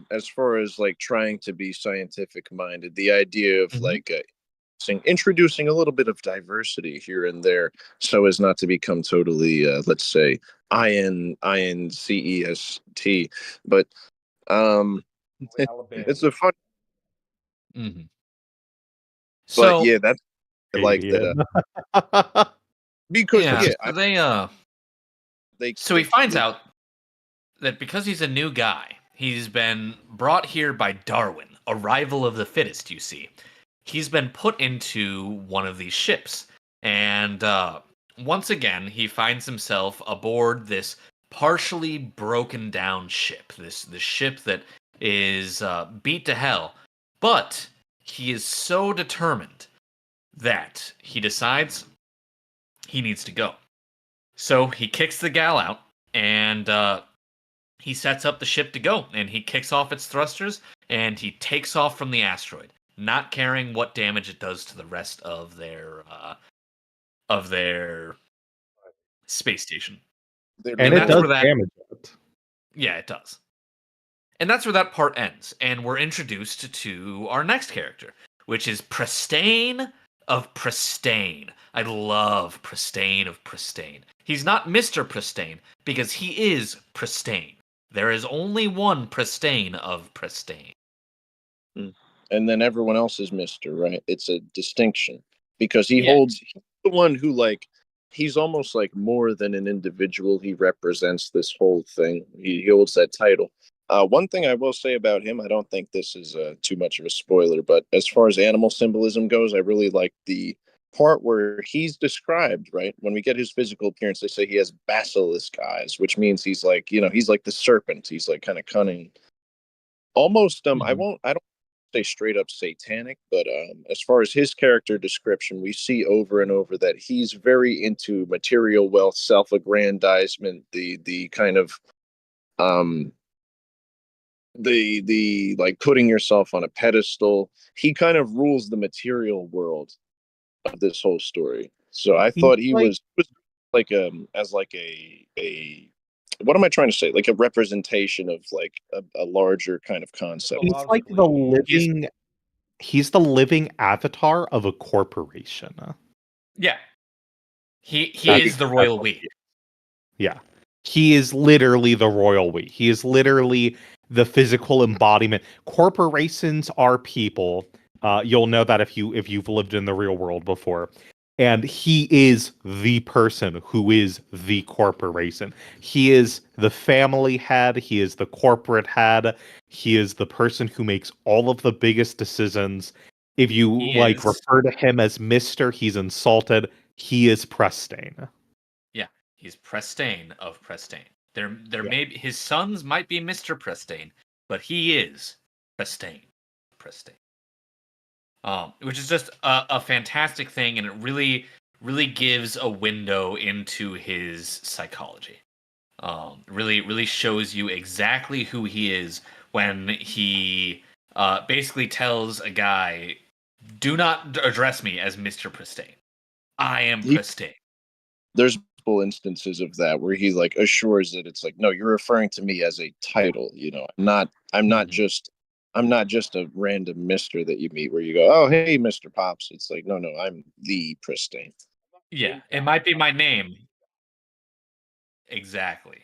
As far as like trying to be scientific minded, the idea of like introducing a little bit of diversity here and there, so as not to become totally, let's say, INCEST. But it's a fun. So yeah, that's I like that because so he finds out that because he's a new guy, he's been brought here by Darwin, arrival of the fittest, you see. He's been put into one of these ships, and once again, he finds himself aboard this partially broken down ship, this ship that is beat to hell, but he is so determined that he decides he needs to go. So he kicks the gal out, and he sets up the ship to go, and he kicks off its thrusters, and he takes off from the asteroid, not caring what damage it does to the rest of their space station. And it does damage it. Yeah, it does. And that's where that part ends, and we're introduced to our next character, which is Pristane of Pristane. I love Pristane of Pristane. He's not Mr. Pristane, because he is Pristane. There is only one Pristane of Pristane. And then everyone else is Mr., right? It's a distinction. Because he's the one who, like, he's almost like more than an individual. He represents this whole thing. He holds that title. One thing I will say about him, I don't think this is too much of a spoiler, but as far as animal symbolism goes, I really like the part where he's described, right? When we get his physical appearance, they say he has basilisk eyes, which means he's like, he's like the serpent. He's like kind of cunning. Almost, I don't say straight up satanic, but as far as his character description, we see over and over that he's very into material wealth, self-aggrandizement, the kind of um the like putting yourself on a pedestal. He kind of rules the material world of this whole story. So I He's thought he like was like as like a what am I trying to say? Like a representation of like a larger kind of concept. he's like the He's- living he's the living avatar of a corporation. Yeah. He That's- is the that's royal what we. he is. Yeah. He is literally the royal we. He is literally the physical embodiment. Corporations are people. You'll know that if you've lived in the real world before. And he is the person who is the corporation. He is the family head. He is the corporate head. He is the person who makes all of the biggest decisions. If you He like is. refer to him as Mr., he's insulted. He is Prestane. Yeah, he's Prestane of Prestane. There Yeah. may be, his sons might be Mr. Prestane, but he is Prestane. Prestane. Which is just a fantastic thing, and it really gives a window into his psychology. Really shows you exactly who he is when he basically tells a guy, "Do not address me as Mr. Prestane. I am Prestane." There's multiple instances of that where he like assures that it's like, no, you're referring to me as a title. I'm not just a random Mister that you meet where you go, oh hey, Mr. Pops. It's like, no, I'm the Pristine. Yeah, it might be my name. Exactly.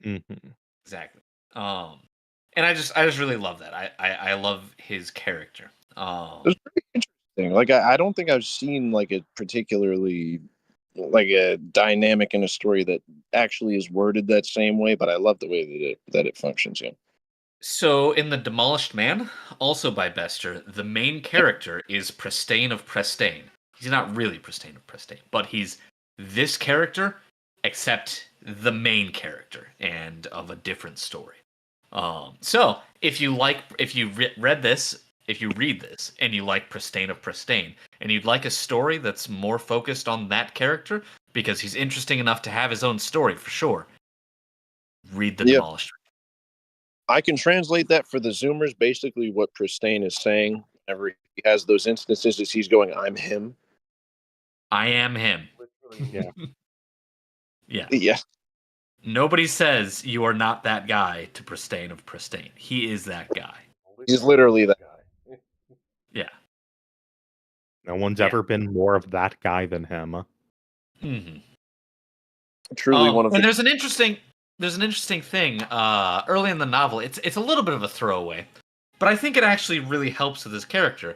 Mm-hmm. Exactly. And I just really love that. I love his character. It's pretty interesting. Like I don't think I've seen like a particularly like a dynamic in a story that actually is worded that same way, but I love the way that it functions. Yeah. So in The Demolished Man, also by Bester, the main character is Prestane of Prestane. He's not really Prestane of Prestane, but he's this character, except the main character and of a different story. So if you read this, if you read this and you like Prestane of Prestane, and you'd like a story that's more focused on that character because he's interesting enough to have his own story for sure, read The Demolished Man. I can translate that for the Zoomers. Basically, what Pristane is saying whenever he has those instances is he's going, I'm him. I am him. Yeah. Yeah. Yeah. Nobody says you are not that guy to Pristane of Pristane. He is that guy. He's literally that guy. Yeah. No one's Yeah. ever been more of that guy than him. Mm-hmm. Truly one of and the. there's an interesting thing early in the novel. It's a little bit of a throwaway, but I think it actually really helps with his character,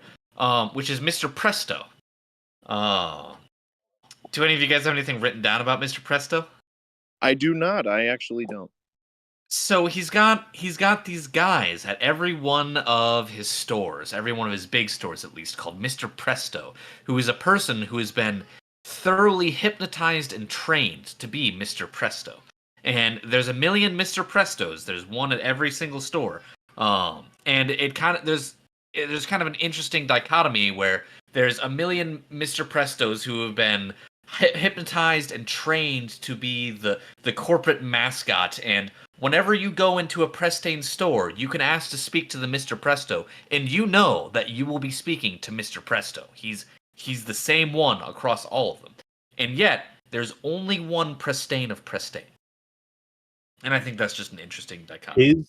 which is Mr. Presto. Do any of you guys have anything written down about Mr. Presto? I do not. I actually don't. So he's got these guys at every one of his stores, every one of his big stores at least, called Mr. Presto, who is a person who has been thoroughly hypnotized and trained to be Mr. Presto. And there's a million Mr. Prestos. There's one at every single store. And it kind of there's kind of an interesting dichotomy where there's a million Mr. Prestos who have been hypnotized and trained to be the corporate mascot, and whenever you go into a Prestane store, you can ask to speak to the Mr. Presto, and you know that you will be speaking to Mr. Presto. He's the same one across all of them. And yet, there's only one Prestane of Prestane. And I think that's just an interesting dichotomy.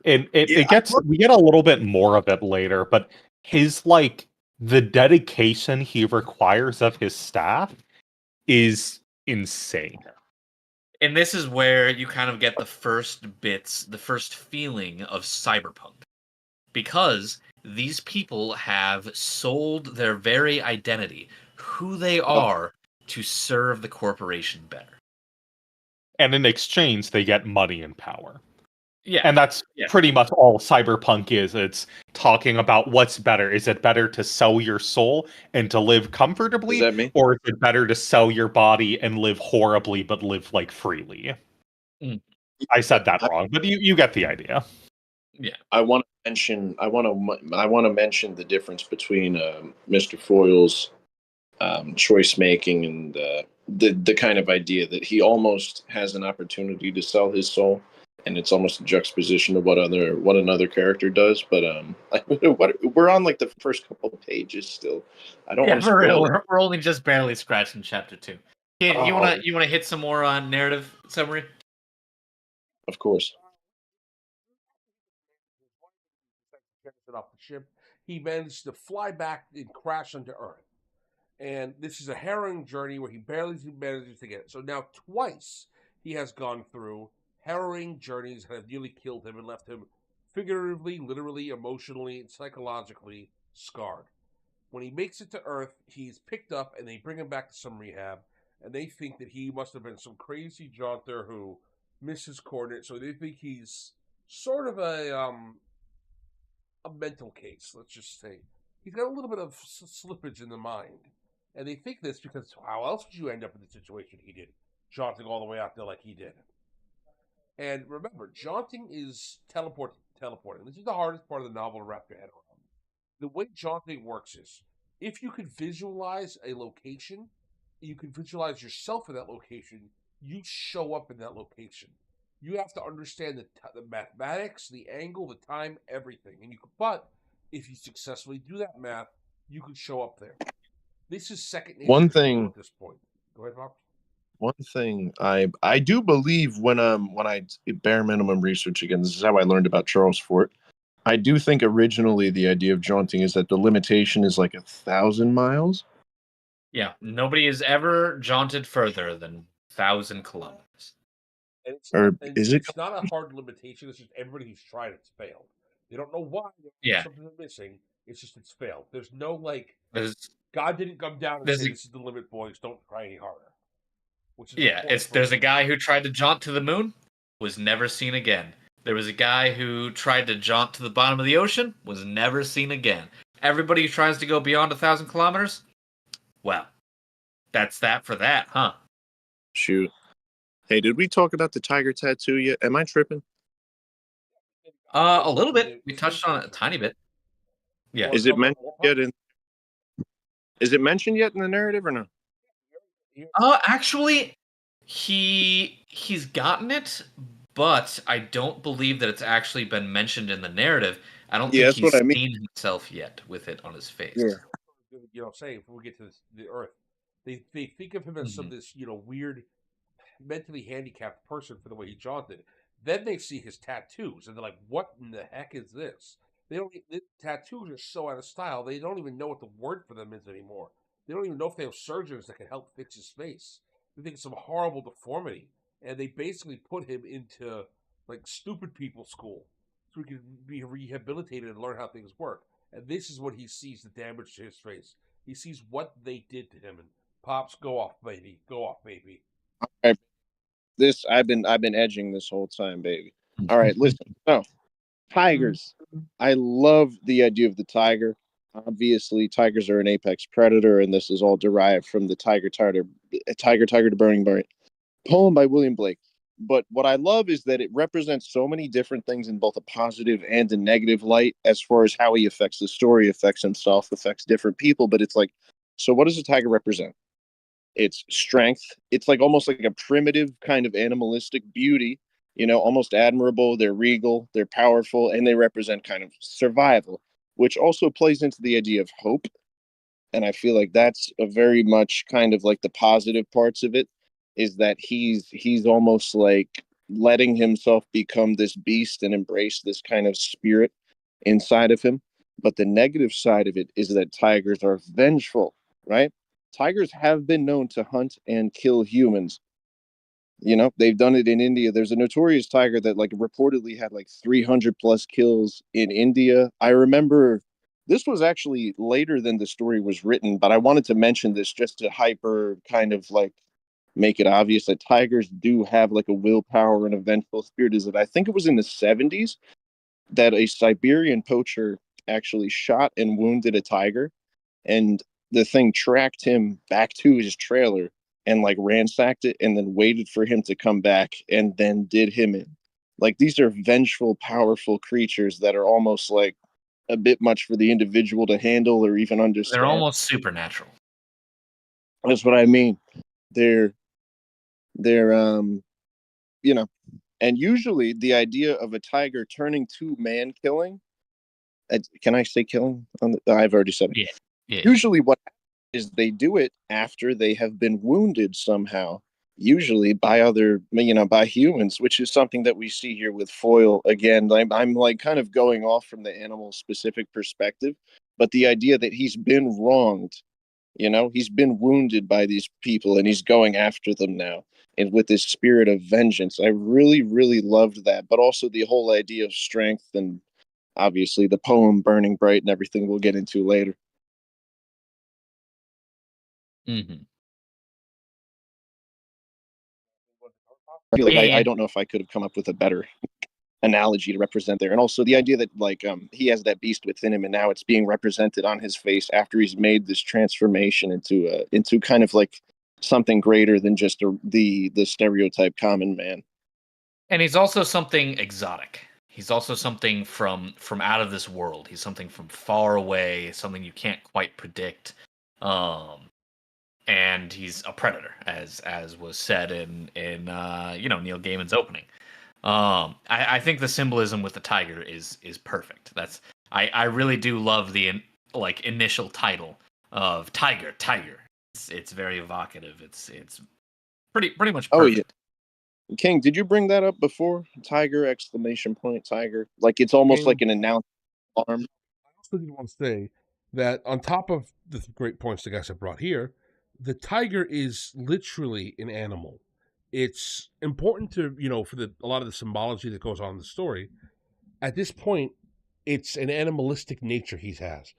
We get a little bit more of it later, but his like the dedication he requires of his staff is insane. And this is where you kind of get the first feeling of cyberpunk. Because these people have sold their very identity, who they are, to serve the corporation better. And in exchange, they get money and power. Yeah. And that's Yeah. pretty much all cyberpunk is. It's talking about what's better. Is it better to sell your soul and to live comfortably? Is that me? Or is it better to sell your body and live horribly but live like freely? I said that wrong, but you get the idea. Yeah. I want to mention the difference between Mr. Foyle's choice making and the kind of idea that he almost has an opportunity to sell his soul, and it's almost a juxtaposition of what another character does. But we're on like the first couple of pages still. I don't want to for real. spoil it. We're only just barely scratching chapter 2. You Oh. wanna hit some more on narrative summary? Of course. Off the ship, he managed to fly back and crash onto Earth. And this is a harrowing journey where he barely manages to get it. So now twice he has gone through harrowing journeys that have nearly killed him and left him figuratively, literally, emotionally, and psychologically scarred. When he makes it to Earth, he's picked up and they bring him back to some rehab, and they think that he must have been some crazy jaunter who missed his coordinates, so they think he's sort of a mental case, let's just say. He's got a little bit of slippage in the mind. And they think this because how else would you end up in the situation he did, jaunting all the way out there like he did? And remember, jaunting is teleporting. This is the hardest part of the novel to wrap your head around. The way jaunting works is, if you can visualize a location, you can visualize yourself in that location, you show up in that location. You have to understand the mathematics, the angle, the time, everything. But if you successfully do that math, you can show up there. This is second nature. One thing at this point. Go ahead, Bob. One thing I do believe when I bare minimum research again, this is how I learned about Charles Fort. I do think originally the idea of jaunting is that the limitation is like 1,000 miles. Yeah, nobody has ever jaunted further than 1,000 kilometers. It's not a hard limitation. It's just everybody who's tried it's failed. They don't know why. Something is missing. It's just it's failed. There's no God didn't come down and say this is the limit, boys. Don't try any harder. There's a guy who tried to jaunt to the moon, was never seen again. There was a guy who tried to jaunt to the bottom of the ocean, was never seen again. Everybody who tries to go beyond 1,000 kilometers, well, that's that for that, huh? Shoot. Hey, did we talk about the tiger tattoo yet? Am I tripping? A little bit. We touched on it a tiny bit. Yeah. Is it mentioned yet in the narrative or no? Actually, he's gotten it, but I don't believe that it's actually been mentioned in the narrative. I don't think he's seen himself yet with it on his face. Yeah. Say if we get to the Earth, they think of him as some this weird, mentally handicapped person for the way he jaunted. Then they see his tattoos and they're like, "What in the heck is this?" The tattoos are so out of style. They don't even know what the word for them is anymore. They don't even know if they have surgeons that can help fix his face. They think it's some horrible deformity, and they basically put him into like stupid people school so he can be rehabilitated and learn how things work. And this is what he sees the damage to his face. He sees what they did to him, and Pops, go off, baby, go off, baby. All right. This I've been edging this whole time, baby. All right, listen. So, tigers. I love the idea of the tiger. Obviously, tigers are an apex predator, and this is all derived from the Tiger to Burning Barn poem by William Blake. But what I love is that it represents so many different things in both a positive and a negative light as far as how he affects the story, affects himself, affects different people. But it's like, so what does a tiger represent? It's strength. It's like almost like a primitive kind of animalistic beauty, almost admirable. They're regal, they're powerful, and they represent kind of survival, which also plays into the idea of hope. And I feel like that's a very much kind of like the positive parts of it is that he's almost like letting himself become this beast and embrace this kind of spirit inside of him. But the negative side of it is that tigers are vengeful, right? Tigers have been known to hunt and kill humans. They've done it in India. There's a notorious tiger that like reportedly had like 300 plus kills in India. I remember this was actually later than the story was written, but I wanted to mention this just to hyper kind of like make it obvious that tigers do have like a willpower and a vengeful spirit. Is that I think it was in the 70s that a Siberian poacher actually shot and wounded a tiger, and the thing tracked him back to his trailer and like ransacked it and then waited for him to come back and then did him in. Like these are vengeful, powerful creatures that are almost like a bit much for the individual to handle or even understand. They're almost supernatural. That's what I mean. They're you know, and usually the idea of a tiger turning to man killing. Can I say killing? I've already said it. Yeah. Usually, what is they do it after they have been wounded somehow, usually by other, by humans, which is something that we see here with Foyle. Again, I'm like kind of going off from the animal specific perspective, but the idea that he's been wronged, he's been wounded by these people and he's going after them now. And with this spirit of vengeance, I really, really loved that. But also the whole idea of strength and obviously the poem Burning Bright and everything we'll get into later. Mm-hmm. I don't know if I could have come up with a better analogy to represent there. And also the idea that he has that beast within him and now it's being represented on his face after he's made this transformation into kind of like something greater than just the stereotype common man. And he's also something exotic. He's also something from out of this world. He's something from far away, something you can't quite predict. And he's a predator, as was said in Neil Gaiman's opening. I think the symbolism with the tiger is perfect. I really do love the initial title of Tiger. It's very evocative. It's pretty much perfect. Oh yeah. King, did you bring that up before? Tiger, exclamation point, tiger. Like it's almost like an announced alarm. I also did want to say that on top of the great points the guys have brought here, the tiger is literally an animal. It's important to, for a lot of the symbology that goes on in the story. At this point, it's an animalistic nature he has.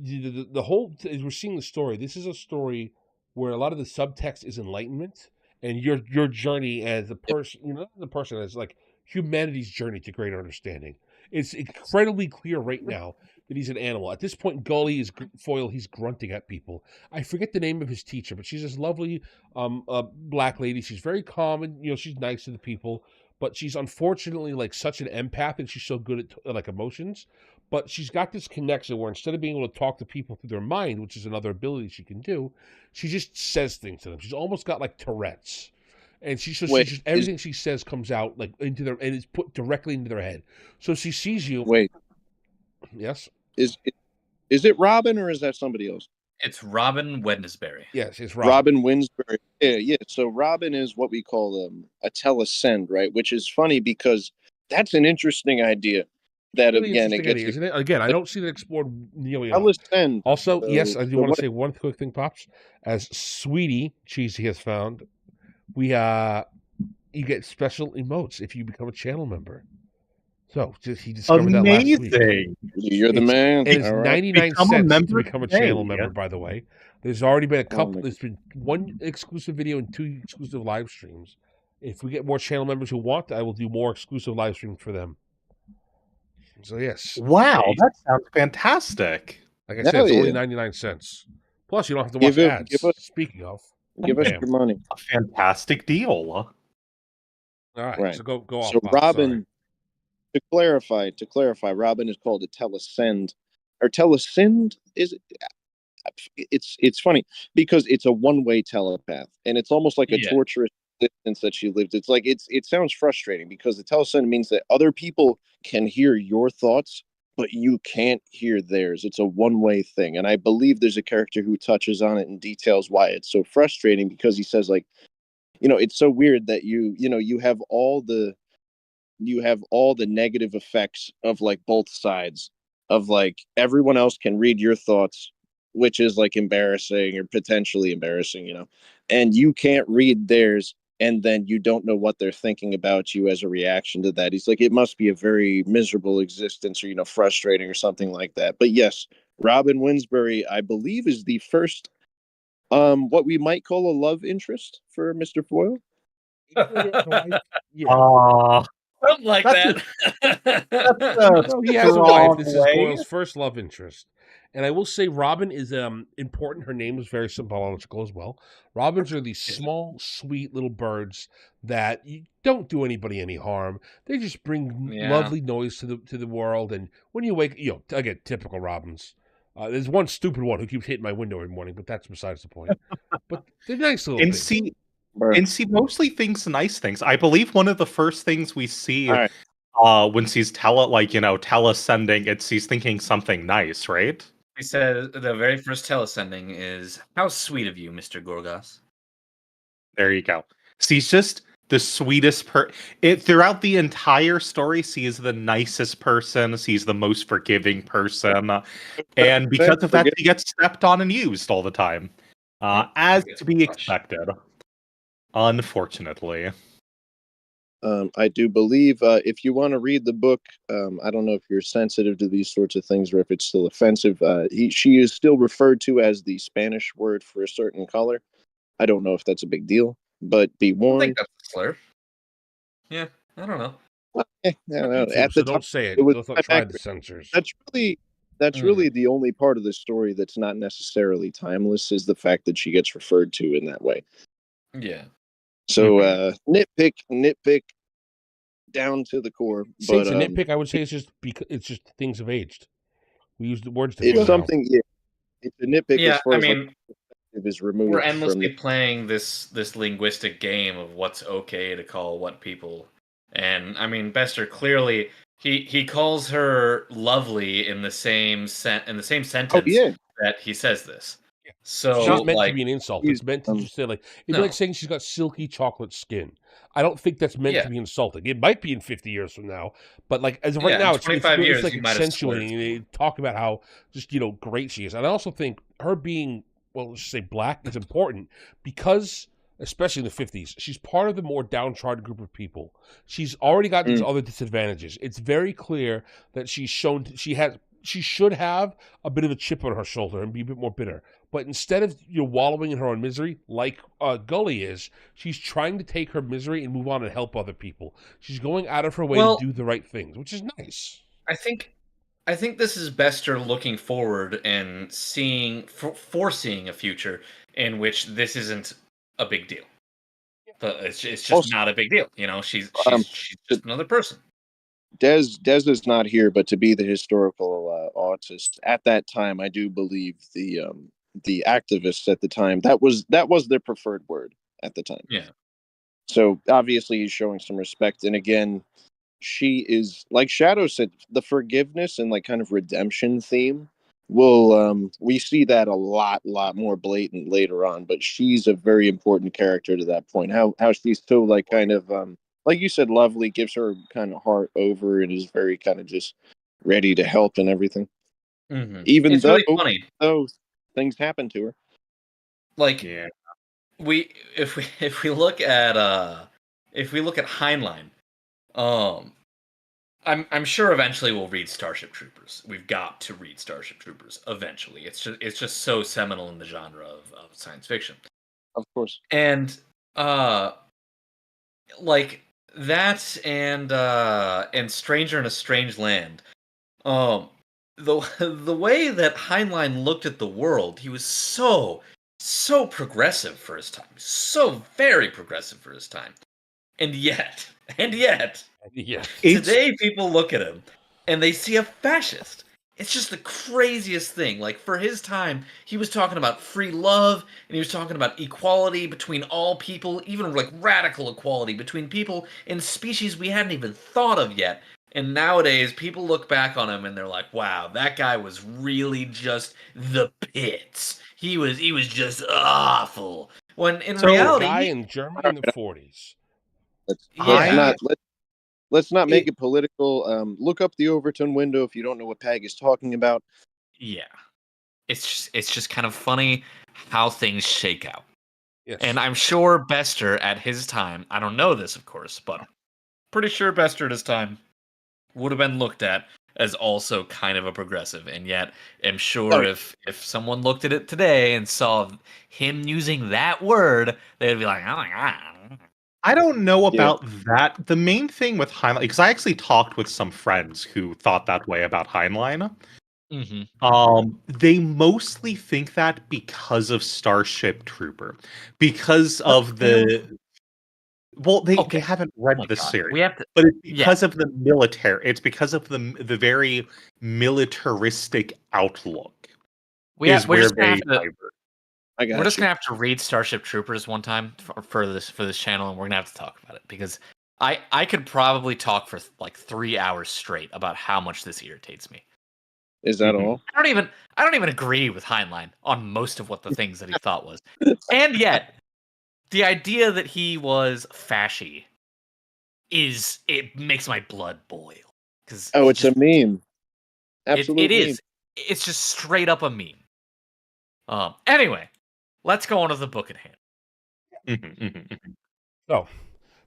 The whole, as we're seeing the story, this is a story where a lot of the subtext is enlightenment and your journey as a person, the person as like humanity's journey to greater understanding. It's incredibly clear right now that he's an animal. At this point, Gully is Foyle. He's grunting at people. I forget the name of his teacher, but she's this lovely black lady. She's very calm and she's nice to the people, but she's unfortunately like such an empath and she's so good at like emotions. But she's got this connection where instead of being able to talk to people through their mind, which is another ability she can do, she just says things to them. She's almost got like Tourette's. And everything she says comes out like into their and is put directly into their head. So she sees you. Wait. Yes. Is it Robin or is that somebody else? It's Robin Wednesbury. Yes, it's Robin. Robin Wednesbury. Yeah. So Robin is what we call a telescend, right? Which is funny because that's an interesting idea. That really again, it gets isn't it? Again, I don't see that explored nearly enough. Telesend. Also, yes, I do want to say one quick thing, Pops. As Sweetie Cheesy has found, you get special emotes if you become a channel member. So he discovered that last week. You're the man. It's 99 cents to become a channel member, by the way. There's already been there's been one exclusive video and 2 exclusive live streams. If we get more channel members who want, I will do more exclusive live streams for them. So yes. Wow, that sounds fantastic. Like I said, it's only 99 cents. Plus, you don't have to watch ads. Speaking of, give us your money. A fantastic deal. All right. So go off. So Robin, to clarify, Robin is called a telesend, or telesend is it's funny because it's a one-way telepath, and it's almost like a torturous distance that she lived. It's like it sounds frustrating because the telesend means that other people can hear your thoughts, but you can't hear theirs. It's a one-way thing, and I believe there's a character who touches on it and details why it's so frustrating because he says like, it's so weird that you have all the negative effects of like both sides of like everyone else can read your thoughts, which is like embarrassing or potentially embarrassing, and you can't read theirs. And then you don't know what they're thinking about you as a reaction to that. He's like, it must be a very miserable existence or, frustrating or something like that. But yes, Robin Wednesbury, I believe, is the first What we might call a love interest for Mr. Foyle. Yeah. Something like That's that. No, he has a wife. strong This is way. Goyle's first love interest. And I will say Robin is important. Her name is very symbolical as well. Robins are these small, sweet little birds that you don't do anybody any harm. They just bring Yeah. lovely noise to the world. And when you wake, again, typical robins. There's one stupid one who keeps hitting my window every morning, but that's besides the point. But they're nice little And things. see, Right. and she mostly thinks nice things. I believe one of the first things we see All right. when she's telesending, she's thinking something nice, right? He said the very first telesending is, "How sweet of you, Mr. Gorgas." There you go. She's just the sweetest throughout the entire story. She is the nicest person. She's the most forgiving person, and because of that, she gets stepped on and used all the time, as to be expected. Unfortunately. I do believe if you want to read the book, I don't know if you're sensitive to these sorts of things or if it's still offensive. She is still referred to as the Spanish word for a certain color. I don't know if that's a big deal, but be I think warned. that's a slur. Yeah, I don't know. At So the time, don't say it. it was Let's not try the censors. that's really the only part of the story that's not necessarily timeless is the fact that she gets referred to in that way. Yeah. So nitpick down to the core. Say But it's a nitpick. I would say it's just things have aged. We use the words it's differently now. something. Yeah, it's a nitpick Yeah, as far I as mean, it is removed we're from endlessly the. playing this linguistic game of what's okay to call what people. And I mean, Bester clearly he calls her lovely in the same sentence Oh yeah, that he says this. Yeah. So It's not meant like, to be an insult. he's- It's meant to just say like it'd be no. like saying she's got silky chocolate skin. I don't think that's meant Yeah. to be insulting. It might be in 50 years from now, but like as of right Yeah, in now, it's 25 years, like you might have slurred accentuating. They talk about how just great she is, and I also think her being let's just say black is important because. Especially in the 50s, she's part of the more downtrodden group of people. She's already got these other disadvantages. It's very clear that she should have a bit of a chip on her shoulder and be a bit more bitter. But instead of wallowing in her own misery, like Gully is, she's trying to take her misery and move on and help other people. She's going out of her way to do the right things, which is nice. I think this is Bester looking forward and foreseeing a future in which this isn't a big deal. It's just Also, not a big deal. She's just another person. Des is not here, but to be the historical artist at that time, I do believe the activists at the time that was their preferred word at the time. Yeah. So obviously he's showing some respect, and again, she is like Shadow said, the forgiveness and like kind of redemption theme. We see that a lot more blatant later on, but she's a very important character to that point. How she's so like kind of like you said, lovely, gives her kind of heart over and is very kind of just ready to help and everything. Mm-hmm. Even it's really funny. Though things happen to her. Like if we look at Heinlein, I'm sure eventually we'll read Starship Troopers. We've got to read Starship Troopers eventually. It's just so seminal in the genre of science fiction. Of course. And like that and Stranger in a Strange Land. The way that Heinlein looked at the world, he was so progressive for his time. So very progressive for his time. And yet, today people look at him and they see a fascist. It's just the craziest thing. Like, for his time, he was talking about free love, and he was talking about equality between all people, even like radical equality between people in species we hadn't even thought of yet. And nowadays, people look back on him and they're like, wow, that guy was really just the pits. He was just awful. When in reality, a guy in Germany in the 40s. Let's not make it political. Look up the Overton window if you don't know what Pag is talking about. Yeah, it's just kind of funny how things shake out. Yes. And I'm sure Bester at his time, I don't know this, of course, but pretty sure Bester at his time would have been looked at as also kind of a progressive, and yet I'm sure if someone looked at it today and saw him using that word, they'd be like, "Oh my god." I don't know about that. The main thing with Heinlein, because I actually talked with some friends who thought that way about Heinlein. They mostly think that because of Starship Trooper, because of the. Well, they haven't read the series. We have to, but it's because of the military. It's because of the very militaristic outlook. We're just gonna have to read Starship Troopers one time for this channel, and we're gonna have to talk about it because I could probably talk for like 3 hours straight about how much this irritates me. Is that all? I don't even agree with Heinlein on most of what the things that he thought was, and yet the idea that he was fashy it makes my blood boil because it's a meme. Absolutely, it is. It's just straight up a meme. Anyway, let's go on to the book at hand. So,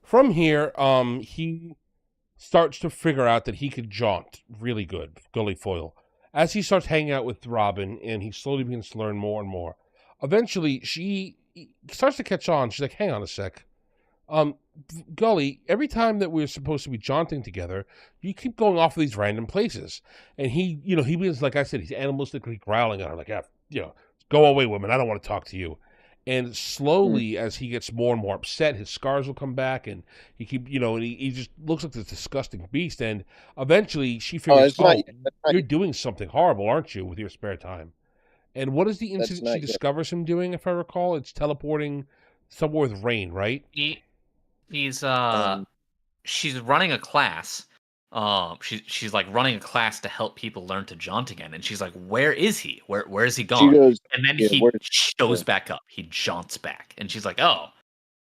from here, he starts to figure out that he could jaunt really good, Gully Foyle. As he starts hanging out with Robin, and he slowly begins to learn more and more. Eventually, she starts to catch on. She's like, "Hang on a sec, Gully. Every time that we're supposed to be jaunting together, you keep going off of these random places." And he begins, like I said, he's animalistically growling at her, like, "Go away, woman. I don't want to talk to you." And slowly, as he gets more and more upset, his scars will come back, and he he just looks like this disgusting beast. And eventually, she figures, you're doing something horrible, aren't you, with your spare time? And what is the incident she discovers him doing, if I recall? It's teleporting somewhere with Rain, right? She's running a class. She's like running a class to help people learn to jaunt again, and she's like, "Where is he? Where is he gone?" And then he shows back up. He jaunts back, and she's like, "Oh,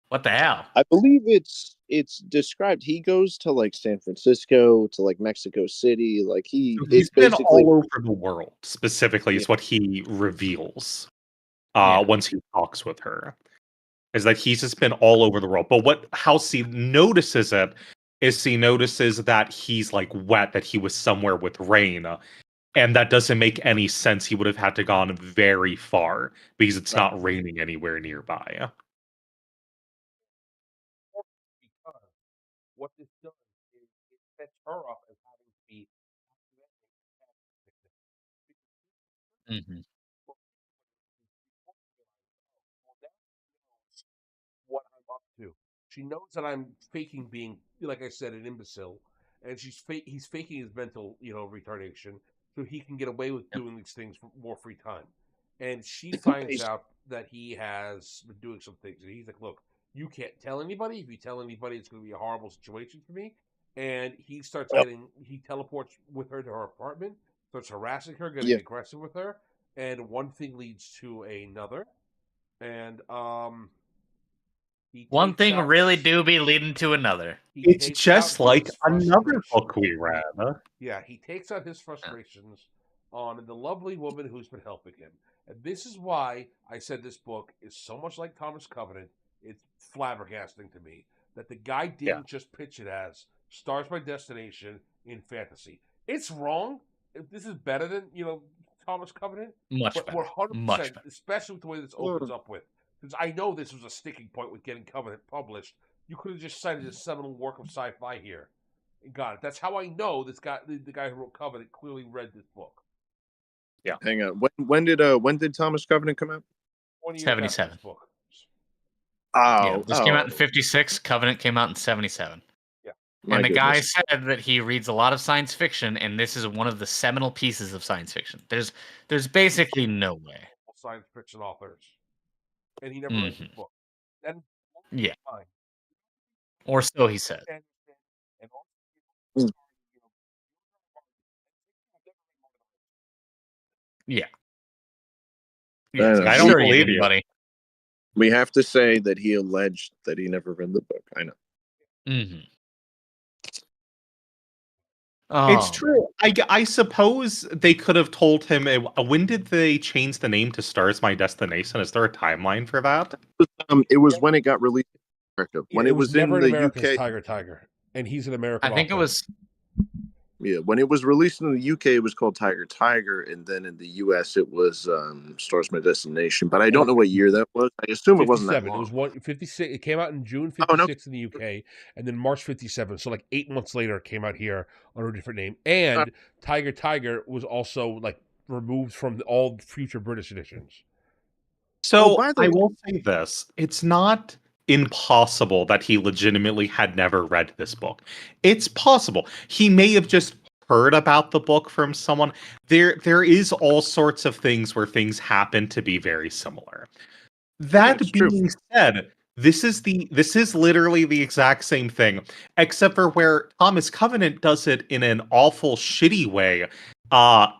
what the hell?" I believe it's described. He goes to like San Francisco, to like Mexico City. Like he's been all over the world. Specifically, is what he reveals once he talks with her. Is that he's just been all over the world. But how she notices it is she notices that he's like wet, that he was somewhere with Rain. And that doesn't make any sense. He would have had to gone very far because it's not raining anywhere nearby. Because what this does is it sets her up as having to be what I'm up to. She knows that I'm faking being, like I said, an imbecile, and he's faking his mental, retardation, so he can get away with doing these things for more free time. And she finds out that he has been doing some things, and he's like, "Look, you can't tell anybody. If you tell anybody, it's going to be a horrible situation for me." And he starts he teleports with her to her apartment, starts harassing her, getting aggressive with her, and one thing leads to another, and one thing really do be leading to another. It's just like another book we read. Yeah, he takes out his frustrations on the lovely woman who's been helping him. And this is why I said this book is so much like Thomas Covenant. It's flabbergasting to me that the guy didn't just pitch it as Stars by Destination in fantasy. It's wrong. This is better than, Thomas Covenant. Much better. 100%, especially with the way this opens up with. Because I know this was a sticking point with getting Covenant published. You could have just cited a seminal work of sci-fi here and got it. That's how I know this guy, the guy who wrote Covenant, clearly read this book. Yeah. Hang on. When did Thomas Covenant come out? 77. Book. This came out in 56. Covenant came out in 77. Yeah. And the guy said that he reads a lot of science fiction, and this is one of the seminal pieces of science fiction. There's basically no way. Science fiction authors. And he never read the book. And fine. Or so he said. Yeah. I don't believe anybody. We have to say that he alleged that he never read the book. I know. It's true. I suppose they could have told him. When did they change the name to Stars My Destination? Is there a timeline for that? It was when it got released in America. When it was in the UK. Tiger, and he's an American. I think it was. Yeah, when it was released in the UK, it was called Tiger Tiger, and then in the US, it was Stars My Destination. But I don't know what year that was. I assume it wasn't that 57. It long. was 56. It came out in June Oh, no. 56 in the UK, and then March 57. So like 8 months later, it came out here under a different name. And Tiger Tiger was also like removed from all future British editions. So by the I way- will say this: it's not impossible that he legitimately had never read this book. It's possible he may have just heard about the book from someone. There is all sorts of things where things happen to be very similar. That it's true. being said, this is literally the exact same thing, except for where Thomas Covenant does it in an awful shitty way.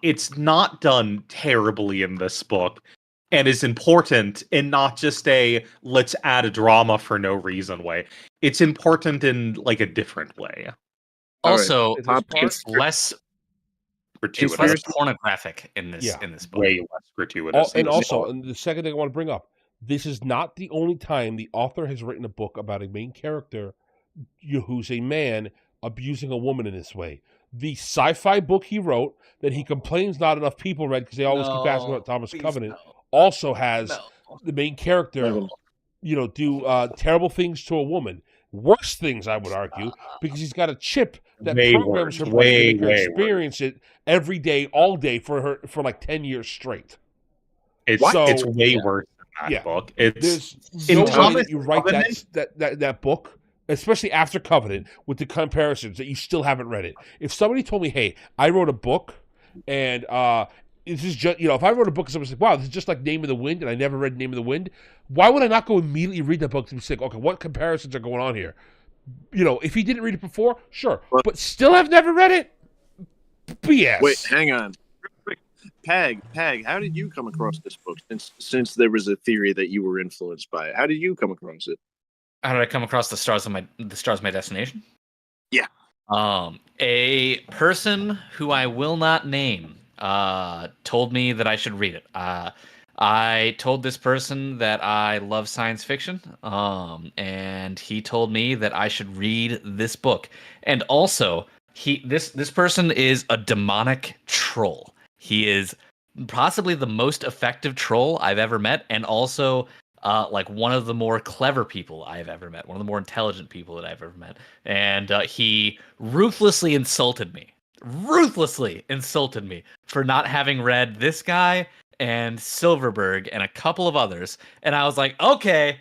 It's not done terribly in this book and is important and not just a let's add a drama for no reason way. It's important in like a different way. All right. Also, Is this part? it's less Gratuitous. pornographic in this Yeah. book. Way less gratuitous. And yes. also, and the second thing I want to bring up, this is not the only time the author has written a book about a main character who's a man abusing a woman in this way. The sci-fi book he wrote that he complains not enough people read because they always keep asking about Thomas Covenant also has the main character, do terrible things to a woman. Worse things, I would argue, because he's got a chip that Way programs worse. her brain to make her Way worse. experience it every day, all day for like 10 years straight. It's So- way worse than that book. It's There's in no way Thomas that you write that book, especially after Covenant, with the comparisons that you still haven't read it. If somebody told me, "Hey, I wrote a book," and this is just if I wrote a book and somebody's like, "Wow, this is just like Name of the Wind," and I never read Name of the Wind, why would I not go immediately read that book to be like, "Okay, what comparisons are going on here?" If he didn't read it before, sure, but still have never read it. BS. Wait, hang on. Peg, how did you come across this book? Since there was a theory that you were influenced by it, how did you come across it? How did I come across the Stars My Destination? Yeah. A person who I will not name told me that I should read it. I told this person that I love science fiction, and he told me that I should read this book. And also, this person is a demonic troll. He is possibly the most effective troll I've ever met, and also like one of the more clever people I've ever met, one of the more intelligent people that I've ever met. And he ruthlessly insulted me for not having read this guy and Silverberg and a couple of others. And I was like, okay,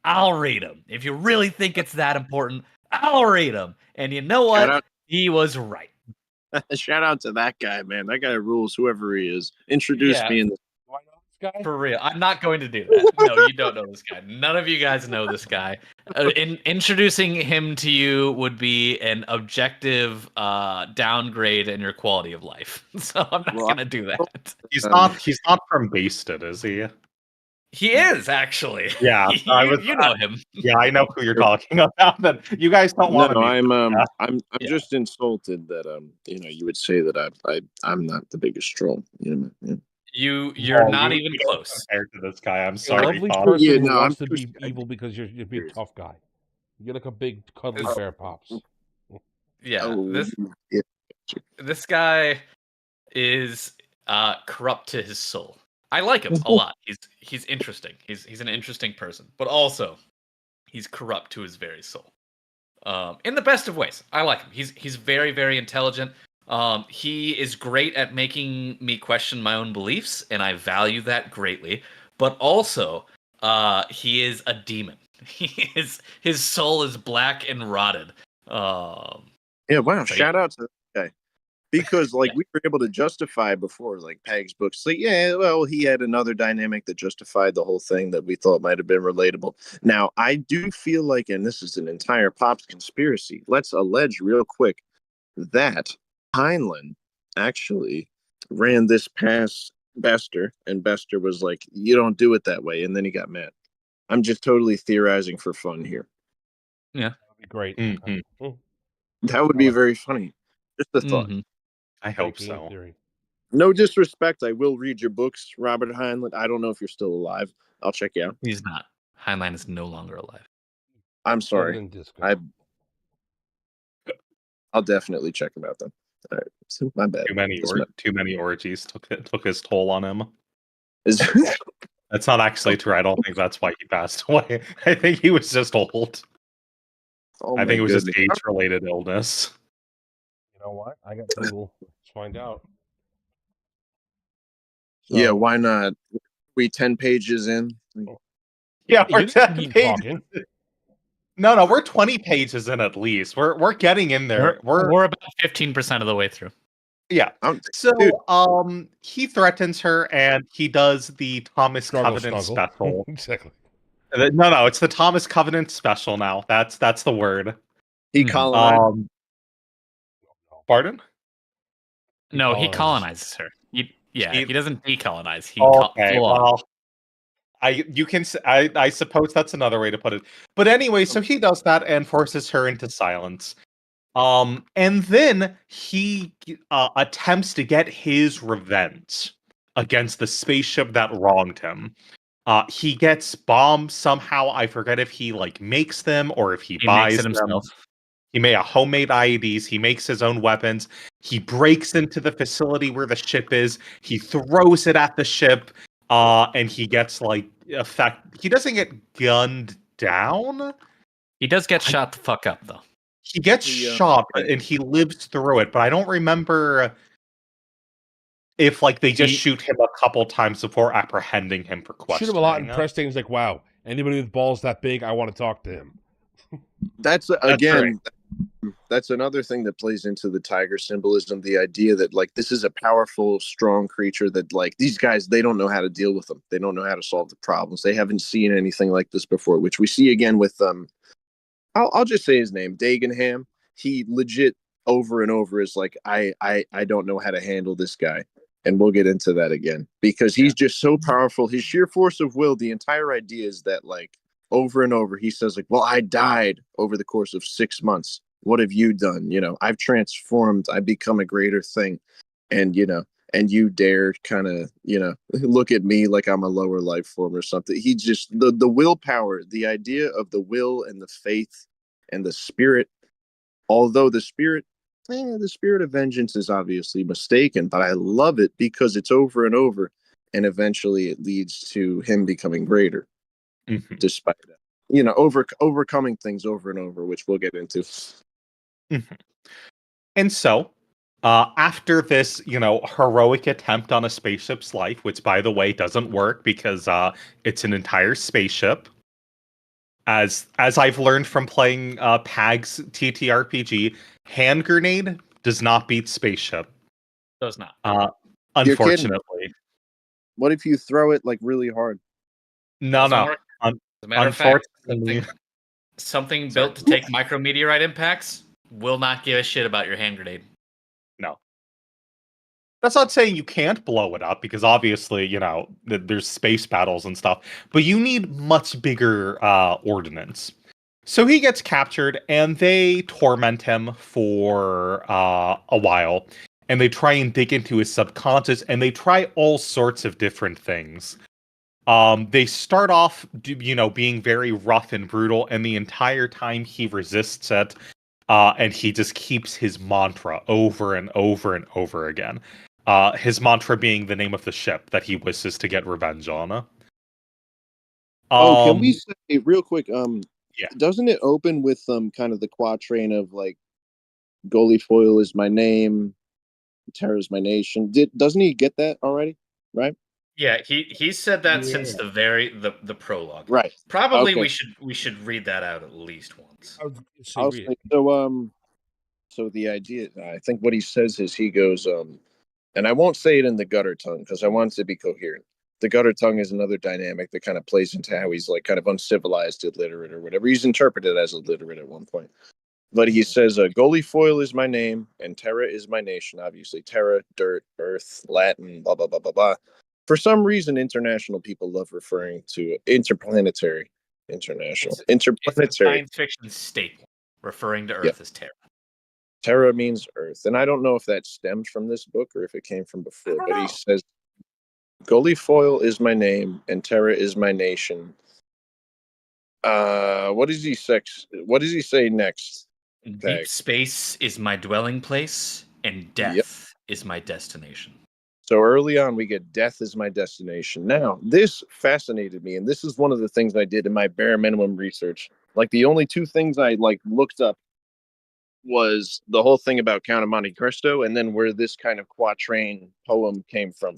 I'll read them. If you really think it's that important, I'll read them. And you know what? He was right. Shout out to that guy, man. That guy rules, whoever he is. Introduce me in the. Do I know this guy? For real. I'm not going to do that. No, you don't know this guy. None of you guys know this guy. Introducing him to you would be an objective downgrade in your quality of life. So I'm not going to do that. He's not from Basted, is he? He is, actually. Yeah, you know him. Yeah, I know who you're talking about. That you guys don't want to. No, I'm just insulted that you would say that I'm not the biggest troll. You're not even close compared to this guy. I'm A sorry. lovely Tom. person Yeah, who no, wants I'm to be too- evil because you're a big tough guy. You're like a big cuddly bear, Pops. Yeah, yeah. this guy is corrupt to his soul. I like him a lot. He's interesting. He's an interesting person, but also he's corrupt to his very soul. In the best of ways. I like him. He's very, very intelligent. He is great at making me question my own beliefs, and I value that greatly. But also, he is a demon. His soul is black and rotted. Yeah, wow. Shout out to that guy. Because we were able to justify before Peg's books. He had another dynamic that justified the whole thing that we thought might have been relatable. Now, I do feel like, and this is an entire Pops conspiracy, let's allege real quick that Heinlein actually ran this past Bester, and Bester was like, you don't do it that way, and then he got mad. I'm just totally theorizing for fun here. Yeah. That'd be great. Mm-hmm. That would be very funny. Just a thought. Mm-hmm. I hope Great so. theory. No disrespect, I will read your books, Robert Heinlein. I don't know if you're still alive. I'll check you out. He's not. Heinlein is no longer alive. I'm Other sorry. than Disco. I'll definitely check him out then. All right, so my bad. Too many orgies took his toll on him. Is That's not actually true. I don't think that's why he passed away. I think he was just old. oh I think it was just goodness. age-related illness. You know what? I got Google. Let's find out. Yeah, So, why not? We 10 pages in. Yeah, you we're didn't 10 keep pages. talking. No, we're 20 pages in at least. We're getting in there. We're about 15% of the way through. Yeah. So, Dude. he threatens her, and he does the Thomas Covenant Snuggle. special. Exactly. No, it's the Thomas Covenant special now. That's the word. He colonized. Pardon? No, he colonizes her. He doesn't decolonize. He Okay, full on. well, I suppose that's another way to put it. But anyway, so he does that and forces her into silence. And then he attempts to get his revenge against the spaceship that wronged him. He gets bombs somehow. I forget if he makes them or if he buys makes it himself. them. He made a homemade IEDs. He makes his own weapons. He breaks into the facility where the ship is. He throws it at the ship. And he gets he doesn't get gunned down. He does get shot the fuck up though. He gets shot and he lives through it, but I don't remember if they just shoot him a couple times before apprehending him for questioning. Shoot him a lot and press things like, wow, anybody with balls that big, I want to talk to him. That's another thing that plays into the tiger symbolism, the idea that this is a powerful, strong creature that these guys, they don't know how to deal with them. They don't know how to solve the problems. They haven't seen anything like this before, which we see again with I'll just say his name, Dagenham. He legit over and over is I don't know how to handle this guy. And we'll get into that again because he's just so powerful. His sheer force of will, the entire idea is that over and over, he says well, I died over the course of 6 months. What have you done? I've transformed. I've become a greater thing. And, and you dare kind of, look at me like I'm a lower life form or something. He just, the willpower, the idea of the will and the faith and the spirit, although the spirit of vengeance is obviously mistaken, but I love it because it's over and over. And eventually it leads to him becoming greater, despite that, overcoming things over and over, which we'll get into. And so, after this, heroic attempt on a spaceship's life, which, by the way, doesn't work because it's an entire spaceship. As I've learned from playing PAG's TTRPG, hand grenade does not beat spaceship. Does not. Unfortunately. What if you throw it really hard? No. As a matter of fact, something built to take micrometeorite impacts will not give a shit about your hand grenade. No. That's not saying you can't blow it up, because obviously, there's space battles and stuff, but you need much bigger ordnance. So he gets captured, and they torment him for a while, and they try and dig into his subconscious, and they try all sorts of different things. They start off, being very rough and brutal, and the entire time he resists it, and he just keeps his mantra over and over and over again. His mantra being the name of the ship that he wishes to get revenge on. Can we say real quick? Yeah. Doesn't it open with kind of the quatrain of Goalie Foil is my name, Terra's my nation? Doesn't he get that already? Right? Yeah, he said that since the prologue. Right. Probably Okay. we should read that out at least once. So the idea, I think what he says is he goes, and I won't say it in the gutter tongue because I want it to be coherent. The gutter tongue is another dynamic that kind of plays into how he's kind of uncivilized, illiterate, or whatever. He's interpreted as illiterate at one point. But he says, Goalie Foil is my name, and Terra is my nation. Obviously, Terra, dirt, earth, Latin, blah, blah, blah, blah, blah. For some reason, international people love referring to interplanetary. It's a science fiction staple referring to Earth as Terra. Terra means Earth. And I don't know if that stems from this book or if it came from before, but he says, Goalie Foil is my name, and Terra is my nation. What does he say next? Deep space is my dwelling place, and death is my destination. So early on, we get death is my destination. Now, this fascinated me, and this is one of the things I did in my bare minimum research. Like the only two things I looked up was the whole thing about Count of Monte Cristo, and then where this kind of quatrain poem came from.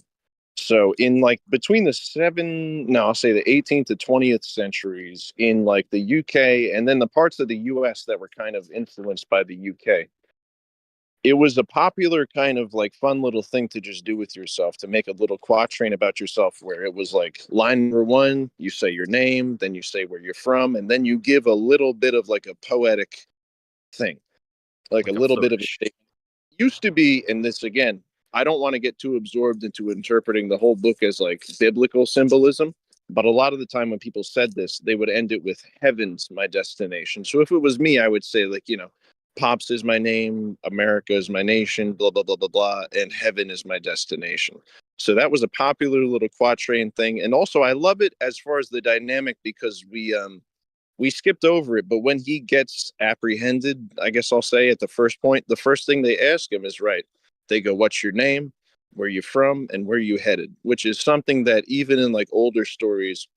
So in between I'll say the 18th to 20th centuries in the UK, and then the parts of the US that were kind of influenced by the UK, it was a popular kind of fun little thing to just do with yourself, to make a little quatrain about yourself, where it was line number one, you say your name, then you say where you're from, and then you give a little bit of a poetic thing, like a little bit of a statement. Used to be, and this again, I don't want to get too absorbed into interpreting the whole book as biblical symbolism, but a lot of the time when people said this, they would end it with heaven's my destination. So if it was me, I would say Pops is my name, America is my nation, blah, blah, blah, blah, blah, and heaven is my destination. So that was a popular little quatrain thing. And also I love it as far as the dynamic, because we skipped over it, but when he gets apprehended, I guess I'll say at the first point, the first thing they ask him is, right, they go, what's your name, where you from, and where you headed, which is something that even in older stories,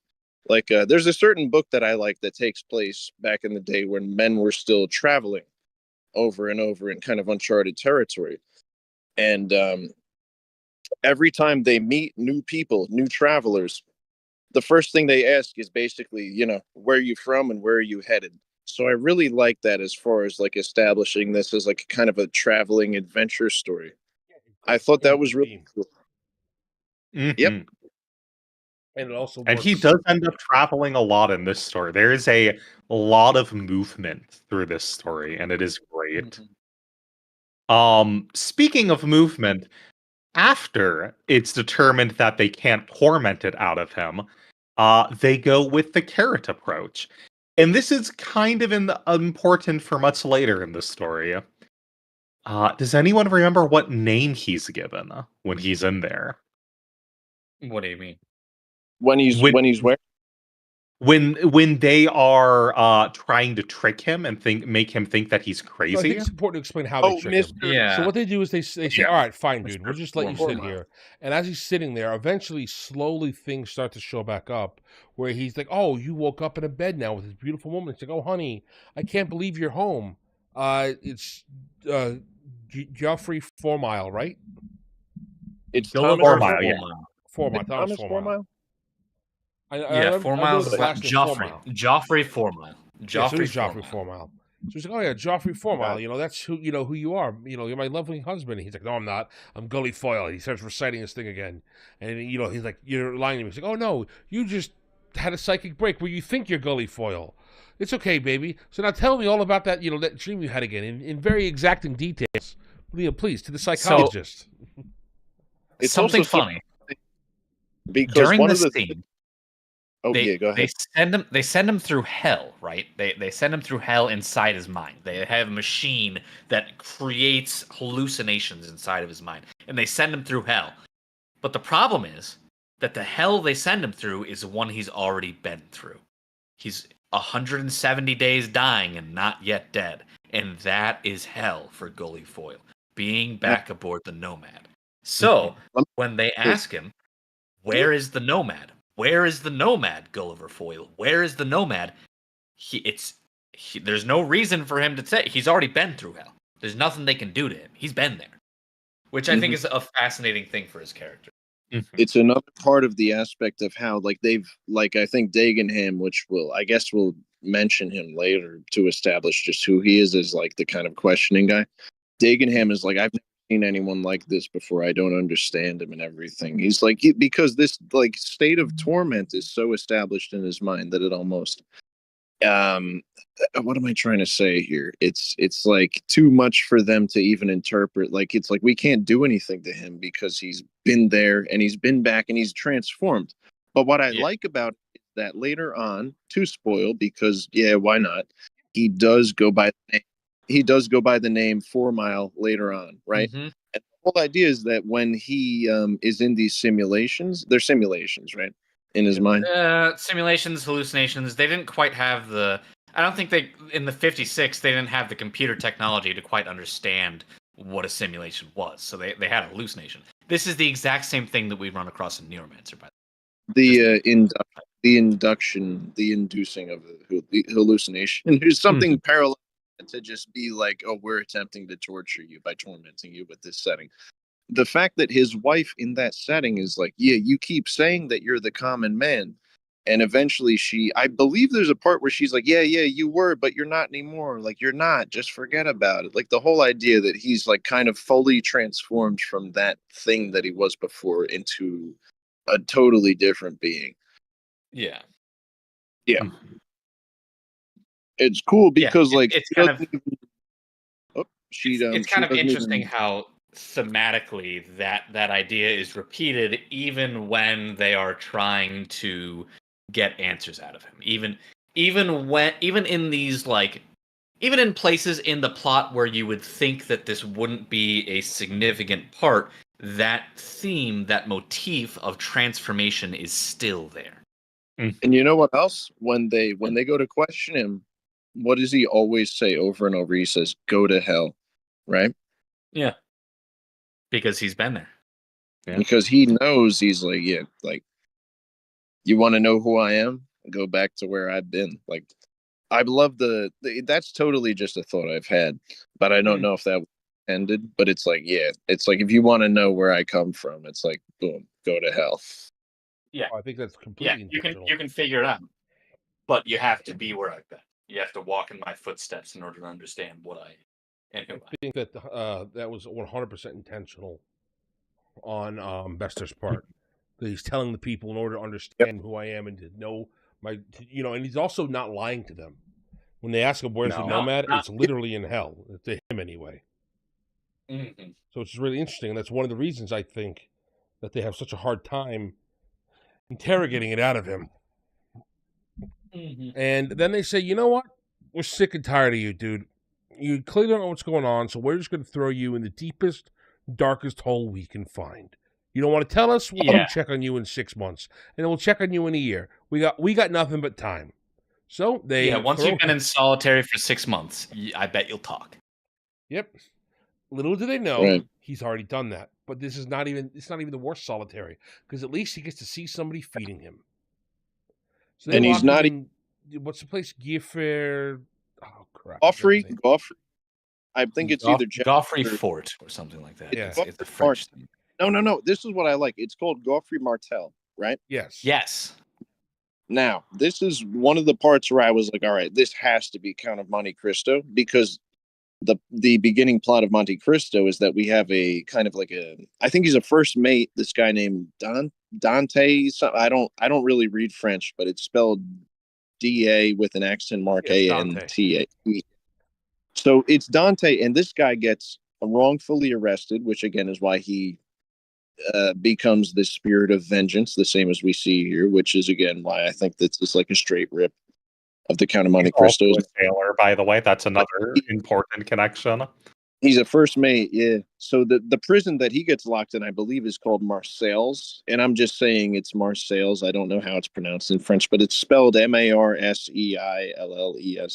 there's a certain book that I like that takes place back in the day when men were still traveling over and over in kind of uncharted territory. And every time they meet new people, new travelers, the first thing they ask is basically, where are you from and where are you headed? So I really like that as far as establishing this as kind of a traveling adventure story. I thought that was really cool. Mm-hmm. Yep. And it also And he works. does end up traveling a lot in this story. There is a lot of movement through this story, and it is great. Speaking of movement, after it's determined that they can't torment it out of him, they go with the carrot approach. And this is kind of important for much later in the story. Does anyone remember what name he's given when he's in there? What do you mean? When he's where? When they are trying to trick him and make him think that he's crazy. So I think it's important to explain how they trick him. Yeah. So what they do is they say, all right, fine, dude, we'll just let you sit Formal. here. And as he's sitting there, eventually, slowly, things start to show back up, where he's like, oh, you woke up in a bed now with this beautiful woman. It's like, oh, honey, I can't believe you're home. It's Geoffrey 4 Mile, right? It's Gulliver Thomas 4 Mile, yeah. 4 Mile. Thomas 4 Mile. Yeah, 4 Miles is like Joffrey. Joffrey 4 Mile. Joffrey Joffrey 4 Mile. So he's like, oh yeah, Joffrey 4 Mile. That's who you are. You're my lovely husband. And he's like, no, I'm not. I'm Gully Foyle. He starts reciting this thing again, and he's like, you're lying to me. He's like, oh no, you just had a psychic break where you think you're Gully Foyle. It's okay, baby. So now tell me all about that. That dream you had again in very exacting details. Please, to the psychologist. It's something funny. Because during one this of the scene, go ahead. They send him through hell, right? They send him through hell inside his mind. They have a machine that creates hallucinations inside of his mind, and they send him through hell. But the problem is that the hell they send him through is one he's already been through. He's 170 days dying and not yet dead, and that is hell for Gully Foyle, being back aboard the Nomad. So when they ask him, where is the Nomad? Where is the Nomad, Gulliver Foyle? Where is the Nomad? There's no reason for him to say. He's already been through hell. There's nothing they can do to him. He's been there. Which I think is a fascinating thing for his character. It's another part of the aspect of how they've I think Dagenham, which we'll mention him later to establish just who he is as the kind of questioning guy. Dagenham is I've never seen anyone like this before. I don't understand him and everything. He's because this state of torment is so established in his mind that it almost what am I trying to say here? It's too much for them to even interpret. It's we can't do anything to him because he's been there and he's been back and he's transformed. But what I like about it is that later on, to spoil, because why not? He does go by the name 4 Mile later on, right? And the whole idea is that when he is in these simulations, they're simulations, right? In his mind. Simulations, hallucinations. They didn't quite have I don't think in the 56, they didn't have the computer technology to quite understand what a simulation was. So they had a hallucination. This is the exact same thing that we run across in Neuromancer, by The the inducing of the hallucination is something parallel to just be like, oh, we're attempting to torture you by tormenting you with this setting. The fact that his wife in that setting is like, yeah, you keep saying that you're the common man. And eventually I believe there's a part where she's like, yeah, you were, but you're not anymore. Like, you're not, just forget about it. Like the whole idea that he's like kind of fully transformed from that thing that he was before into a totally different being. Yeah. Yeah. It's cool because it's kind of it's kind of interesting how thematically that idea is repeated even when they are trying to get answers out of him. Even in these even in places in the plot where you would think that this wouldn't be a significant part, that theme, that motif of transformation is still there. And you know what else? When they go to question him, what does he always say over and over? He says, "Go to hell," right? Yeah. Because he's been there. Yeah. Because he knows, he's like, yeah, like, you want to know who I am? Go back to where I've been. Like, I love that's totally just a thought I've had, but I don't know if that ended. But it's like, yeah, it's like, if you want to know where I come from, it's like, boom, go to hell. Yeah, I think that's completely intentional. you can figure it out, but you have to be where I've been. You have to walk in my footsteps in order to understand what I am. I think that that was 100% intentional on Bester's part. That he's telling the people in order to understand who I am and to know and he's also not lying to them. When they ask him where's the nomad, it's literally in hell, to him anyway. Mm-hmm. So it's really interesting, and that's one of the reasons I think that they have such a hard time interrogating it out of him. Mm-hmm. And then they say, you know what? We're sick and tired of you, dude. You clearly don't know what's going on, so we're just going to throw you in the deepest, darkest hole we can find. You don't want to tell us? We'll check on you in 6 months, and then we'll check on you in a year. We got nothing but time. So they once you've been in solitary for 6 months, I bet you'll talk. Yep. Little do they know, he's already done that. But it's not even the worst solitary, because at least he gets to see somebody feeding him. So they he's not in, what's the place? Gifford. Oh crap. Goffrey. I think it's either Goffrey Fort or something like that. Yeah. It's a French thing. No. This is what I like. It's called Goffrey Martel, right? Yes. Now, this is one of the parts where I was like, all right, this has to be Count of Monte Cristo, because the beginning plot of Monte Cristo is that we have a kind of like I think he's a first mate, this guy named Dante. I don't really read French, but it's spelled D-A with an accent mark, A-N-T-A. So it's Dante, and this guy gets wrongfully arrested, which again is why he becomes the spirit of vengeance, the same as we see here, which is again why I think this is like a straight rip of the Count of Monte Cristo. Also a sailor, by the way. That's another important connection. He's a first mate, yeah. So the prison that he gets locked in, I believe, is called Marseilles, and I'm just saying it's Marseilles. I don't know how it's pronounced in French, but it's spelled Marseilles,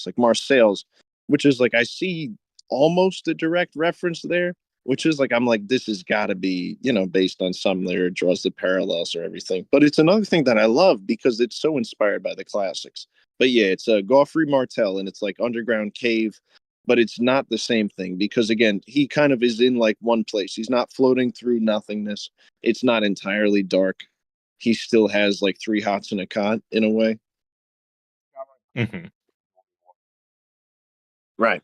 like Marseilles, which is like, I see almost a direct reference there, which is like, I'm like, this has got to be, based on some there, draws the parallels or everything. But it's another thing that I love because it's so inspired by the classics. But yeah, it's a Goffrey Martel, and it's like underground cave, but it's not the same thing because, again, he kind of is in like one place. He's not floating through nothingness. It's not entirely dark. He still has like 3 hots and a cot in a way. Mm-hmm. Right.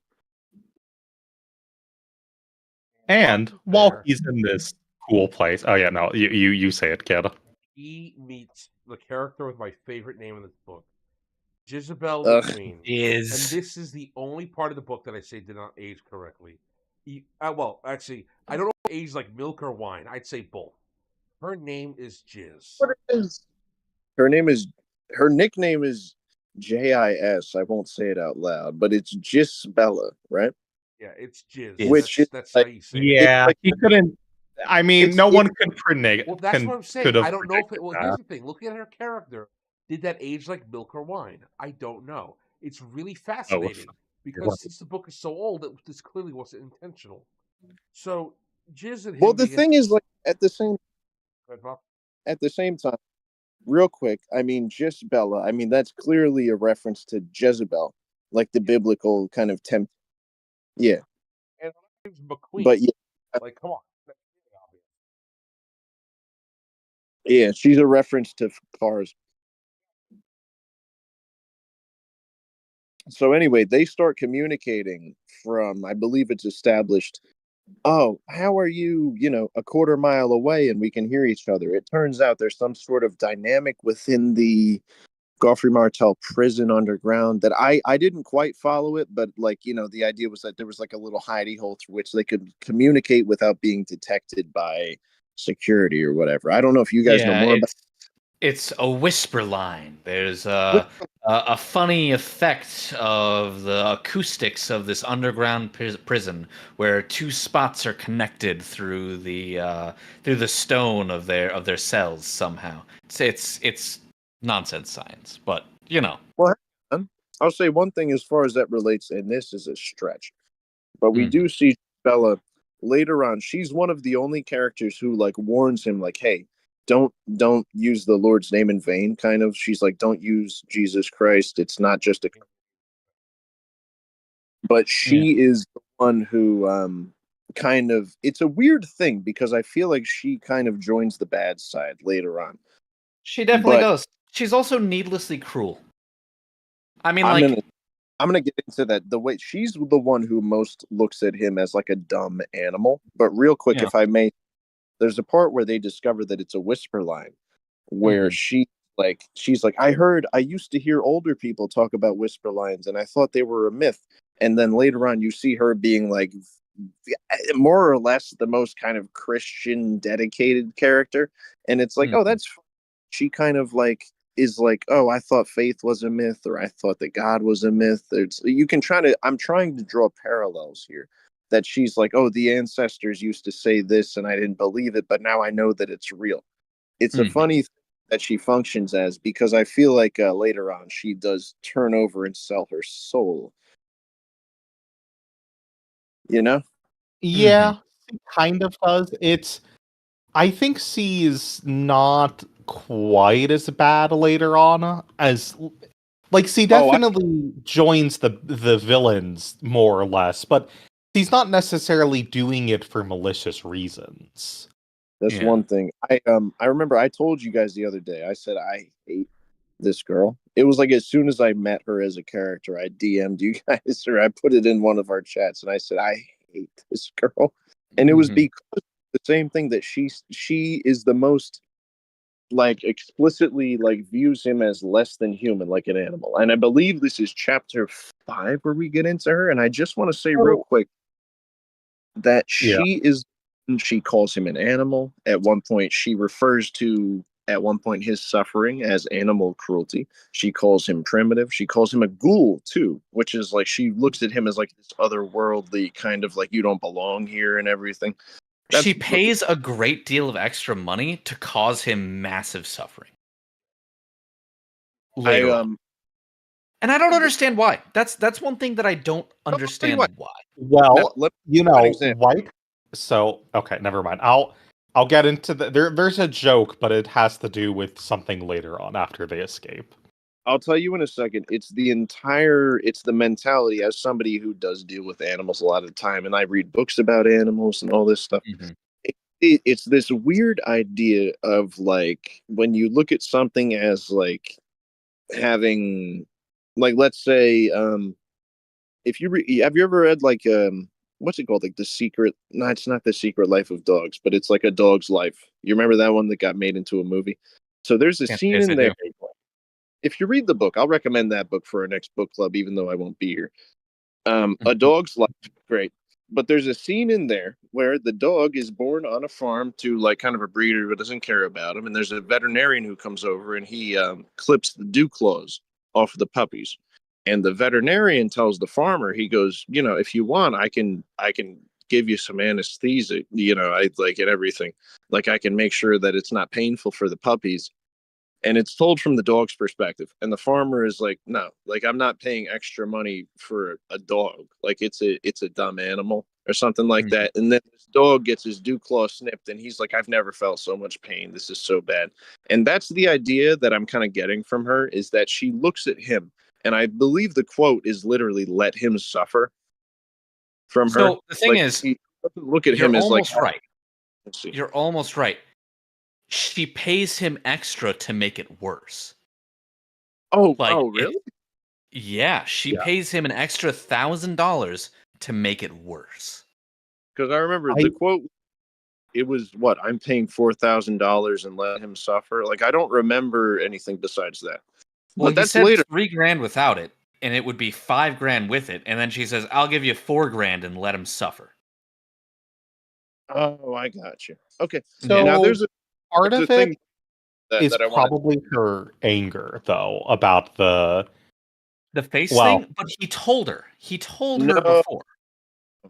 And while he's in this cool place, you say it, kid. He meets the character with my favorite name in this book, Jezebel the Queen. And this is the only part of the book that I say did not age correctly. Well, actually, I don't know if it aged like milk or wine. I'd say both. Her name is Jiz. Her nickname is Jis. I won't say it out loud, but it's Jisbella, right? Yeah, it's Jiz. That's like, how you say it. He couldn't. I mean, no one could predict. Well, that's what I'm saying. I don't know if it. Well, here's the thing. Looking at her character, did that age like milk or wine? I don't know. It's really fascinating because since the book is so old, this clearly wasn't intentional. So Jizz and Well, him the begin. thing is, like, at the same Go ahead, Bob. time, real quick, I mean, just Bella. I mean, that's clearly a reference to Jezebel, like the biblical kind of tempt. Yeah, And her name's McQueen. but yeah, Like, come on. That's really obvious. yeah, she's a reference to cars. So anyway, they start communicating from, I believe it's established. Oh, how are you? You know, a quarter mile away, and we can hear each other. It turns out there's some sort of dynamic within the Godfrey Martel prison underground that I didn't quite follow it, but like, you know, the idea was that there was like a little hidey hole through which they could communicate without being detected by security or whatever. I don't know if you guys know Yeah, more about it's a whisper line. There's it. a funny effect of the acoustics of this underground prison, where two spots are connected through the stone of their cells somehow. It's nonsense science, but you know. Well, hang on. I'll say one thing as far as that relates, and this is a stretch, but we Mhm. do see Bella later on. She's one of the only characters who like warns him, like, "Hey, don't use the Lord's name in vain." Kind of, she's like, "Don't use Jesus Christ. It's not just a." But Yeah, she is the one who kind of. It's a weird thing because I feel like she kind of joins the bad side later on. she definitely But does. She's also needlessly cruel. I mean, I'm like, gonna I'm gonna get into that. The way she's the one who most looks at him as like a dumb animal. But real quick, yeah. if I may, there's a part where they discover that it's a whisper line, where Mhm. she's like, I used to hear older people talk about whisper lines, and I thought they were a myth. And then later on, you see her being like, more or less the most kind of Christian dedicated character, and it's like, oh, Mhm. that's she kind of like is like, oh, I thought faith was a myth, or I thought that God was a myth. It's you can try to. I'm trying to draw parallels here. That she's like, oh, the ancestors used to say this, and I didn't believe it, but now I know that it's real. It's a Mhm. funny thing that she functions as because I feel like later on she does turn over and sell her soul. You know? Mhm. Yeah, it kind of does. I think C is not quite as bad later on as like C Oh, definitely joins the villains more or less, but he's not necessarily doing it for malicious reasons. that's Yeah. one thing. I remember I told you guys the other day. I said I hate this girl. It was like as soon as I met her as a character, I DM'd you guys or I put it in one of our chats and I said I hate this girl. And it was Mhm. because the same thing that she is the most like explicitly like views him as less than human, like an animal. And I believe this is chapter 5 where we get into her. And I just want to say real Oh, quick that yeah. she calls him an animal. At one point, she refers to at one point his suffering as animal cruelty. She calls him primitive. She calls him a ghoul too, which is like she looks at him as like this otherworldly kind of like you don't belong here and everything. She That's pays a great deal of extra money to cause him massive suffering I later on. And I don't understand why. That's one thing that I don't I'll tell you what. understand why. Well, Let you me give an know, example. White. So okay, never mind. I'll get into there's a joke, but it has to do with something later on after they escape. I'll tell you in a second. It's the mentality as somebody who does deal with animals a lot of the time, and I read books about animals and all this stuff. Mhm. It's this weird idea of like when you look at something as like having, like, let's say, if have you ever read like what's it called, like the secret? No, it's not the Secret Life of Dogs, but it's like a dog's life. You remember that one that got made into a movie? So there's a Can't say scene yes, I in there. do. If you read the book, I'll recommend that book for our next book club, even though I won't be here. A Mhm. dog's life, great. But there's a scene in there where the dog is born on a farm to like kind of a breeder who doesn't care about him, and there's a veterinarian who comes over and he clips the dew claws off the puppies. And the veterinarian tells the farmer, he goes, you know, if you want, I can give you some anesthesia, you know, I like it everything, like I can make sure that it's not painful for the puppies, and it's told from the dog's perspective, and the farmer is like, no, like I'm not paying extra money for a dog, like it's a dumb animal or something like that. And then this dog gets his dew claw snipped, and he's like, I've never felt so much pain. This is so bad. And that's the idea that I'm kind of getting from her, is that she looks at him, and I believe the quote is literally "let him suffer." From her, So the thing is, she doesn't look at you're him as like, almost right. You're almost right. She pays him extra to make it worse. oh, Like, really? Yeah, she Yeah. pays him an extra $1,000 to make it worse. Because I remember the quote. It was what, I'm paying $4,000 and let him suffer. Like, I don't remember anything besides that. Well, But he that's said later. $3,000 without it, and it would be $5,000 with it. And then she says, "I'll give you $4,000 and let him suffer." Oh, I got you. Okay. So Now there's part a of thing it is that I want. probably her anger, though, about the face well, thing, but he told her. He told her No, before.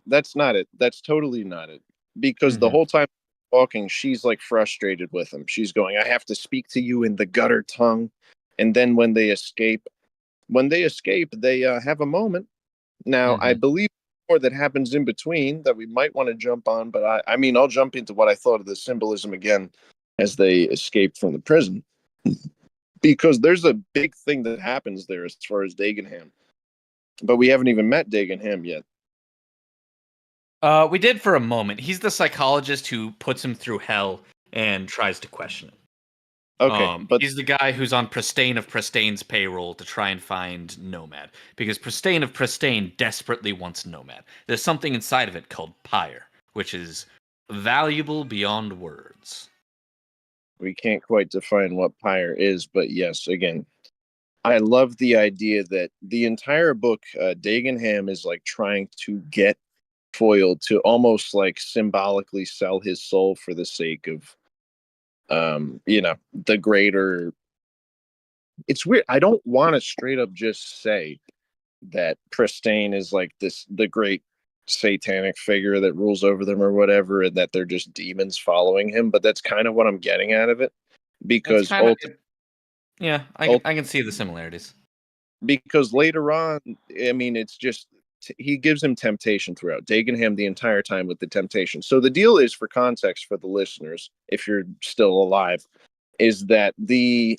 that's not it. That's totally not it. Because the whole time talking, she's like frustrated with him. She's going, I have to speak to you in the gutter tongue. And then when they escape, they have a moment. Now, I believe more that happens in between that we might want to jump on, but I mean, I'll jump into what I thought of the symbolism again as they escape from the prison. Because there's a big thing that happens there as far as Dagenham. But we haven't even met Dagenham yet. We did for a moment. He's the psychologist who puts him through hell and tries to question him. Okay, but he's the guy who's on Pristane of Pristane's payroll to try and find Nomad, because Pristane of Pristane desperately wants Nomad. There's something inside of it called Pyre, which is valuable beyond words. we can't quite define what Pyre is, but yes, again, I love the idea that the entire book, Dagenham is like trying to get Foyle to almost like symbolically sell his soul for the sake of, the greater. It's weird. I don't want to straight up just say that Pristane is like the great satanic figure that rules over them or whatever, and that they're just demons following him. But that's kind of what I'm getting out of it, because I can see the similarities. Because later on, I mean, it's just he gives him temptation throughout. Dagenham the entire time with the temptation. So the deal is, for context for the listeners, if you're still alive, is that the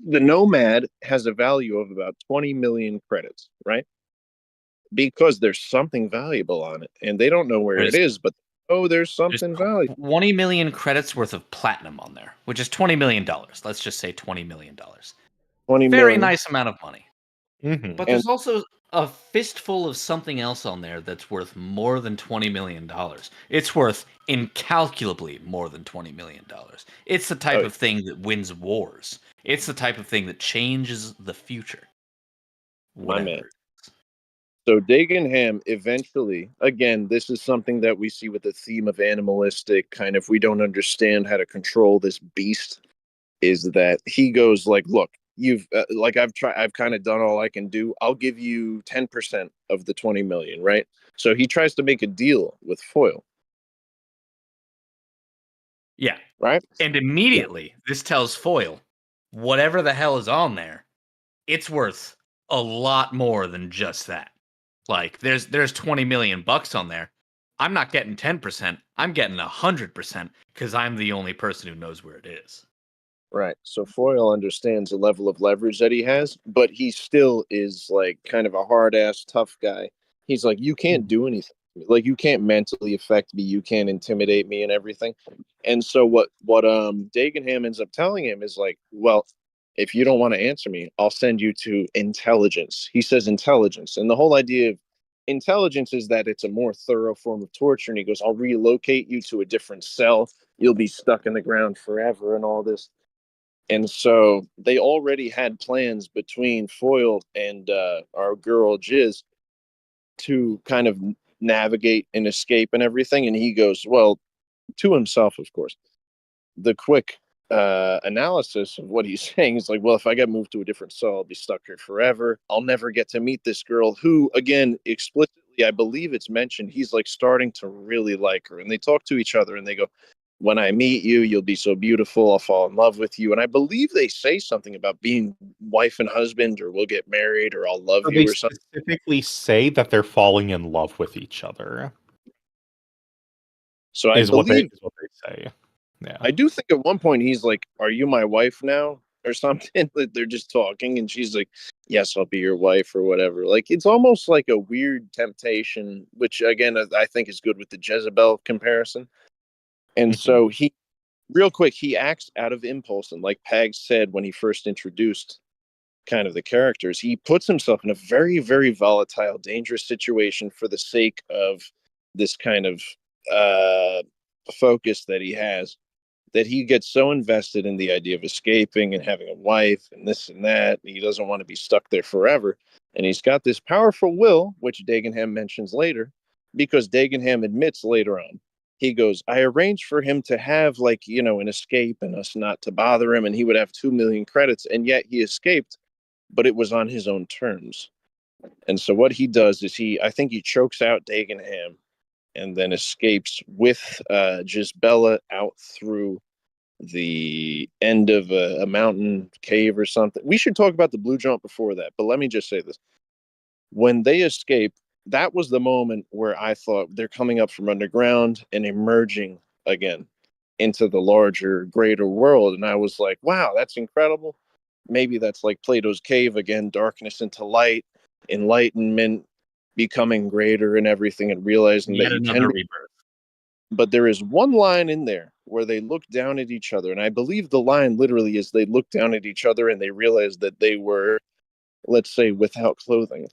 Nomad has a value of about 20 million credits, right? Because there's something valuable on it, and they don't know where it is, but there's something valuable. 20 million credits worth of platinum on there, which is $20 million. Let's just say $20 million. 20 Very million. nice amount of money. But And there's also a fistful of something else on there that's worth more than $20 million. It's worth incalculably more than $20 million. It's the type of thing that wins wars. It's the type of thing that changes the future. My man. So Dagenham eventually, again, this is something that we see with the theme of animalistic kind of, we don't understand how to control this beast, is that he goes like, look, you've I've kind of done all I can do. I'll give you 10% of the 20 million, right? So he tries to make a deal with Foyle. Yeah. Right? And immediately this tells Foyle, whatever the hell is on there, it's worth a lot more than just that. Like there's 20 million bucks on there. I'm not getting 10%. I'm getting 100% because I'm the only person who knows where it is. Right. So Foyle understands the level of leverage that he has, but he still is like kind of a hard ass tough guy. He's like, you can't do anything. Like, you can't mentally affect me. You can't intimidate me and everything. And so what Dagenham ends up telling him is like, well, if you don't want to answer me, I'll send you to intelligence. He says intelligence. And the whole idea of intelligence is that it's a more thorough form of torture. And he goes, I'll relocate you to a different cell. You'll be stuck in the ground forever and all this. And so they already had plans between Foyle and our girl Jiz to kind of navigate and escape and everything. And he goes, well, to himself, of course, the quick analysis of what he's saying is like, well, if I get moved to a different cell, I'll be stuck here forever. I'll never get to meet this girl who, again, explicitly, I believe it's mentioned, he's like starting to really like her. And they talk to each other and they go, when I meet you, you'll be so beautiful. I'll fall in love with you. And I believe they say something about being wife and husband, or we'll get married, or I'll love you, or something. They specifically say that they're falling in love with each other. So I is what believe they say. Yeah. I do think at one point he's like, "Are you my wife now?" or something. That they're just talking, and she's like, "Yes, I'll be your wife," or whatever. Like it's almost like a weird temptation, which again I think is good with the Jezebel comparison. And so he, real quick, he acts out of impulse, and like Pag said when he first introduced kind of the characters, he puts himself in a very, very volatile, dangerous situation for the sake of this kind of uh, focus that he has, that he gets so invested in the idea of escaping and having a wife and this and that. He doesn't want to be stuck there forever. And he's got this powerful will, which Dagenham mentions later, because Dagenham admits later on, he goes, I arranged for him to have like, an escape and us not to bother him. And he would have 2 million credits. And yet he escaped, but it was on his own terms. And so what he does is I think he chokes out Dagenham and then escapes with Gisbella out through the end of a mountain cave or something. We should talk about the blue jump before that, but let me just say this. When they escape, that was the moment where I thought they're coming up from underground and emerging again into the larger, greater world. And I was like, wow, that's incredible. Maybe that's like Plato's cave again, darkness into light, enlightenment, becoming greater and everything, and realizing Yet that you another can be. rebirth. But there is one line in there where they look down at each other. And I believe the line literally is they look down at each other and they realized that they were, let's say, without clothing.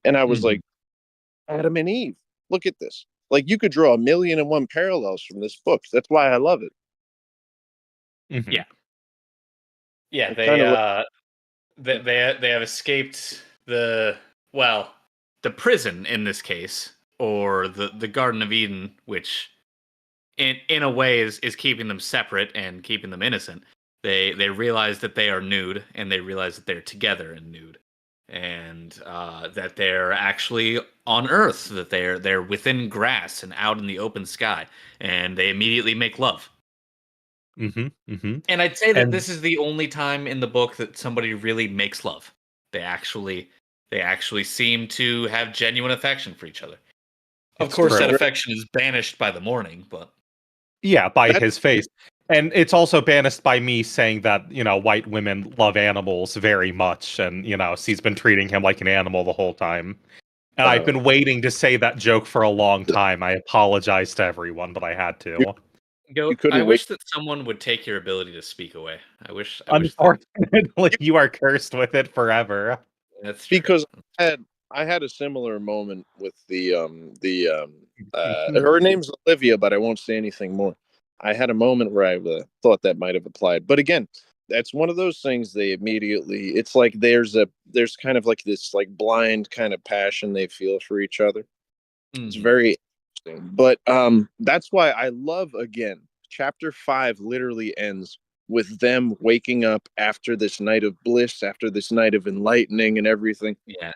And I was like, Adam and Eve, look at this. Like you could draw 1,000,001 parallels from this book. That's why I love it. Yeah. Yeah, It's kind of they have escaped the prison in this case, or the Garden of Eden, which in a way is keeping them separate and keeping them innocent. They realize that they are nude, and they realize that they're together and nude, and that they're actually on Earth, that they're within grass and out in the open sky, and they immediately make love. And I'd say that this is the only time in the book that somebody really makes love. They actually seem to have genuine affection for each other. Of course, that affection is banished by the morning, but by his face. And it's also banished by me saying that, white women love animals very much, and, he's been treating him like an animal the whole time. And I've been waiting to say that joke for a long time. I apologize to everyone, but I had to. I wish that someone would take your ability to speak away. Unfortunately, you are cursed with it forever. That's true. Because I had a similar moment with her name's Olivia, but I won't say anything more. I had a moment where I thought that might have applied, but again, that's one of those things. It's like there's kind of like this like blind kind of passion they feel for each other. It's very interesting, but that's why I love, again, chapter 5 literally ends with them waking up after this night of bliss, after this night of enlightening and everything. Yes.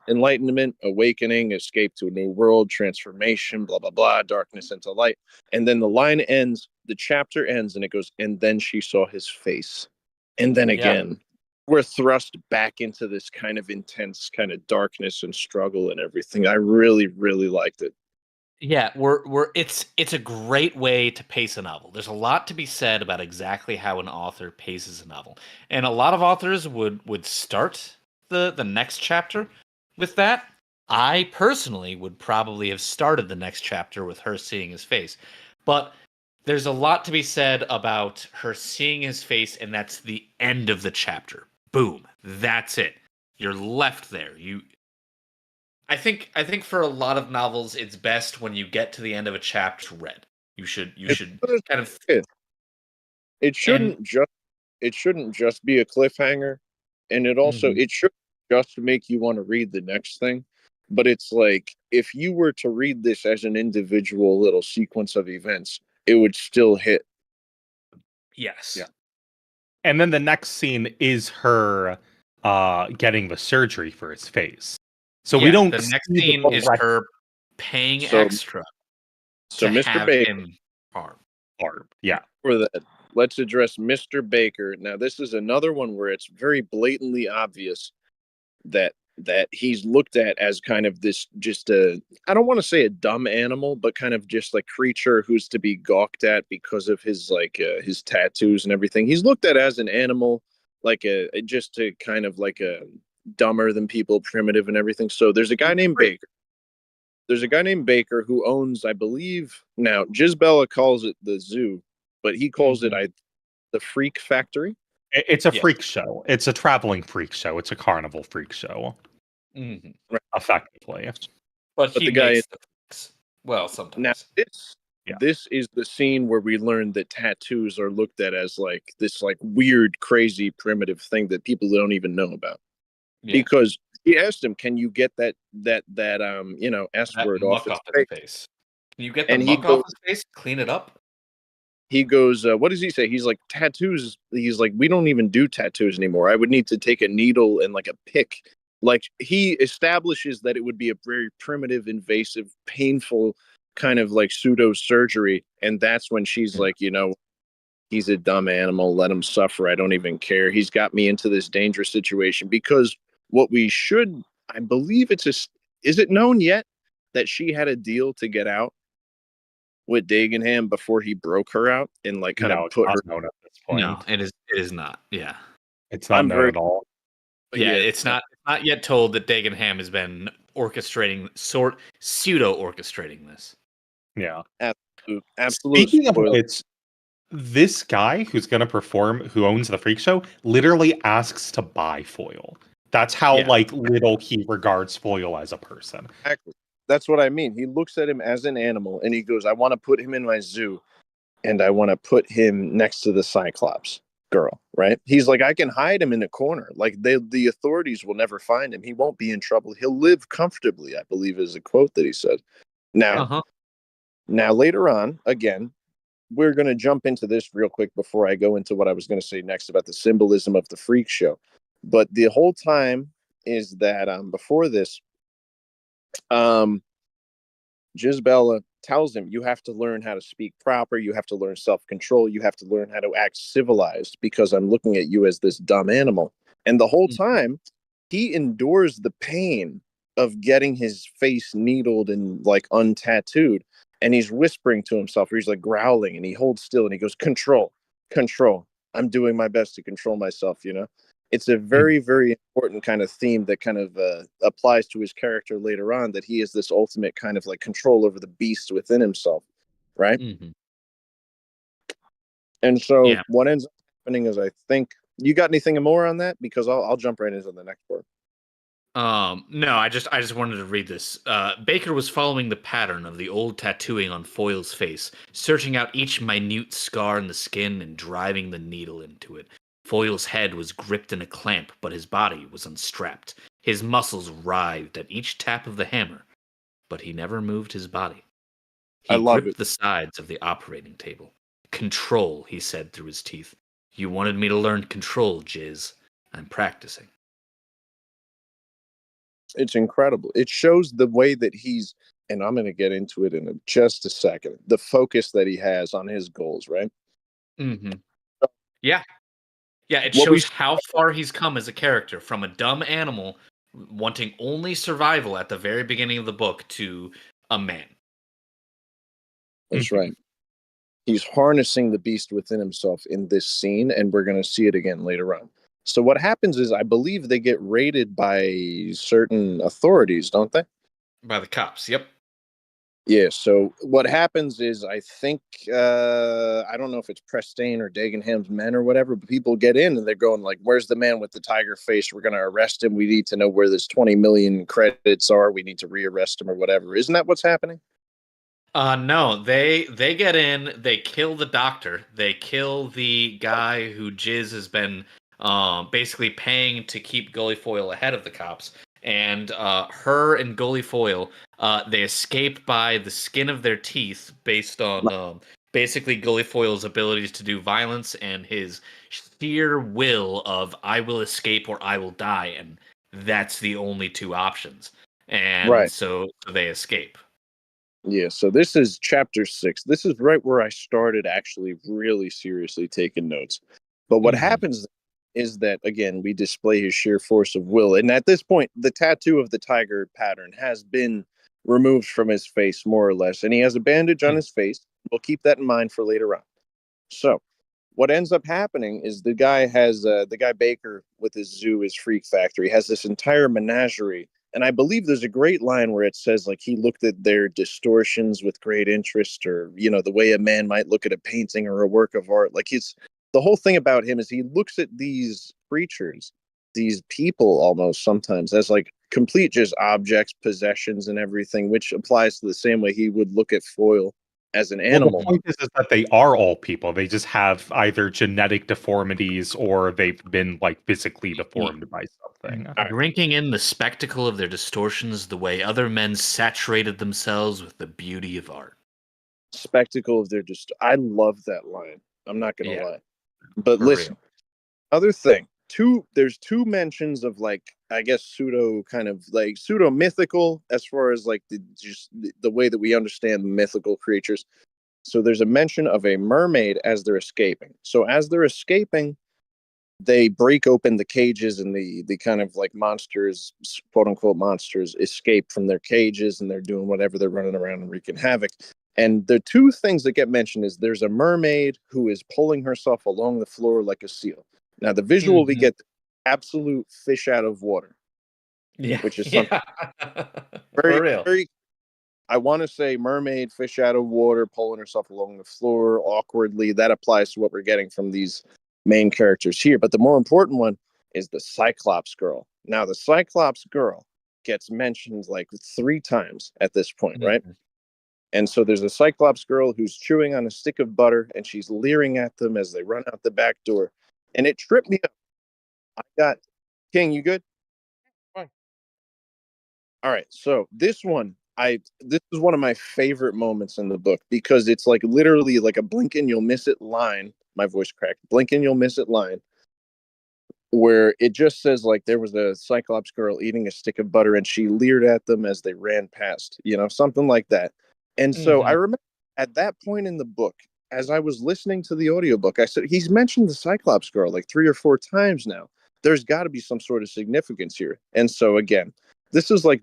Enlightenment, awakening, escape to a new world, transformation, blah, blah, blah, darkness into light. And then the line ends, the chapter ends, and it goes, and then she saw his face. And then again, we're thrust back into this kind of intense kind of darkness and struggle and everything. I really, really liked it. Yeah, it's a great way to pace a novel. There's a lot to be said about exactly how an author paces a novel. And a lot of authors would start the next chapter with that. I personally would probably have started the next chapter with her seeing his face. But there's a lot to be said about her seeing his face, and that's the end of the chapter. Boom. That's it. You're left there. I think for a lot of novels, it's best when you get to the end of a chapter read. You should kind of. It shouldn't just be a cliffhanger, and it should just make you want to read the next thing. But it's like if you were to read this as an individual little sequence of events, it would still hit. Yes. Yeah. And then the next scene is her getting the surgery for his face. So we don't. The next scene is her paying extra to Mr. have Baker. him Barb. Yeah. For that, let's address Mr. Baker. Now, this is another one where it's very blatantly obvious that that he's looked at as kind of this just I don't want to say a dumb animal, but kind of just like creature who's to be gawked at because of his his tattoos and everything. He's looked at as an animal, like just to kind of like a dumber than people, primitive and everything. So there's a guy named Baker. There's a guy named Baker who owns, I believe, now Gisbella calls it the zoo, but he calls it the Freak Factory. It's a freak show. It's a traveling freak show. It's a carnival freak show. Mm-hmm. Right. Effectively. But But he the guy makes the freaks. Well, sometimes. Now this is the scene where we learn that tattoos are looked at as like this like weird, crazy, primitive thing that people don't even know about. Yeah. Because he asked him, "Can you get that S That word muck off his his face?" face. Can you get the And he muck off his face? Clean it up? He goes, "What does he say?" He's like, "Tattoos." He's like, "We don't even do tattoos anymore. I would need to take a needle and like a pick." Like he establishes that it would be a very primitive, invasive, painful kind of like pseudo surgery, and that's when she's like, he's a dumb animal. Let him suffer. I don't even care. He's got me into this dangerous situation because what we should, I believe is it known yet that she had a deal to get out with Dagenham before he broke her out and like kind of put her known at this point. No, it is not. Yeah. It's not known at all. Yeah, it's not yet told that Dagenham has been pseudo orchestrating this. Yeah. Absolute Speaking of spoiler. which, this guy who's going to perform, who owns the freak show, literally asks to buy Foil. That's how little he regards Foil as a person. Exactly. That's what I mean. He looks at him as an animal and he goes, "I want to put him in my zoo and I want to put him next to the Cyclops girl," right? He's like, "I can hide him in a corner. Like the authorities will never find him. He won't be in trouble. He'll live comfortably," I believe is a quote that he said. Now later on, again, we're going to jump into this real quick before I go into what I was going to say next about the symbolism of the freak show. But the whole time is that before this, Gisbella tells him, "You have to learn how to speak proper. You have to learn self-control. You have to learn how to act civilized because I'm looking at you as this dumb animal." And the whole time, he endures the pain of getting his face needled and like untattooed. And he's whispering to himself, or he's like growling, and he holds still and he goes, "Control, control. I'm doing my best to control myself." It's a very, very important kind of theme that kind of applies to his character later on, that he is this ultimate kind of like control over the beast within himself, right? And so what ends up happening is, I think, you got anything more on that? Because I'll jump right into the next part. No, I just wanted to read this. Baker was following the pattern of the old tattooing on Foyle's face, searching out each minute scar in the skin and driving the needle into it. Foyle's head was gripped in a clamp, but his body was unstrapped. His muscles writhed at each tap of the hammer, but he never moved his body. He gripped the sides of the operating table. "Control," he said through his teeth. "You wanted me to learn control, Jiz. I'm practicing." It's incredible. It shows the way that he's, and I'm going to get into it in just a second, the focus that he has on his goals, right? Yeah. Yeah, it shows how far he's come as a character, from a dumb animal wanting only survival at the very beginning of the book to a man. That's right. He's harnessing the beast within himself in this scene, and we're going to see it again later on. So what happens is, I believe they get raided by certain authorities, don't they? By the cops, yep. Yeah, so what happens is, I think, I don't know if it's Prestane or Dagenham's men or whatever, but people get in and they're going like, "Where's the man with the tiger face? We're going to arrest him. We need to know where this 20 million credits are. We need to rearrest him," or whatever. Isn't that what's happening? No, they get in, they kill the doctor, they kill the guy who Jiz has been basically paying to keep Gullyfoyle ahead of the cops, and her and Gullyfoyle, they escape by the skin of their teeth, based on basically Gullyfoyle's abilities to do violence and his sheer will of, "I will escape or I will die," and that's the only two options. And so they escape. Yeah, so this is chapter 6. This is right where I started actually really seriously taking notes. But what happens is that, again, we display his sheer force of will. And at this point, the tattoo of the tiger pattern has been removed from his face, more or less. And he has a bandage on his face. We'll keep that in mind for later on. So what ends up happening is the guy Baker with his zoo, his freak factory, has this entire menagerie. And I believe there's a great line where it says, like, he looked at their distortions with great interest, or, the way a man might look at a painting or a work of art. Like, the whole thing about him is he looks at these creatures, these people almost sometimes, as like complete just objects, possessions, and everything, which applies to the same way he would look at Foyle as an animal. Well, the point is that they are all people. They just have either genetic deformities or they've been like physically deformed by something. Drinking in the spectacle of their distortions the way other men saturated themselves with the beauty of art. Spectacle of their I love that line. I'm not going to lie. But For listen, real. other thing, there's two mentions of, like, I guess pseudo mythical, as far as like the way that we understand mythical creatures. So there's a mention of a mermaid as they're escaping. So as they're escaping, they break open the cages, and the kind of like monsters, quote unquote monsters, escape from their cages, and they're doing whatever, they're running around and wreaking havoc. And the two things that get mentioned is there's a mermaid who is pulling herself along the floor like a seal. Now, the visual we get, absolute fish out of water. Yeah. Which is something For real. I want to say mermaid, fish out of water, pulling herself along the floor awkwardly. That applies to what we're getting from these main characters here. But the more important one is the Cyclops girl. Now, the Cyclops girl gets mentioned like 3 times at this point, right? And so there's a Cyclops girl who's chewing on a stick of butter, and she's leering at them as they run out the back door. And it tripped me up. I got, King, you good? Fine. All right. So this is one of my favorite moments in the book, because it's like literally like a blink and you'll miss it line. My voice cracked. Blink and you'll miss it line, where it just says, like, there was a Cyclops girl eating a stick of butter and she leered at them as they ran past, something like that. And so I remember at that point in the book, as I was listening to the audiobook, I said, he's mentioned the Cyclops girl like 3 or 4 times now. There's got to be some sort of significance here. And so, again, this is like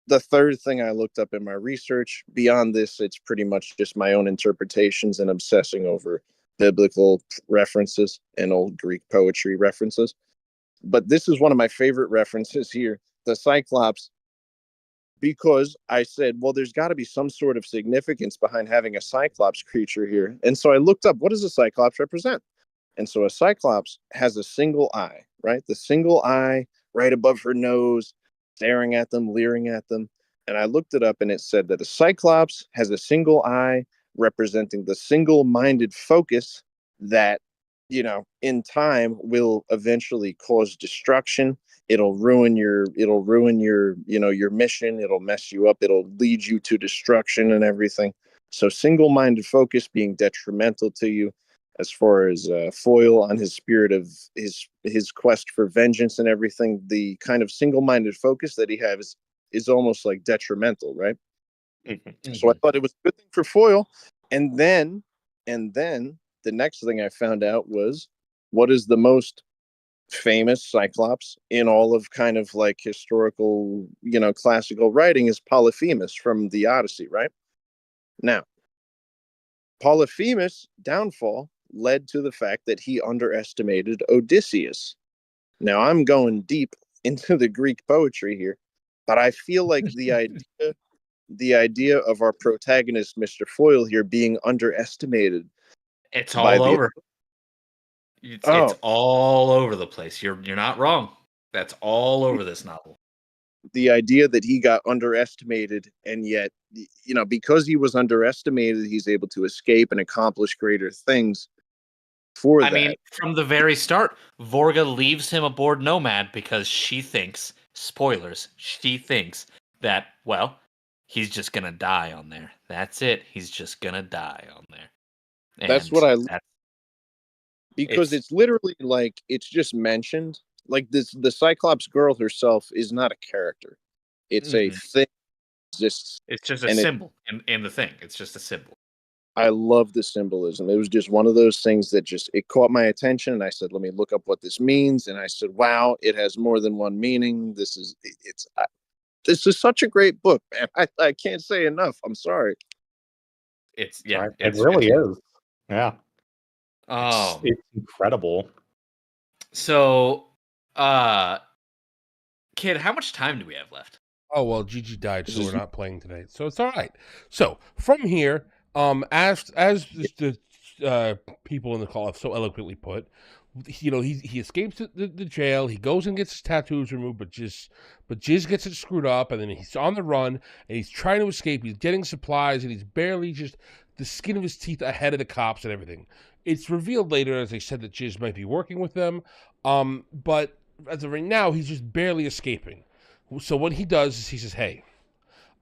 the third thing I looked up in my research. Beyond this, it's pretty much just my own interpretations and obsessing over biblical references and old Greek poetry references. But this is one of my favorite references here, the Cyclops, because I said, well, there's got to be some sort of significance behind having a Cyclops creature here. And so I looked up, what does a Cyclops represent? And so a Cyclops has a single eye, right? The single eye right above her nose, staring at them, leering at them. And I looked it up, and it said that a Cyclops has a single eye representing the single-minded focus that, in time will eventually cause destruction. It'll ruin your your mission. It'll mess you up. It'll lead you to destruction and everything. So single-minded focus being detrimental to you, as far as Foyle on his spirit of his quest for vengeance and everything. The kind of single-minded focus that he has is almost like detrimental, right? So I thought it was a good thing for Foyle. And then the next thing I found out was, what is the most famous Cyclops in all of kind of like historical, classical writing, is Polyphemus from the Odyssey, right? Now, Polyphemus' downfall led to the fact that he underestimated Odysseus. Now, I'm going deep into the Greek poetry here, but I feel like the idea of our protagonist, Mr. Foyle, here being underestimated. It's all over. It's all over the place. You're not wrong. That's all over this novel. The idea that he got underestimated, and yet, because he was underestimated, he's able to escape and accomplish greater things. I mean, from the very start, Vorga leaves him aboard Nomad because she thinks, spoilers, she thinks that, well, he's just going to die on there. That's it. He's just going to die on there. And that's what because it's literally like, it's just mentioned. Like the Cyclops girl herself is not a character. It's a thing. It's just a symbol in the thing. It's just a symbol. I love the symbolism. It was just one of those things that just it caught my attention, and I said, "Let me look up what this means." And I said, "Wow, it has more than one meaning. This is such a great book, man. I can't say enough. I'm sorry." It's Right? It it's really fantastic. is. Yeah. Oh, It's incredible. so kid, how much time do we have left? Oh well, Gigi died, so we're not playing tonight. So it's all right. So from here, as the people in the call have so eloquently put, he escapes the jail. He goes and gets his tattoos removed, but Jiz gets it screwed up, and then he's on the run and he's trying to escape. He's getting supplies, and he's barely just the skin of his teeth ahead of the cops and everything. It's revealed later, as they said, that Jiz might be working with them, but as of right now, he's just barely escaping. So what he does is he says, "Hey,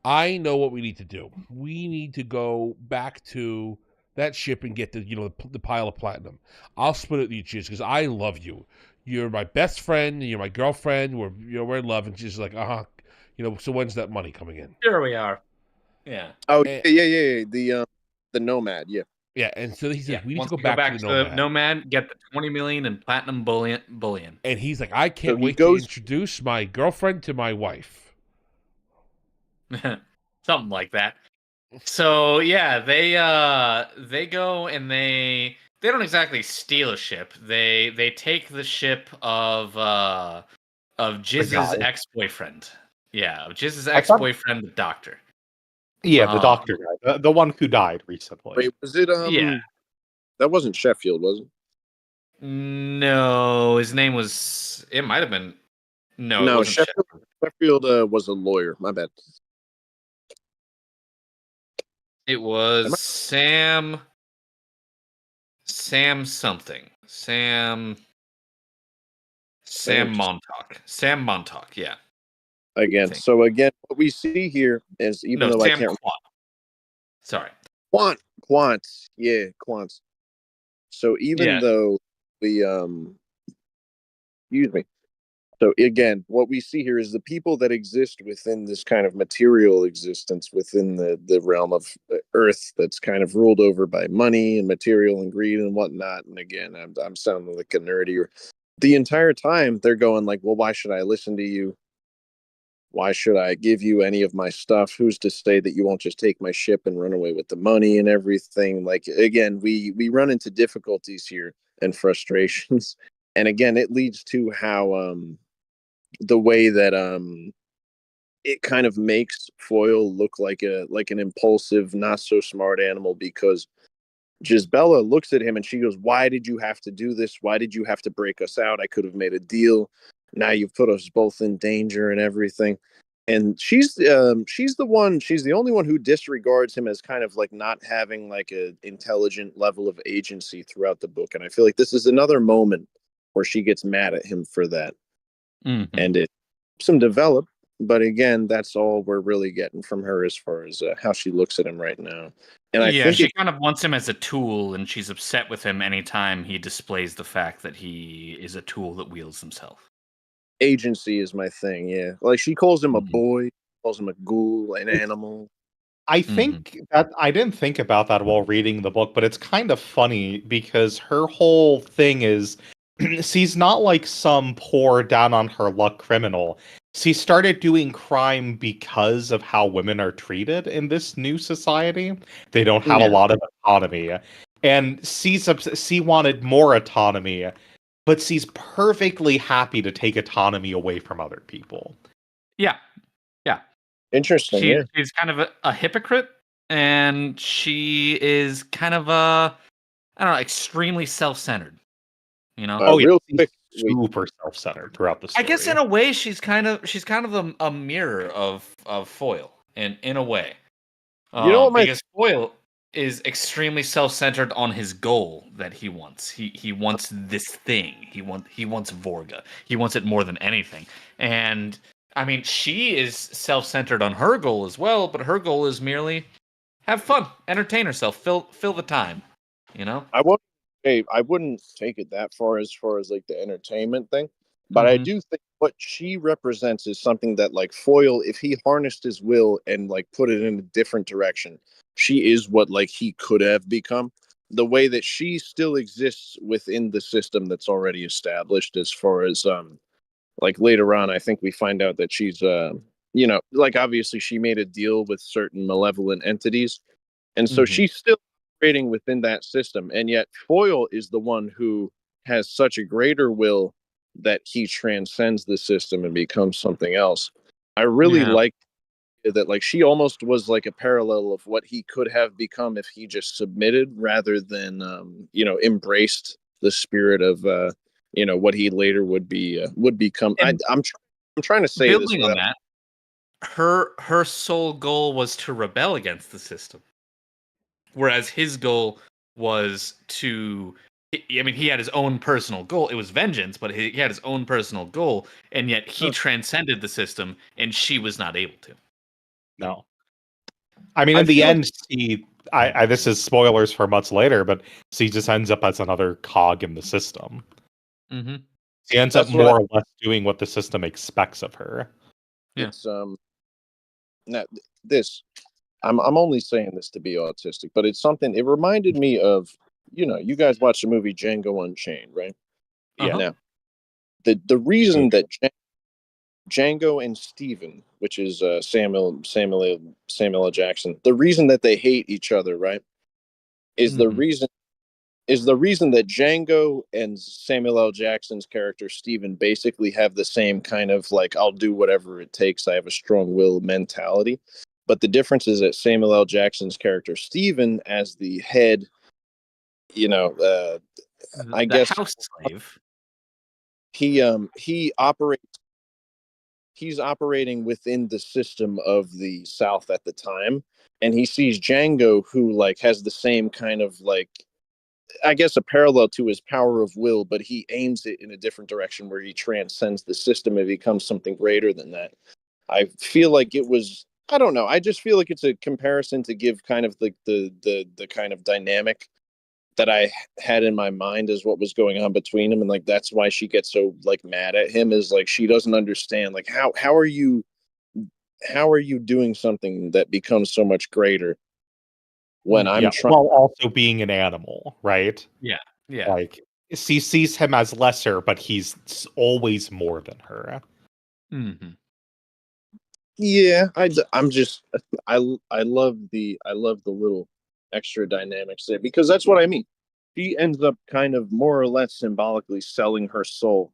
I know what we need to do. We need to go back to that ship and get the pile of platinum. I'll split it with you, Chiz, because I love you. You're my best friend. You're my girlfriend. We're in love." And she's like, So when's that money coming in? Here we are. Yeah. Oh And- yeah. The Nomad. Yeah. Yeah, and so he says, "We need Once to we go back to the Nomad, get the 20 million in platinum bullion. And he's like, "I can't So he wait goes- to introduce my girlfriend to my wife." Something like that. So yeah, they go and they don't exactly steal a ship. They take the ship of Jizz's guy. ex-boyfriend. Yeah, of Jizz's I thought- ex-boyfriend, the doctor. Yeah, the doctor guy, the one who died recently. Wait, was it Yeah. That wasn't Sheffield, was it? No, his name was. It might have been. No, it No, wasn't Sheffield was a lawyer. My bad. It was Sam something. Sam Montauk. Sam Montauk, yeah. Again, Think. so again, what we see here is even though Sam I can't Quant. Sorry. Quants. Yeah, Quants. So even though we excuse me. So again, what we see here is the people that exist within this kind of material existence within the realm of Earth that's kind of ruled over by money and material and greed and whatnot. And again, I'm sounding like a nerdy. The entire time they're going like, well, why should I listen to you? Why should I give you any of my stuff? Who's to say that you won't just take my ship and run away with the money and everything? Like again, we run into difficulties here and frustrations. And again, it leads to how the way that it kind of makes Foyle look like an impulsive, not so smart animal, because Gisbella looks at him and she goes, "Why did you have to do this? Why did you have to break us out? I could have made a deal. Now you've put us both in danger and everything." And she's the only one who disregards him as kind of like not having like a intelligent level of agency throughout the book. And I feel like this is another moment where she gets mad at him for that. Mm-hmm. And it helps him develop. But again, that's all we're really getting from her as far as how she looks at him right now. And I think she kind of wants him as a tool, and she's upset with him anytime he displays the fact that he is a tool that wields himself. agency is my thing. Yeah, like she calls him a boy, calls him a ghoul, an animal. I think that I didn't think about that while reading the book, but it's kind of funny because her whole thing is she's not like some poor down on her luck criminal. She started doing crime because of how women are treated in this new society. They don't have a lot of autonomy. And she wanted more autonomy, but she's perfectly happy to take autonomy away from other people. Yeah. Interesting. She's kind of a hypocrite, and she is kind of extremely self-centered. You know? Real quick, super self-centered throughout the story. I guess in a way she's kind of a mirror of Foyle in a way. You know what because Foyle is extremely self-centered on his goal that he wants. He wants this thing. He wants Vorga. He wants it more than anything. And I mean, she is self-centered on her goal as well, but her goal is merely have fun, entertain herself, fill the time. You know? I wouldn't take it that far as like the entertainment thing. But I Mhm. do think what she represents is something that, like, Foyle, if he harnessed his will and like put it in a different direction, she is what like he could have become. The way that she still exists within the system that's already established, as far as like later on, I think we find out that she's like obviously she made a deal with certain malevolent entities, and so Mhm. she's still operating within that system, and yet Foyle is the one who has such a greater will that he transcends the system and becomes something else. I really Yeah. like that, like, she almost was like a parallel of what he could have become if he just submitted rather than embraced the spirit of what he later would become. And I'm trying to say this building on without. that, her sole goal was to rebel against the system, whereas his goal was to. I mean, he had his own personal goal. It was vengeance, but he had his own personal goal, and yet he transcended the system, and she was not able to. No. I mean, I in the feel end, this is spoilers for much later, but she just ends up as another cog in the system. Mm-hmm. She ends up That's what more or less doing what the system expects of her. Yeah. it's now this I'm only saying this to be autistic, but it's something. It reminded me of, you guys watched the movie Django Unchained, right? Uh-huh. Now, the reason that Django and Steven, which is Samuel L. Jackson, the reason that they hate each other, right, is the Mhm. reason that Django and Samuel L. Jackson's character Steven basically have the same kind of, like, I'll do whatever it takes, I have a strong will mentality. But the difference is that Samuel L. Jackson's character Steven, as the head, you know, uh, I The guess house slave. he operates. He's operating within the system of the South at the time, and he sees Django, who like has the same kind of, like, I guess, a parallel to his power of will, but he aims it in a different direction where he transcends the system and becomes something greater than that. I feel like it was. I don't know. I just feel like it's a comparison to give kind of the kind of dynamic that I had in my mind as what was going on between them, and like that's why she gets so like mad at him, is like she doesn't understand, like, how are you doing something that becomes so much greater when I'm Yeah, trying. while also being an animal, right? Yeah. Yeah. Like, she sees him as lesser, but he's always more than her. Mm-hmm. Yeah, I'm just I love the little extra dynamics there, because that's what I mean. She ends up kind of more or less symbolically selling her soul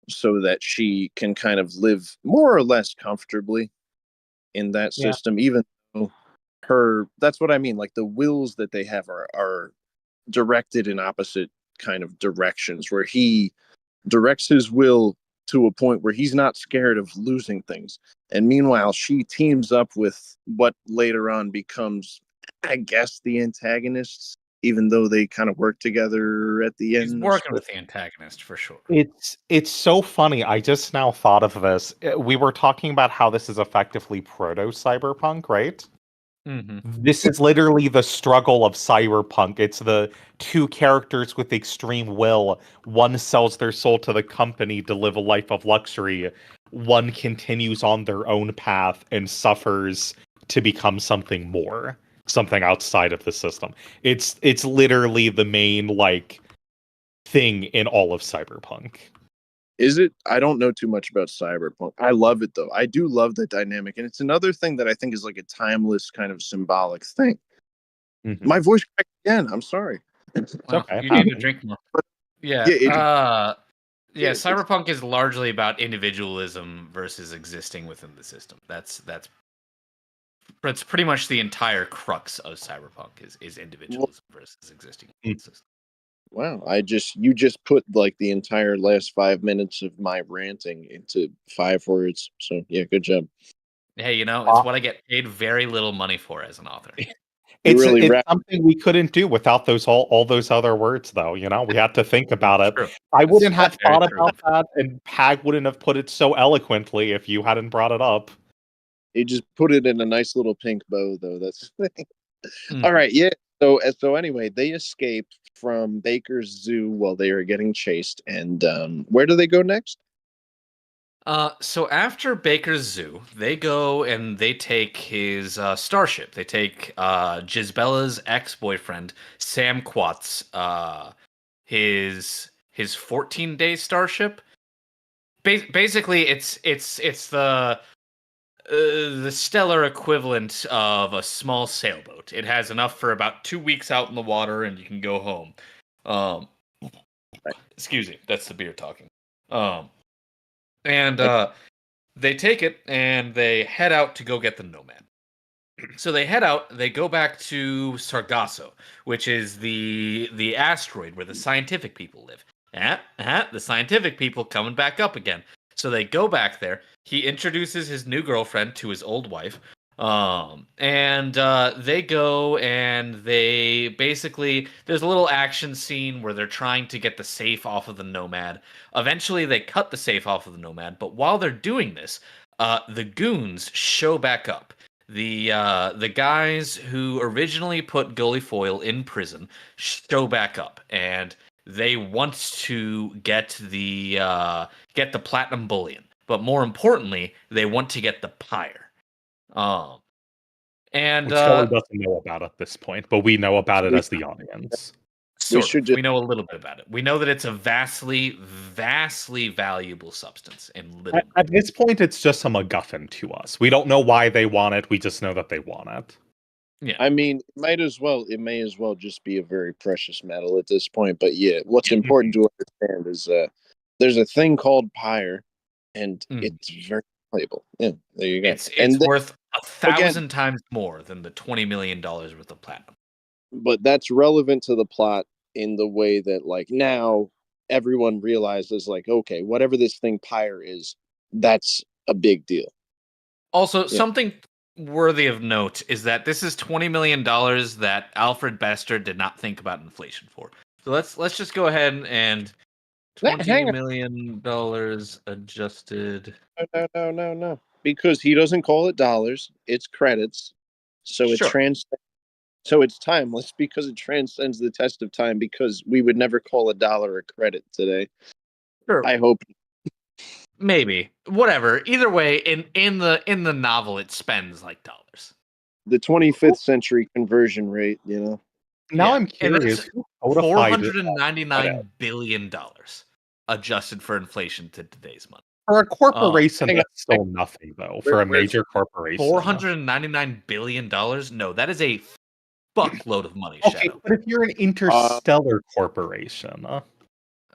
so that she can kind of live more or less comfortably in that Yeah. system, even though that's what I mean, like the wills that they have are directed in opposite kind of directions, where he directs his will to a point where he's not scared of losing things. And meanwhile, she teams up with what later on becomes, I guess, the antagonists, even though they kind of work together at the He's end. working with the antagonist for sure. It's so funny. I just now thought of this. We were talking about how this is effectively proto-cyberpunk, right? Mm-hmm. This is literally the struggle of cyberpunk. It's the two characters with extreme will. One sells their soul to the company to live a life of luxury. One continues on their own path and suffers to become something more, something outside of the system. It's literally the main like thing in all of cyberpunk. Is it? I don't know too much about cyberpunk. I love it though. I do love the dynamic, and it's another thing that I think is like a timeless kind of symbolic thing. Mhm. My voice cracked again. I'm sorry. It's Well, okay. you need to drink more. Yeah. Yeah, Yeah. it's Cyberpunk is largely about individualism versus existing within the system. That's pretty much the entire crux of Cyberpunk is individualism versus existing within the system. wow. You just put like the entire last 5 minutes of my ranting into 5 words. So yeah, good job. Hey, it's Uh, what I get paid very little money for as an author. You It's really it's wrap. something we couldn't do without all those other words, though. We had to think about it. True. I That's wouldn't have very thought true. about that, and Pag wouldn't have put it so eloquently if you hadn't brought it up. You just put it in a nice little pink bow, though. That's all Mhm. right. Yeah, So anyway, they escape from Baker's Zoo while they are getting chased, and where do they go next? So after Baker's Zoo, they go and they take his starship. They take Gisbella's ex-boyfriend, Sam Quat's, his 14-day starship. Basically, it's the stellar equivalent of a small sailboat. It has enough for about 2 weeks out in the water, and you can go home. Excuse me, that's the beer talking. And they take it and they head out to go get the Nomad. So they head out. They go back to Sargasso, which is the asteroid where the scientific people live. The scientific people coming back up again. So they go back there. He introduces his new girlfriend to his old wife. And they go and they basically, there's a little action scene where they're trying to get the safe off of the Nomad. Eventually they cut the safe off of the Nomad, but while they're doing this, the goons show back up. The guys who originally put Gully Foyle in prison show back up, and they want to get the platinum bullion, but more importantly, they want to get the pyre. And Which Scully doesn't know about at this point, but we know about it as the audience. We know a little bit about it. We know that it's a vastly valuable substance. At this point, it's just a MacGuffin to us. We don't know why they want it. We just know that they want it. Yeah, I mean, it may as well just be a very precious metal at this point. But yeah, what's important to understand is there's a thing called pyre, and it's very valuable. Yeah, there you go. It's worth 1,000 times more than the $20 million worth of platinum. But that's relevant to the plot in the way that, like, now everyone realizes, like, okay, whatever this thing pyre is, that's a big deal. Also, something worthy of note is that this is $20 million that Alfred Bester did not think about inflation for. So let's just go ahead and $20 million adjusted. No. Because he doesn't call it dollars; it's credits. So So it's timeless because it transcends the test of time. Because we would never call $1 a credit today. Sure. I hope. Maybe. Whatever. Either way, in the novel, it spends like dollars. The 25th century conversion rate, you know. Now I'm curious. $499 billion adjusted for inflation to today's money. For a corporation, that's still nothing, though. For a major corporation, $499 billion? No, that is a fuckload of money. Okay, Shadow. but if you're an interstellar corporation,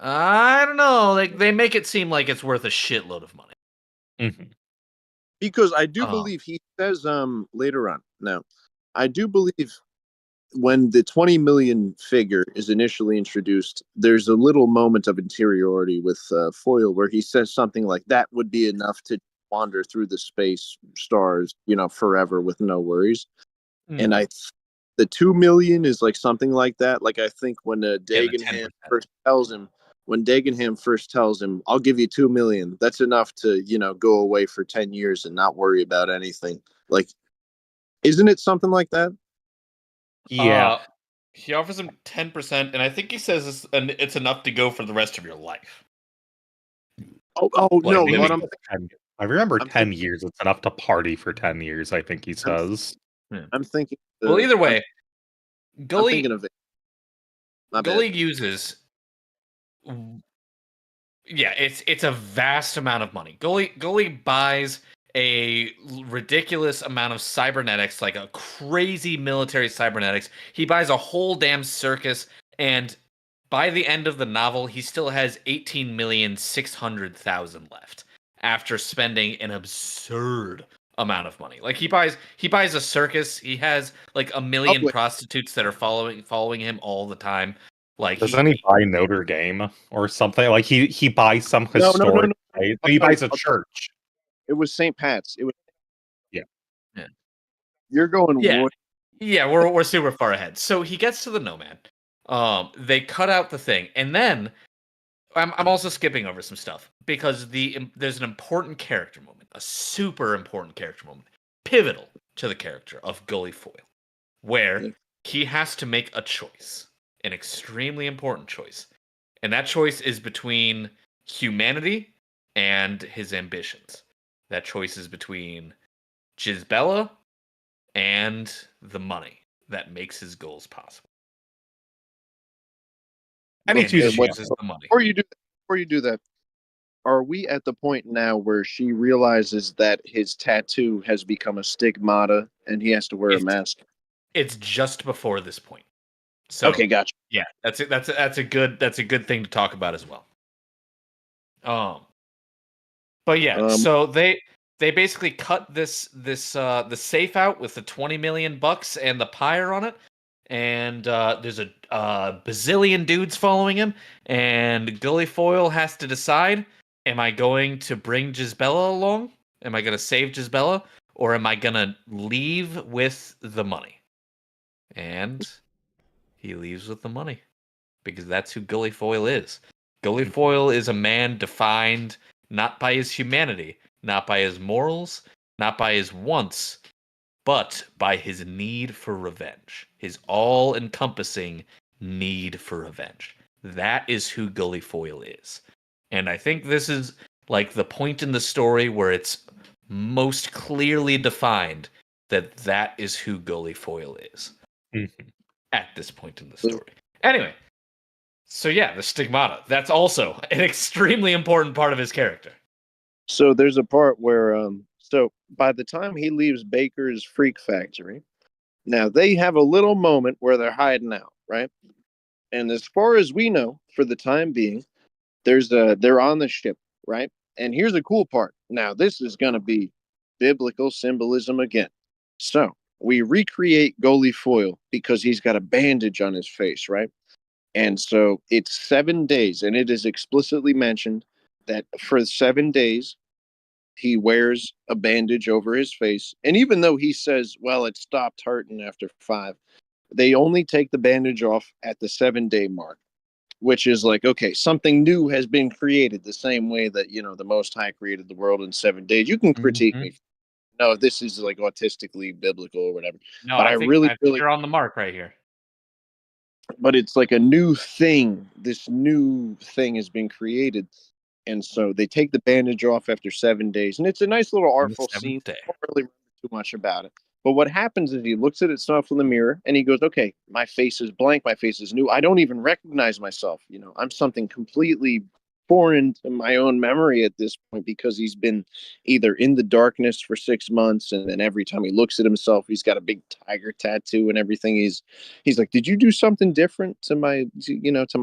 I don't know. Like, they make it seem like it's worth a shitload of money. Mm-hmm. Because I do believe he says later on. Now, I do believe when the 20 million figure is initially introduced, there's a little moment of interiority with Foyle where he says something like that would be enough to wander through the space stars, you know, forever with no worries. And the 2 million is like something like that. Like, I think when Dagenham first tells him, I'll give you 2 million. That's enough to, you know, go away for 10 years and not worry about anything. Like, isn't it something like that? Yeah. He offers him 10%, and I think he says it's enough to go for the rest of your life. I remember 10 years. It's enough to party for 10 years, I think he says. I'm thinking. Well, either way, Gully uses. Yeah, it's a vast amount of money. Gully buys a ridiculous amount of cybernetics, like a crazy military cybernetics. He buys a whole damn circus, and by the end of the novel, he still has 18,600,000 left after spending an absurd amount of money. Like, he buys a circus. He has like 1 million prostitutes that are following him all the time. Like, doesn't he buy Notre Dame or something? Like, he buys some historic. No. He buys a church. It was St. Pat's. It was. Yeah. You're going. Yeah, we're super far ahead. So he gets to the Nomad. They cut out the thing, and then I'm also skipping over some stuff because there's an important character moment, a super important character moment, pivotal to the character of Gully Foyle, where he has to make a choice, an extremely important choice. And that choice is between humanity and his ambitions. That choice is between Gisbella and the money that makes his goals possible. And he Okay, chooses the money. Before you do that, are we at the point now where she realizes that his tattoo has become a stigmata and he has to wear a mask? It's just before this point. So Okay, gotcha. yeah, that's a good thing to talk about as well. But yeah, so they basically cut the safe out with the $20 million and the pyre on it, and there's a bazillion dudes following him, and Gullyfoyle has to decide: am I going to bring Gisbella along? Am I going to save Gisbella, or am I going to leave with the money? And he leaves with the money because that's who Gullyfoyle is. Gullyfoyle is a man defined not by his humanity, not by his morals, not by his wants, but by his need for revenge. His all-encompassing need for revenge. That is who Gullyfoyle is. And I think this is like the point in the story where it's most clearly defined that that is who Gullyfoyle is. Mhm. At this point in the story. Anyway, so yeah, the stigmata. That's also an extremely important part of his character. So there's a part where, so by the time he leaves Baker's Freak Factory, now they have a little moment where they're hiding out, right? And as far as we know, for the time being, they're on the ship, right? And here's the cool part. Now this is gonna be biblical symbolism again. So we recreate Gullyfoyle because he's got a bandage on his face, right? And so it's 7 days, and it is explicitly mentioned that for 7 days he wears a bandage over his face. And even though he says, well, it stopped hurting after 5, they only take the bandage off at the 7-day mark, which is like, okay, something new has been created the same way that, the Most High created the world in 7 days. You can critique me. No, this is like autistically biblical or whatever. No, But I think you're on the mark right here. But it's like a new thing. This new thing has been created. And so they take the bandage off after 7 days. And it's a nice little artful scene. I don't really remember too much about it. But what happens is he looks at himself in the mirror and he goes, okay, my face is blank. My face is new. I don't even recognize myself. I'm something completely foreign to my own memory at this point because he's been either in the darkness for 6 months, and then every time he looks at himself, he's got a big tiger tattoo and everything. He's like, did you do something different to my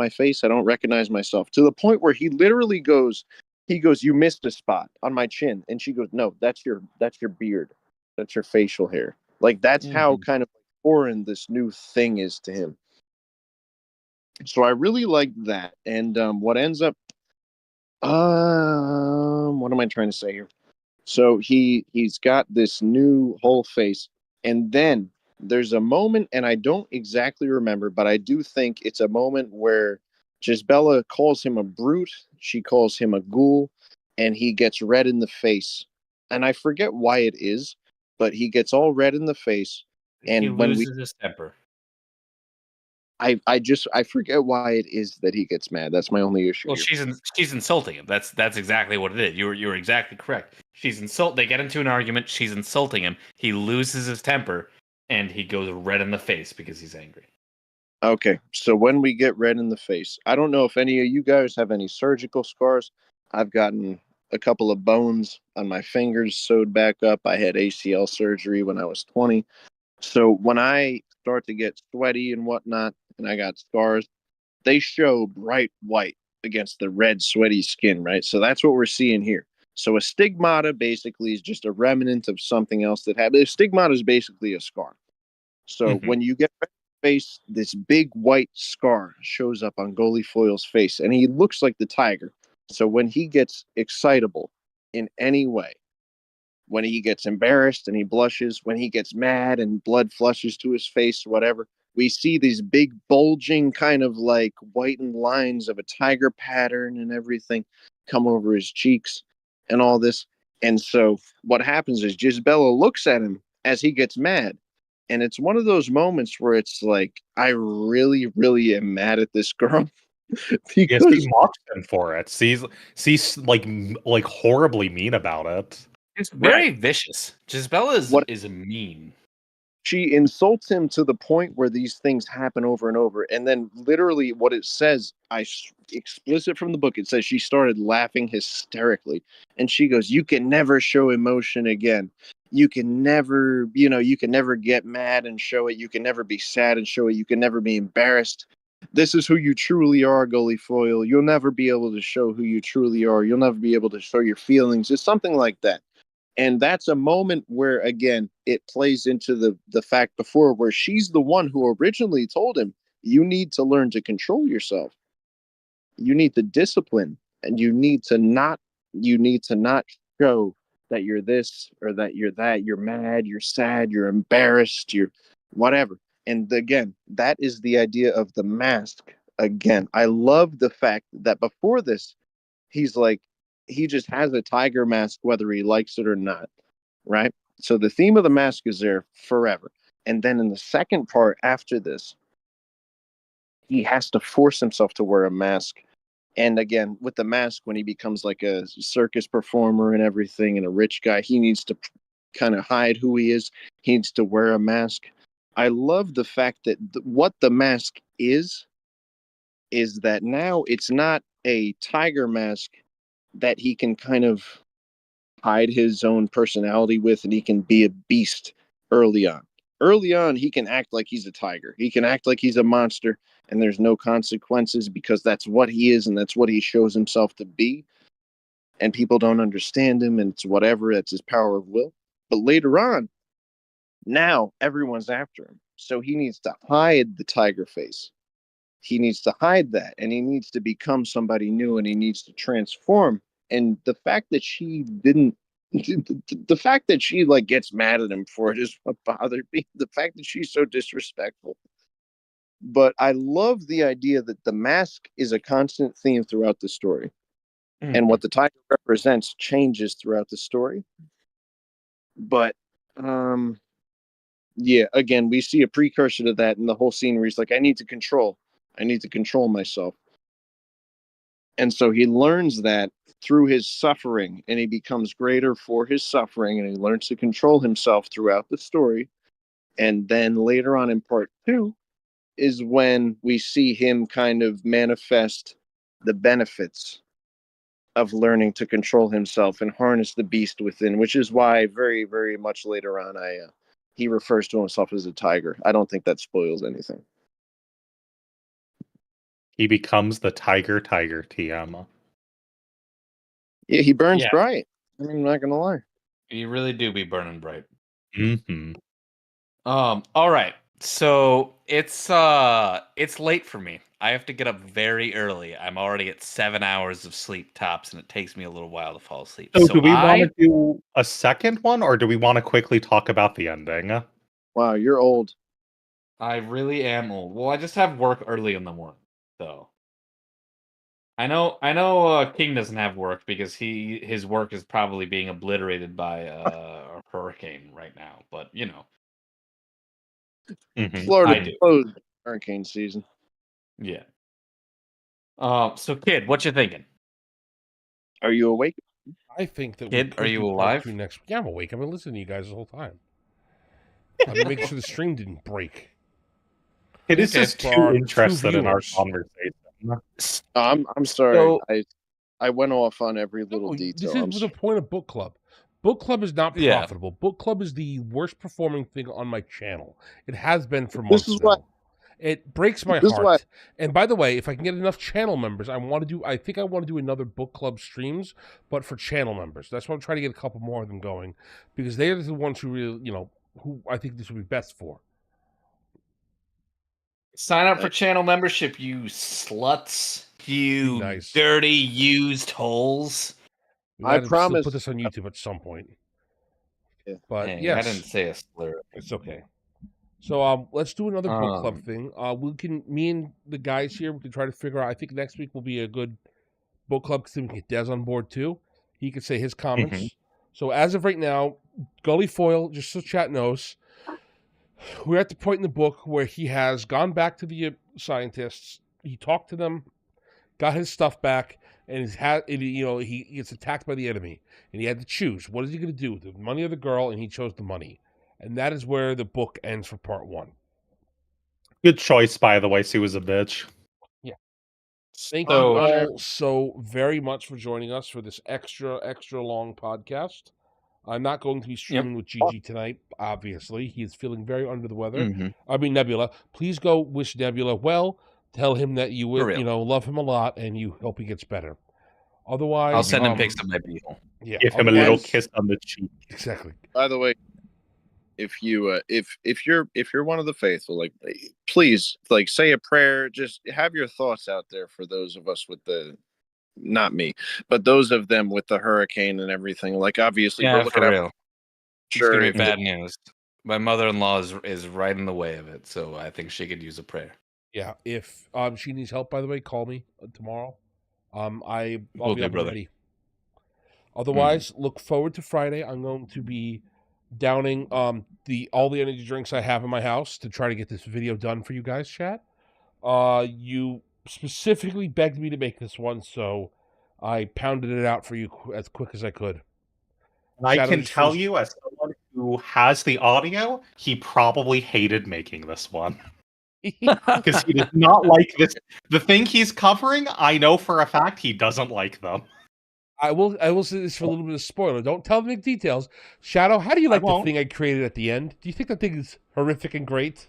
face? I don't recognize myself, to the point where he literally goes, you missed a spot on my chin. And she goes, no, that's your beard. That's your facial hair. Like, that's how kind of foreign this new thing is to him. So I really like that. And what ends up, what am I trying to say here? So he's got this new whole face, and then there's a moment, and I don't exactly remember, but I do think it's a moment where Gisbella calls him a brute, she calls him a ghoul, and he gets red in the face. And I forget why it is, but he gets all red in the face, and he loses his temper. I forget why it is that he gets mad. That's my only issue. Well, she's insulting him. That's exactly what it is. You're exactly correct. They get into an argument. She's insulting him. He loses his temper, and he goes red in the face because he's angry. Okay, so when we get red in the face, I don't know if any of you guys have any surgical scars. I've gotten a couple of bones on my fingers sewed back up. I had ACL surgery when I was 20. So when I start to get sweaty and whatnot, and I got scars, they show bright white against the red, sweaty skin, right? So that's what we're seeing here. So a stigmata basically is just a remnant of something else that happened. A stigmata is basically a scar. So when you get red in the face, this big white scar shows up on Gullyfoyle's face, and he looks like the tiger. So when he gets excitable in any way, when he gets embarrassed and he blushes, when he gets mad and blood flushes to his face, whatever, we see these big bulging kind of like whitened lines of a tiger pattern and everything come over his cheeks and all this. And so what happens is Gisbella looks at him as he gets mad, And it's one of those moments where it's like, I really, really am mad at this girl Yes, because he mocks him for it. She's like horribly mean about it. It's very vicious. Gisbella what is mean. she insults him to the point where these things happen over and over. And then literally what it says, explicit from the book, it says she started laughing hysterically. And she goes, you can never show emotion again. You can never, you can never get mad and show it. You can never be sad and show it. You can never be embarrassed. This is who you truly are, Gully Foil. You'll never be able to show who you truly are. You'll never be able to show your feelings. It's something like that. And that's a moment where, again, it plays into the fact before where she's the one who originally told him, you need to learn to control yourself. You need to discipline, and you need to not show that you're this or that you're that. You're mad, you're sad, you're embarrassed, you're whatever. And again, that is the idea of the mask. Again, I love the fact that before this, he's like, he just has a tiger mask whether he likes it or not, right? So the theme of the mask is there forever. And then in the second part after this, he has to force himself to wear a mask. And again, with the mask, when he becomes like a circus performer and everything and a rich guy, he needs to kind of hide who he is. He needs to wear a mask. I love the fact that what the mask is that now it's not a tiger mask that he can kind of hide his own personality with, and he can be a beast early on. Early on, he can act like he's a tiger. He can act like he's a monster, and there's no consequences because that's what he is, and that's what he shows himself to be. And people don't understand him, and it's whatever. That's his power of will. But later on, now everyone's after him. So he needs to hide the tiger face. He needs to hide that, and he needs to become somebody new, and he needs to transform. And the fact that she didn't, the fact that she like gets mad at him for it is what bothered me. The fact that she's so disrespectful. But I love the idea that the mask is a constant theme throughout the story, and what the tiger represents changes throughout the story. But yeah, again, we see a precursor to that in the whole scene where he's like, I need to control myself. And so he learns that through his suffering, and he becomes greater for his suffering, and he learns to control himself throughout the story. And then later on in part 2 is when we see him kind of manifest the benefits of learning to control himself and harness the beast within, which is why very, very much later on he refers to himself as a tiger. I don't think that spoils anything. He becomes the tiger TM. Yeah, he burns Yeah. bright. I'm not gonna lie. You really do be burning bright. Mm-hmm. All right. So it's late for me. I have to get up very early. I'm already at 7 hours of sleep tops, and it takes me a little while to fall asleep. So do we want to do a second one, or do we want to quickly talk about the ending? Wow, you're old. I really am old. Well, I just have work early in the morning, so I know King doesn't have work because his work is probably being obliterated by a hurricane right now. But you know, Mm-hmm. Florida closed hurricane season. Yeah. So Kid, what you thinking? Are you awake? I think that Kid, are you alive? Next week. Yeah, I'm awake. I've been listening to you guys the whole time. I've been making sure the stream didn't break. It is just too interested in our conversation. I'm sorry. So, I went off on every little detail. This is the point of book club. Book club is not profitable. Yeah. Book club is the worst performing thing on my channel. It has been for months now. It breaks my heart. And by the way, if I can get enough channel members, I think I want to do another book club streams, but for channel members. That's why I'm trying to get a couple more of them going, because they are the ones who really, who I think this would be best for. Sign up for channel membership, you sluts. You dirty used holes. I promise. Put this on YouTube at some point. Yeah. But yes, I didn't say a slur. It's okay. So let's do another book club thing. Me and the guys here, we can try to figure out. I think next week will be a good book club because we can get Des on board too. He can say his comments. Mm-hmm. So as of right now, Gully Foil, just so chat knows, we're at the point in the book where he has gone back to the scientists. He talked to them, got his stuff back, and he gets attacked by the enemy, and he had to choose what is he going to do, the money or the girl, and he chose the money, and that is where the book ends for part 1. Good choice, by the way. She was a bitch. Yeah. Thank So- you all so very much for joining us for this extra long podcast. I'm not going to be streaming with Gigi tonight, obviously. He is feeling very under the weather. I mean, Nebula. Please go wish Nebula well. Tell him that you For real. love him a lot and you hope he gets better. Otherwise, I'll send him pics of my beetle. Yeah, Give him a little otherwise- kiss on the cheek. Exactly. By the way, if you if you're one of the faithful, like, please, like, say a prayer. Just have your thoughts out there for those of us with the, not me, but those of them with the hurricane and everything. Like, obviously, we're Yeah, looking for at real. sure It's gonna if be bad news. My mother-in-law is right in the way of it, so I think she could use a prayer. Yeah. If she needs help, by the way, call me tomorrow. I'll Will be do, up brother. ready. Otherwise, look forward to Friday. I'm going to be downing all the energy drinks I have in my house to try to get this video done for you guys, chat. You specifically begged me to make this one, so I pounded it out for you as quick as I could. And I Shadow, can just tell finish- you, as someone who has the audio, he probably hated making this one. Because he does not like this. The thing he's covering, I know for a fact he doesn't like them. I will say this for a little bit of spoiler. Don't tell the big details. Shadow, how do you like the won't. thing I created at the end? Do you think that thing is horrific and great?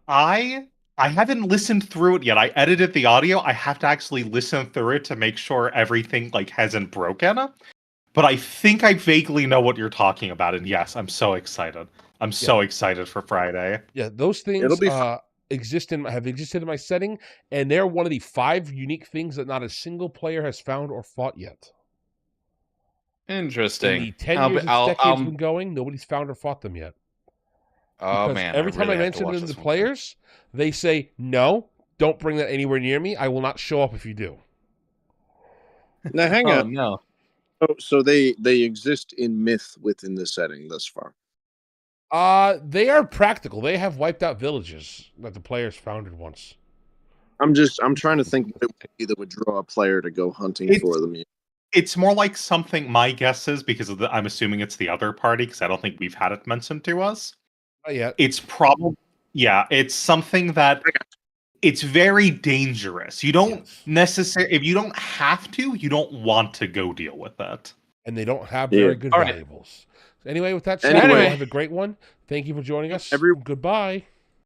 I haven't listened through it yet. I edited the audio. I have to actually listen through it to make sure everything hasn't broken. But I think I vaguely know what you're talking about, and yes, I'm so excited. I'm so excited for Friday. Yeah, those things It'll be have existed in my setting, and they're one of the 5 unique things that not a single player has found or fought yet. In Interesting. the 10 I'll years be- this I'll- decade's I'll- been going, nobody's found or fought them yet. Oh Because man! every time really I have to mention watch them to this the one. players, they say, no, don't bring that anywhere near me. I will not show up if you do. now hang Oh on. no! So they exist in myth within the setting thus far. They are practical. They have wiped out villages that the players founded once. I'm trying to think what it would be that would draw a player to go hunting for them. It's more like something, my guess is, because of I'm assuming it's the other party, because I don't think we've had it mentioned to us. Not yet. It's probably, it's something that it's very dangerous. You don't Yes. necessarily, if you don't have to, you don't want to go deal with that. And they don't have Yeah. very good All right. valuables. So anyway, with that said, Anyway. everyone have a great one. Thank you for joining us. Every- Goodbye.